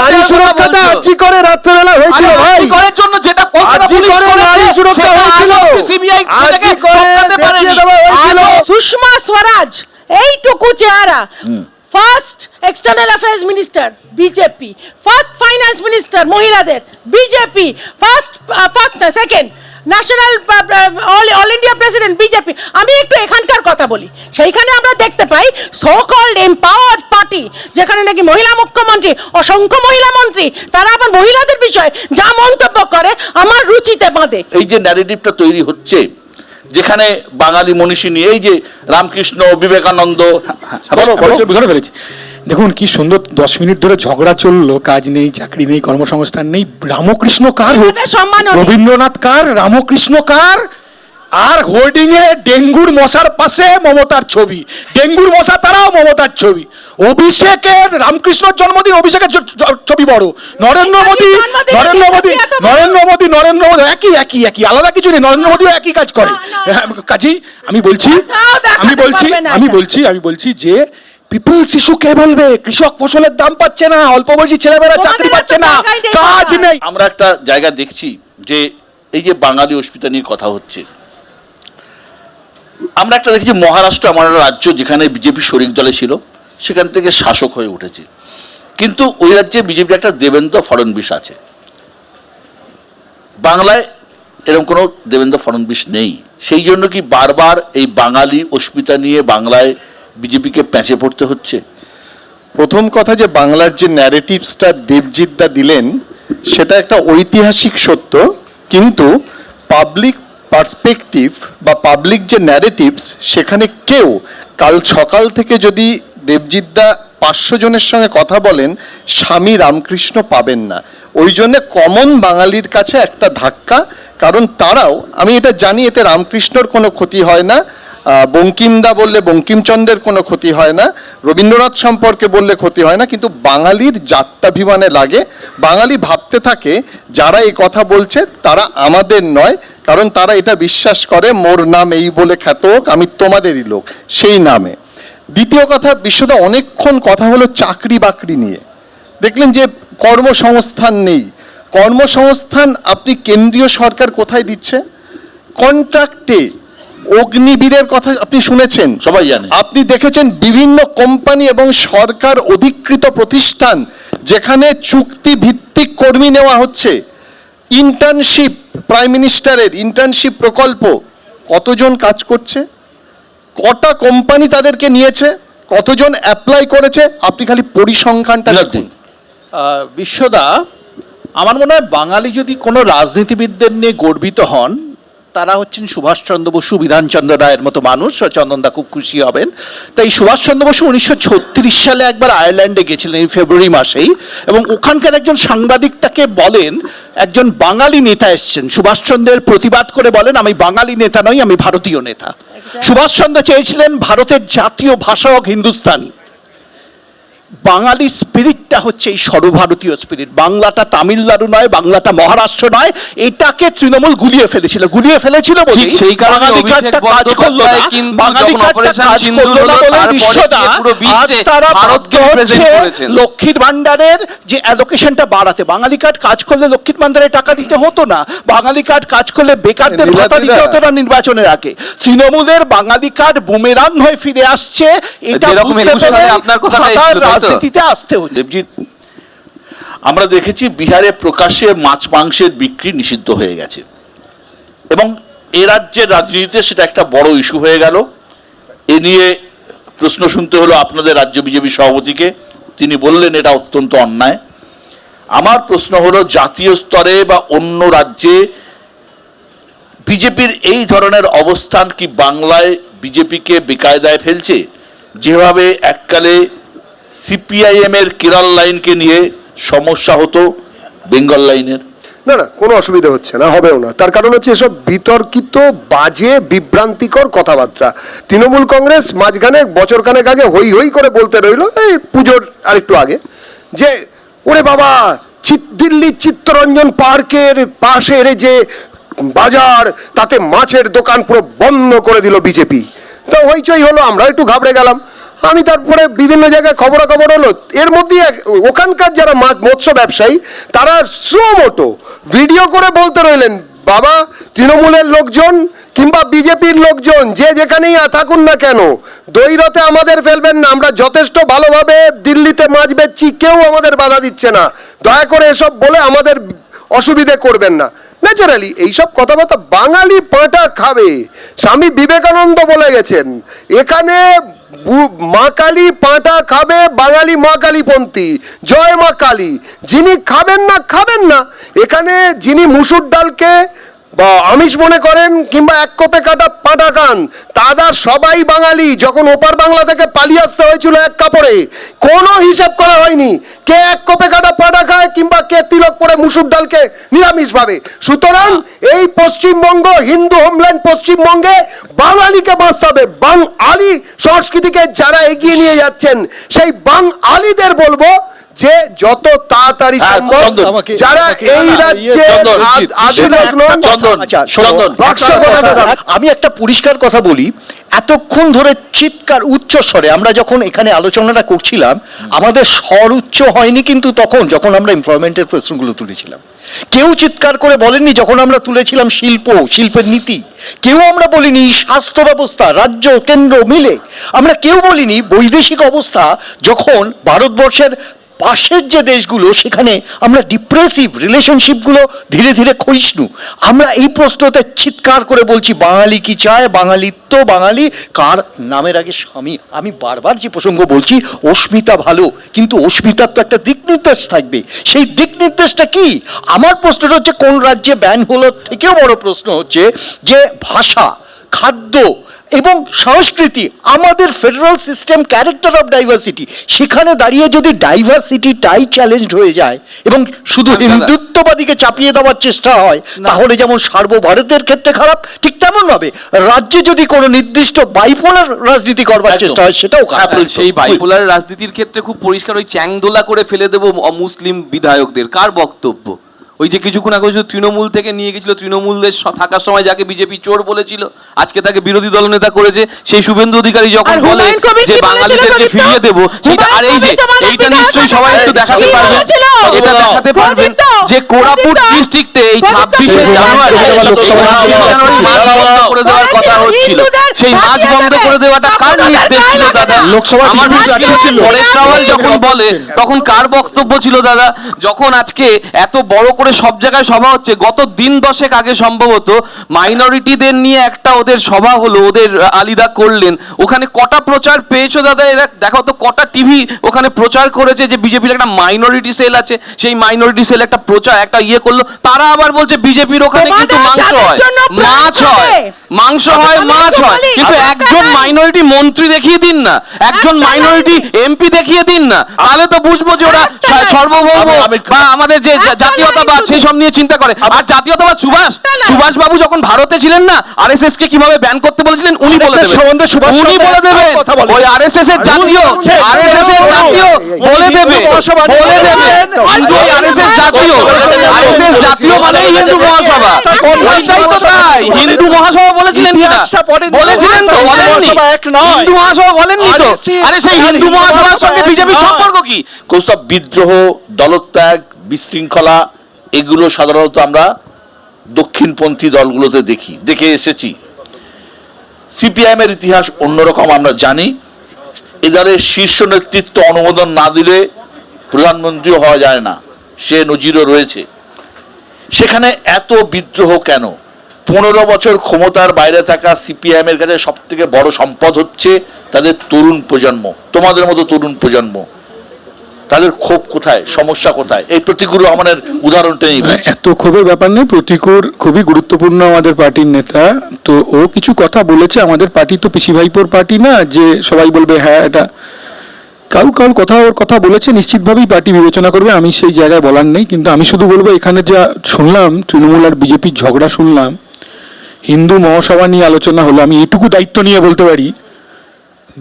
নারী সুরক্ষাটা আর্জি করে রাত্রেবেলা হয়েছিল ভাই, করার জন্য যেটা নারী সুরক্ষা হয়েছিল, সিবিআই সুষমা স্বরাজ এইটুকু চেহারা, first external affairs minister BJP, first finance minister মহিলাদের BJP, second national all India president BJP. আমি একটু এখানকার কথা বলি, সেইখানে আমরা দেখতে পাই সো কল্ড এম্পাওয়ার্ড পার্টি, যেখানে নাকি মহিলা মুখ্যমন্ত্রী, অসংখ্য মহিলা মন্ত্রী, তারা আবার মহিলাদের বিষয়ে যা মন্তব্য করে আমার রুচিতে বাঁধে। এই যে ন্যারেটিভটা তৈরি হচ্ছে যেখানে বাঙালি মনীষী নিয়ে এই যে রামকৃষ্ণ, বিবেকানন্দ, বলো বলো। বুঝতে পেরেছি। দেখুন কি সুন্দর 10 মিনিট ধরে ঝগড়া চললো, কাজ নেই, চাকরি নেই, কর্মসংস্থান নেই। রামকৃষ্ণ কার, রবীন্দ্রনাথ কার, রামকৃষ্ণ কার, আর হোর্ডিং এ ডেঙ্গুর মশার পাশে মমতার ছবি, ডেঙ্গুর মশা তারাও মমতার ছবি। অভিষেকের রামকৃষ্ণর জন্মদিন, অভিষেকের ছবি বড়, নরেন্দ্র মোদী একই একই একই, আলাদা কিছু নেই, নরেন্দ্র মোদীও একই কাজ করে। কাজেই আমি বলছি যে পিপলস ইস্যু কে বলবে? কৃষক ফসলের দাম পাচ্ছে না, অল্প বয়সী ছেলেমেয়েরা চাকরি পাচ্ছে না, কাজ নেই। আমরা একটা জায়গা দেখছি যে এই যে বাঙালি অস্মিতা নিয়ে কথা হচ্ছে, আমরা একটা দেখেছি মহারাষ্ট্র আমার একটা রাজ্য যেখানে বিজেপি শরিক দলে ছিল, সেখান থেকে শাসক হয়ে উঠেছে, কিন্তু ওই রাজ্যে বিজেপির একটা দেবেন্দ্র ফডণবীশ আছে। বাংলায় এরকম কোনো দেবেন্দ্র ফডণবীশ নেই, সেই জন্য কি বারবার এই বাঙালি অস্মিতা নিয়ে বাংলায় বিজেপিকে প্যাঁচে পড়তে হচ্ছে? প্রথম কথা, যে বাংলার যে ন্যারেটিভসটা দেবজিৎ দা দিলেন সেটা একটা ঐতিহাসিক সত্য, কিন্তু পাবলিক পার্সপেক্টিভ বা পাবলিক যে ন্যারেটিভস, সেখানে কেউ কাল সকাল থেকে যদি দেবজিৎ দা 500 জনের সঙ্গে কথা বলেন, স্বামী রামকৃষ্ণ পাবেন না। ওই জন্যে কমন বাঙালির কাছে একটা ধাক্কা, কারণ তারাও, আমি এটা জানি এতে রামকৃষ্ণর কোনো ক্ষতি হয় না, বঙ্কিমদা বললে বঙ্কিমচন্দ্রের কোনো ক্ষতি হয় না, রবীন্দ্রনাথ সম্পর্কে বললে ক্ষতি হয় না, কিন্তু বাঙালির জাত্যাভিমানে লাগে। বাঙালি ভাবতে থাকে যারা এই কথা বলছে তারা আমাদের নয়, কারণ তারা এটা বিশ্বাস করে মোর নাম এই বলে খ্যাত হোক, আমি তোমাদেরই লোক, সেই নামে। দ্বিতীয় কথা, বিশ্বদা অনেকক্ষণ কথা হলো চাকরি বাকরি নিয়ে। দেখলেন যে কর্মসংস্থান নেই। কর্মসংস্থান আপনি কেন্দ্রীয় সরকার কোথায় দিচ্ছে? কন্ট্রাক্টে। অগ্নিবীরের কথা আপনি শুনেছেন, সবাই জানে। আপনি দেখেছেন বিভিন্ন কোম্পানি এবং সরকার অধিকৃত প্রতিষ্ঠান যেখানে চুক্তি ভিত্তিক কর্মী নেওয়া হচ্ছে। ইন্টার্নশিপ, প্রাইম মিনিস্টারের ইন্টার্নশিপ প্রকল্প, কতজন কাজ করছে? কটা কোম্পানি তাদেরকে নিয়েছে? কতজন অ্যাপ্লাই করেছে? আপনি খালি পরিসংখ্যানটা দেখুন। বিশ্বদা, আমার মনে হয় বাঙালি যদি কোনো রাজনীতিবিদদের নিয়ে গর্বিত হন, তারা হচ্ছেন সুভাষচন্দ্র বসু, বিধানচন্দ্র রায়ের মতো মানুষ। চন্দনদা খুব খুশি হবেন। তাই সুভাষচন্দ্র বসু 1936 সালে একবার আয়ারল্যান্ডে গেছিলেন, এই ফেব্রুয়ারি মাসেই, এবং ওখানকার একজন সাংবাদিক তাকে বলেন, একজন বাঙালি নেতা এসছেন। সুভাষচন্দ্রের প্রতিবাদ করে বলেন, আমি বাঙালি নেতা নই, আমি ভারতীয় নেতা। সুভাষচন্দ্র চেয়েছিলেন ভারতের জাতীয় ভাষা হোক হিন্দুস্তানি। বাঙালি স্পিরিটটা হচ্ছে এই সর্বভারতীয় স্পিরিট। বাংলাটা তামিলনাড়ু নয়, বাংলাটা মহারাষ্ট্র নয়, এটাকে তৃণমূল গুলিয়ে ফেলেছিল বলে সেই কারণে বাঙালি কার্ডটা কাজ করলো না। বাঙালি কার্ডটা কাজ করলো না বলে বিশ্বদা আজ তারা বাধ্য হচ্ছে লক্ষ্মীর ভান্ডারের যে অ্যালোকেশনটা বাড়াতে। বাঙালি কার্ড কাজ করলে লক্ষ্মীর ভান্ডারে টাকা দিতে হতো না, বাঙালি কার্ড কাজ করলে বেকারদের ভাতা দিতে হতো না নির্বাচনের আগে। তৃণমূলের বাঙালি কার্ড বুমেরাং হয়ে ফিরে আসছে, এটা বুঝতে পেরে আপনার কথা রাজনীতিতে আসতে হচ্ছে। দেবজিৎ, আমরা দেখেছি বিহারে প্রকাশ্যে মাছ মাংসের বিক্রি নিষিদ্ধ হয়ে গেছে, এবং এ রাজ্যের রাজনীতিতে সেটা একটা বড় ইস্যু হয়ে গেল। এ নিয়ে প্রশ্ন শুনতে হলো আপনাদের রাজ্য বিজেপি সভাপতিকে, তিনি বললেন এটা অত্যন্ত অন্যায়। আমার প্রশ্ন হলো, জাতীয় স্তরে বা অন্য রাজ্যে বিজেপির এই ধরনের অবস্থান কি বাংলায় বিজেপিকে বেকায়দায় ফেলছে? যেভাবে এককালে সিপিআইএম এর কেরল লাইনকে নিয়ে সমস্যা হতো বেঙ্গল লাইনের। না না, কোনো অসুবিধা হচ্ছে না, হবেও না। তার কারণ হচ্ছে এসব বিতর্কিত, বাজে, বিভ্রান্তিকর কথাবার্তা। তৃণমূল কংগ্রেস মাঝখানে বছরখানেক আগে হই হই করে বলতে রইল, এই পুজোর আরেকটু আগে, যে ওরে বাবা, দিল্লির চিত্তরঞ্জন পার্কের পাশের যে বাজার, তাতে মাছের দোকান পুরো বন্ধ করে দিল বিজেপি। তো হইচই হলো, আমরা একটু ঘাবড়ে গেলাম। আমি তারপরে বিভিন্ন জায়গায় খবরাখবর হলো, এর মধ্যে ওখানকার যারা মৎস্য ব্যবসায়ী তারা সুমোটো ভিডিও করে বলতে রইলেন, বাবা তৃণমূলের লোকজন কিংবা বিজেপির লোকজন যে যেখানেই থাকুন না কেন, দৈরতে আমাদের ফেলবেন না, আমরা যথেষ্ট ভালোভাবে দিল্লিতে মাছ বেচছি, কেউ আমাদের বাধা দিচ্ছে না, দয়া করে এসব বলে আমাদের অসুবিধে করবেন না। ন্যাচারালি এইসব কথাবার্তা বাঙালি পাঁটা খাবে। স্বামী বিবেকানন্দ বলে গেছেন, এখানে মা কালী পাঁটা খাবে, বাঙালি মা কালীপন্থী, জয় মা কালী। যিনি খাবেন না, এখানে যিনি মুসুর ডালকে বা আমিষ মনে করেন কিংবা এক কোপে কাটা পাটা কান, তারা সবাই বাঙালি। যখন ওপার বাংলা থেকে পালিয়ে আসতে হয়েছিল এক কাপড়ে, কোনো হিসাব করা হয়নি কে এক কোপে কাটা পাটা খায় কিংবা কে তিলক পরে মুসুর ডালকে নিরামিষ ভাবে। সুতরাং এই পশ্চিমবঙ্গ, হিন্দু হোমল্যান্ড পশ্চিমবঙ্গে বাঙালিকে বাঁচতে হবে। বাঙালি সংস্কৃতিকে যারা এগিয়ে নিয়ে যাচ্ছেন, সেই বাঙালিদের বলবো যে যত তাড়াতাড়ি সম্ভব যারা এই রাজ্যে আমি একটা পরিষ্কার কথা বলি, এতক্ষণ ধরে চিৎকার উচ্চ স্বরে আমরা যখন এখানে আলোচনাটা করছিলাম, আমাদের স্বর উচ্চ হয়নি কিন্তু তখন যখন আমরা এমপ্লয়মেন্টের প্রশ্নগুলো তুলেছিলাম। কেউ চিৎকার করে বলেননি যখন আমরা তুলেছিলাম শিল্পের নীতি। কেউ আমরা বলিনি স্বাস্থ্য ব্যবস্থা রাজ্য কেন্দ্র মিলে। আমরা কেউ বলিনি বৈদেশিক অবস্থা, যখন ভারতবর্ষের পাশের যে দেশগুলো সেখানে আমরা ডিপ্রেসিভ রিলেশনশিপগুলো ধীরে ধীরে ক্ষয়িষ্ণু। আমরা এই প্রশ্নতে চিৎকার করে বলছি বাঙালি কি চায়, বাঙালিত্ব, বাঙালি কার নামের আগে স্বামী। আমি বারবার যে প্রসঙ্গ বলছি, অস্মিতা ভালো, কিন্তু অস্মিতার তো একটা দিক নির্দেশ থাকবে। সেই দিক নির্দেশটা কি? আমার প্রশ্নটা হচ্ছে কোন রাজ্যে ব্যান হলো থেকেও বড় প্রশ্ন হচ্ছে যে ভাষা, খাদ্য এবং সংস্কৃতি, আমাদের federal system character of diversity, সেখানে দাঁড়িয়ে যদি ডাইভার্সিটিটাই চ্যালেঞ্জড হয়ে যায় এবং শুধু হিন্দুত্ববাদীকে চাপিয়ে দেওয়ার চেষ্টা হয়, তাহলে যেমন সার্বভারতের ক্ষেত্রে খারাপ, ঠিক তেমন ভাবে রাজ্যে যদি কোনো নির্দিষ্ট বাইপোলার রাজনীতি করবার চেষ্টা হয় সেটাও খারাপ। সেই বাইপোলার রাজনীতির ক্ষেত্রে খুব পরিষ্কার ওই চ্যাংদোলা করে ফেলে দেবো অমুসলিম বিধায়কদের। কার বক্তব্য? ওই যে কিছুক্ষণ আগে তৃণমূল থেকে নিয়ে গেছিল, তৃণমূলদের থাকার সময় যাকে বিজেপি চোর বলেছিল, আজকে তাকে বিরোধী দলনেতা করেছে। সেই শুভেন্দু অধিকারী যখন বলে যে বাঙালিদেরকে ফিরিয়ে দেবো, সেটা আর এই যে এইটা নিশ্চয়ই সবাই একটু দেখাতে পারবেন, এটা দেখাতে পারবেন যে কোরাপুট ডিস্ট্রিক্টে এই 26শে জানুয়ারি মাছ বন্ধ করে দেওয়ার কথা হচ্ছিল। সেই মাছ বন্ধ করে দেওয়াটা কার নির্দেশ ছিল দাদা? আমার মুশকিল ছিল পরেশ রাওয়াল যখন বলে তখন কার বক্তব্য ছিল দাদা? যখন আজকে এত বড় করে সব জায়গায় সভা হচ্ছে, গত দিন 10 আগে সম্ভবত মাইনরিটিদের নিয়ে একটা ওদের সভা হলো, ওদের আলিদা করলেন। ওখানে কটা প্রচার পেয়েছো দাদা? এরা দেখো তো কটা টিভি ওখানে প্রচার করেছে যে বিজেপির একটা মাইনরিটি সেল আছে, সেই মাইনরিটি সেল একটা প্রচার একটা করলো। তারা আবার বলছে বিজেপির ওখানে কিন্তু মাংস হয়, মাছ হয়, মাংস হয়, মাছ হয়। কিন্তু একজন মাইনরিটি মন্ত্রী দেখিয়ে দিন না, একজন মাইনরিটি এমপি দেখিয়ে দিন না, তাহলে তো বুঝবো যে ওরা সর্বভৌম বা আমাদের যে জাতীয়তাবাদ সেই সব নিয়ে চিন্তা করে। আর জাতীয়তাবাদ সুভাষ বাবু যখন ভারতে ছিলেন না, আরএসএস কে কিভাবে ব্যান করতে বলেছিলেন উনি বলে দেবেন, উনি বলে দেবেন। ওই আরএসএস এর জাতীয়, আরএসএস এর জাতীয় বলে দেবে, বলে দেবেন হিন্দু আরএসএস জাতীয়, আরএসএস জাতীয় মানেই হিন্দু মহাসভা। ওইটাই তো তাই, হিন্দু মহাসভা বলেছিলেন কিনা? বলেছিলেন তো, বলেননি? হিন্দু মহাসভা বলেননি তো? আরে সেই হিন্দু মহাসভার সঙ্গে বিজেপির সম্পর্ক কি? কৌস্তব বিদ্রোহ, দলত্যাগ, বিশৃঙ্খলা এগুলো সাধারণত আমরা দক্ষিণপন্থী দলগুলোতে দেখে এসেছি। সিপিআইএমের ইতিহাস অন্যরকম আমরা জানি। এদের শীর্ষ নেতৃত্ব অনুমোদন না দিলে প্রধানমন্ত্রী হওয়া যায় না, সে নজিরও রয়েছে। সেখানে এত বিদ্রোহ কেন? 15 বছর ক্ষমতার বাইরে থাকা সিপিআইএমের কাছে সব থেকে বড় সম্পদ হচ্ছে তাদের তরুণ প্রজন্ম, তোমাদের মতো তরুণ প্রজন্ম। তাদের ক্ষোভ কোথায়, সমস্যা কোথায়? এই প্রতিকূল রহমানের উদাহরণটা নেই। এত ক্ষোভের ব্যাপার নেই, প্রতিকূল খুবই গুরুত্বপূর্ণ আমাদের পার্টির নেতা। তো ও কিছু কথা বলেছে, আমাদের পার্টি তো পিসি ভাইপোর পার্টি না যে সবাই বলবে হ্যাঁ এটা কারুর কথা, ওর কথা বলেছে, নিশ্চিতভাবেই পার্টি বিবেচনা করবে, আমি সেই জায়গায় বলার নেই। কিন্তু আমি শুধু বলবো এখানে যা শুনলাম তৃণমূল আর বিজেপির ঝগড়া শুনলাম, হিন্দু মহাসভা নিয়ে আলোচনা হলো, আমি এইটুকু দায়িত্ব নিয়ে বলতে পারি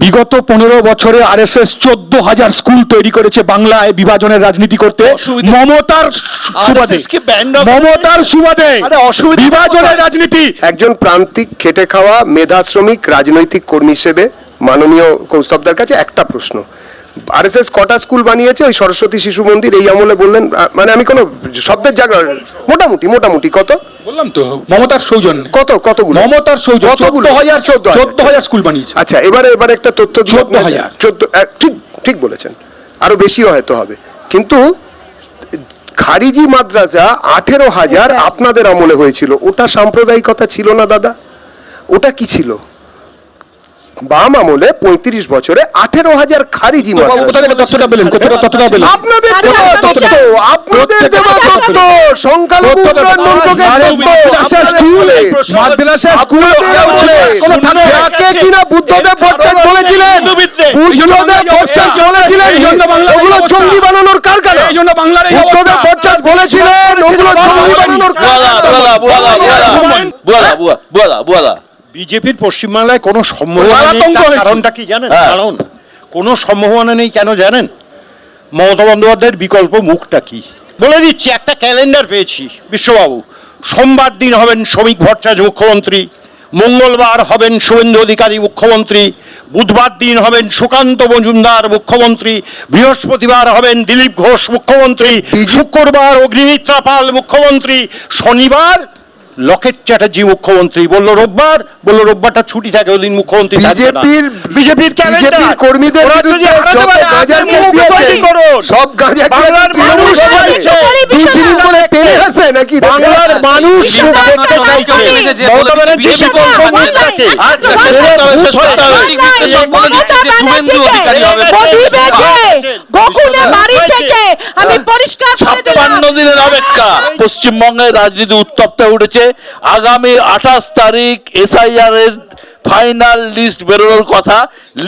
বিগত 15 বছরে আরএসএস 14,000 স্কুল তৈরি করেছে বাংলায় বিভাজনের রাজনীতি করতে। মমতার সুবাদে বিভাজনের রাজনীতি। একজন প্রান্তিক খেটে খাওয়া মেধা শ্রমিক রাজনৈতিক কর্মী হিসেবে মাননীয় কৌস্তবদার কাছে একটা প্রশ্ন, আরএসএস কটা স্কুল বানিয়েছে? ওই সরস্বতী শিশু মন্দির এই আমলে বললেন, মানে আমি কোনো শব্দের জায়গা, মোটামুটি কত বললাম তো, মমতার সৌজন্যে কতগুলো? মমতার সৌজন্যে 14,000 স্কুল বানিয়েছে। আচ্ছা, এবার একটা তথ্য 14,000 ঠিক বলেছেন, আরো বেশিও হয়তো হবে। কিন্তু খারিজি মাদ্রাসা 18,000 আপনাদের আমলে হয়েছিল, ওটা সাম্প্রদায়িকতা ছিল না দাদা? ওটা কি ছিল? বাম আমলে 35 বছরে 18,000 খারিজি মাদ্রাসা। আপনাদের দেওয়া তথ্য, আপনাদের দেওয়া তথ্য, সংখ্যালঘু উন্নয়ন মন্ত্রকের তথ্য, যাকে কিনা বুদ্ধদেব ভট্টাচার্য বলেছিলেন, বুদ্ধদেব ভট্টাচার্য বলেছিলেন ওগুলো জঙ্গি বানানোর কারখানা, বুদ্ধদেব ভট্টাচার্য বলেছিলেন ওগুলো জঙ্গি বানানোর কারখানা। বিজেপির পশ্চিমবাংলায় কোনো সম্ভাবনা নেই, তার কারণটা কি জানেন? কারণ কোনো সম্ভাবনা নেই কেন জানেন? মমতা বন্দ্যোপাধ্যায়ের বিকল্প মুখটা কি বলে দিচ্ছি। একটা ক্যালেন্ডার পেয়েছি বিশ্ববাবু। সোমবার দিন হবেন শ্রমিক ভট্টাচার্য মুখ্যমন্ত্রী, মঙ্গলবার হবেন শুভেন্দু অধিকারী মুখ্যমন্ত্রী, বুধবার দিন হবেন সুকান্ত মজুমদার মুখ্যমন্ত্রী, বৃহস্পতিবার হবেন দিলীপ ঘোষ মুখ্যমন্ত্রী, শুক্রবার অগ্নিমিত্রা পাল মুখ্যমন্ত্রী, শনিবার লকেট চ্যাটার্জি মুখ্যমন্ত্রী। বললো রোববারটা ছুটি থাকে, ওই দিন মুখ্যমন্ত্রী বিজেপির কর্মীদের বিরুদ্ধে যত গাঁজার কেস দিয়েছে, সব গাঁজা করে টেনে আসে নাকি? বাংলার মানুষ আমি পরিষ্কার করে দিলাম। 56 দিনের অপেক্ষা, পশ্চিমবঙ্গের রাজনীতি উত্তপ্ত উঠেছে। আগামী 28 তারিখ এসআইআর এর ফাইনাল লিস্ট বেরোনোর কথা।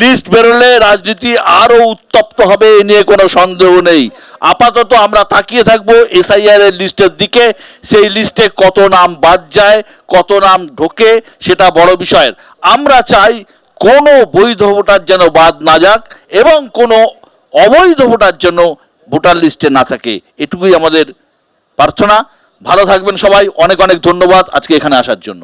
লিস্ট বেরোলে রাজনীতি আরো উত্তপ্ত হবে, এ নিয়ে কোনো সন্দেহ নেই। আপাতত আমরা তাকিয়ে থাকবো এসআইআর এর লিস্টের দিকে। সেই লিস্টে কত নাম বাদ যায়, কত নাম ঢোকে, সেটা বড় বিষয়ের। আমরা চাই কোনো বৈধ ভোটার যেন বাদ না যাক এবং কোনো অবৈধ ভোটার যেন ভোটার লিস্টে না থাকে, এটুকুই আমাদের প্রার্থনা। ভালো থাকবেন সবাই, অনেক অনেক ধন্যবাদ আজকে এখানে আসার জন্য।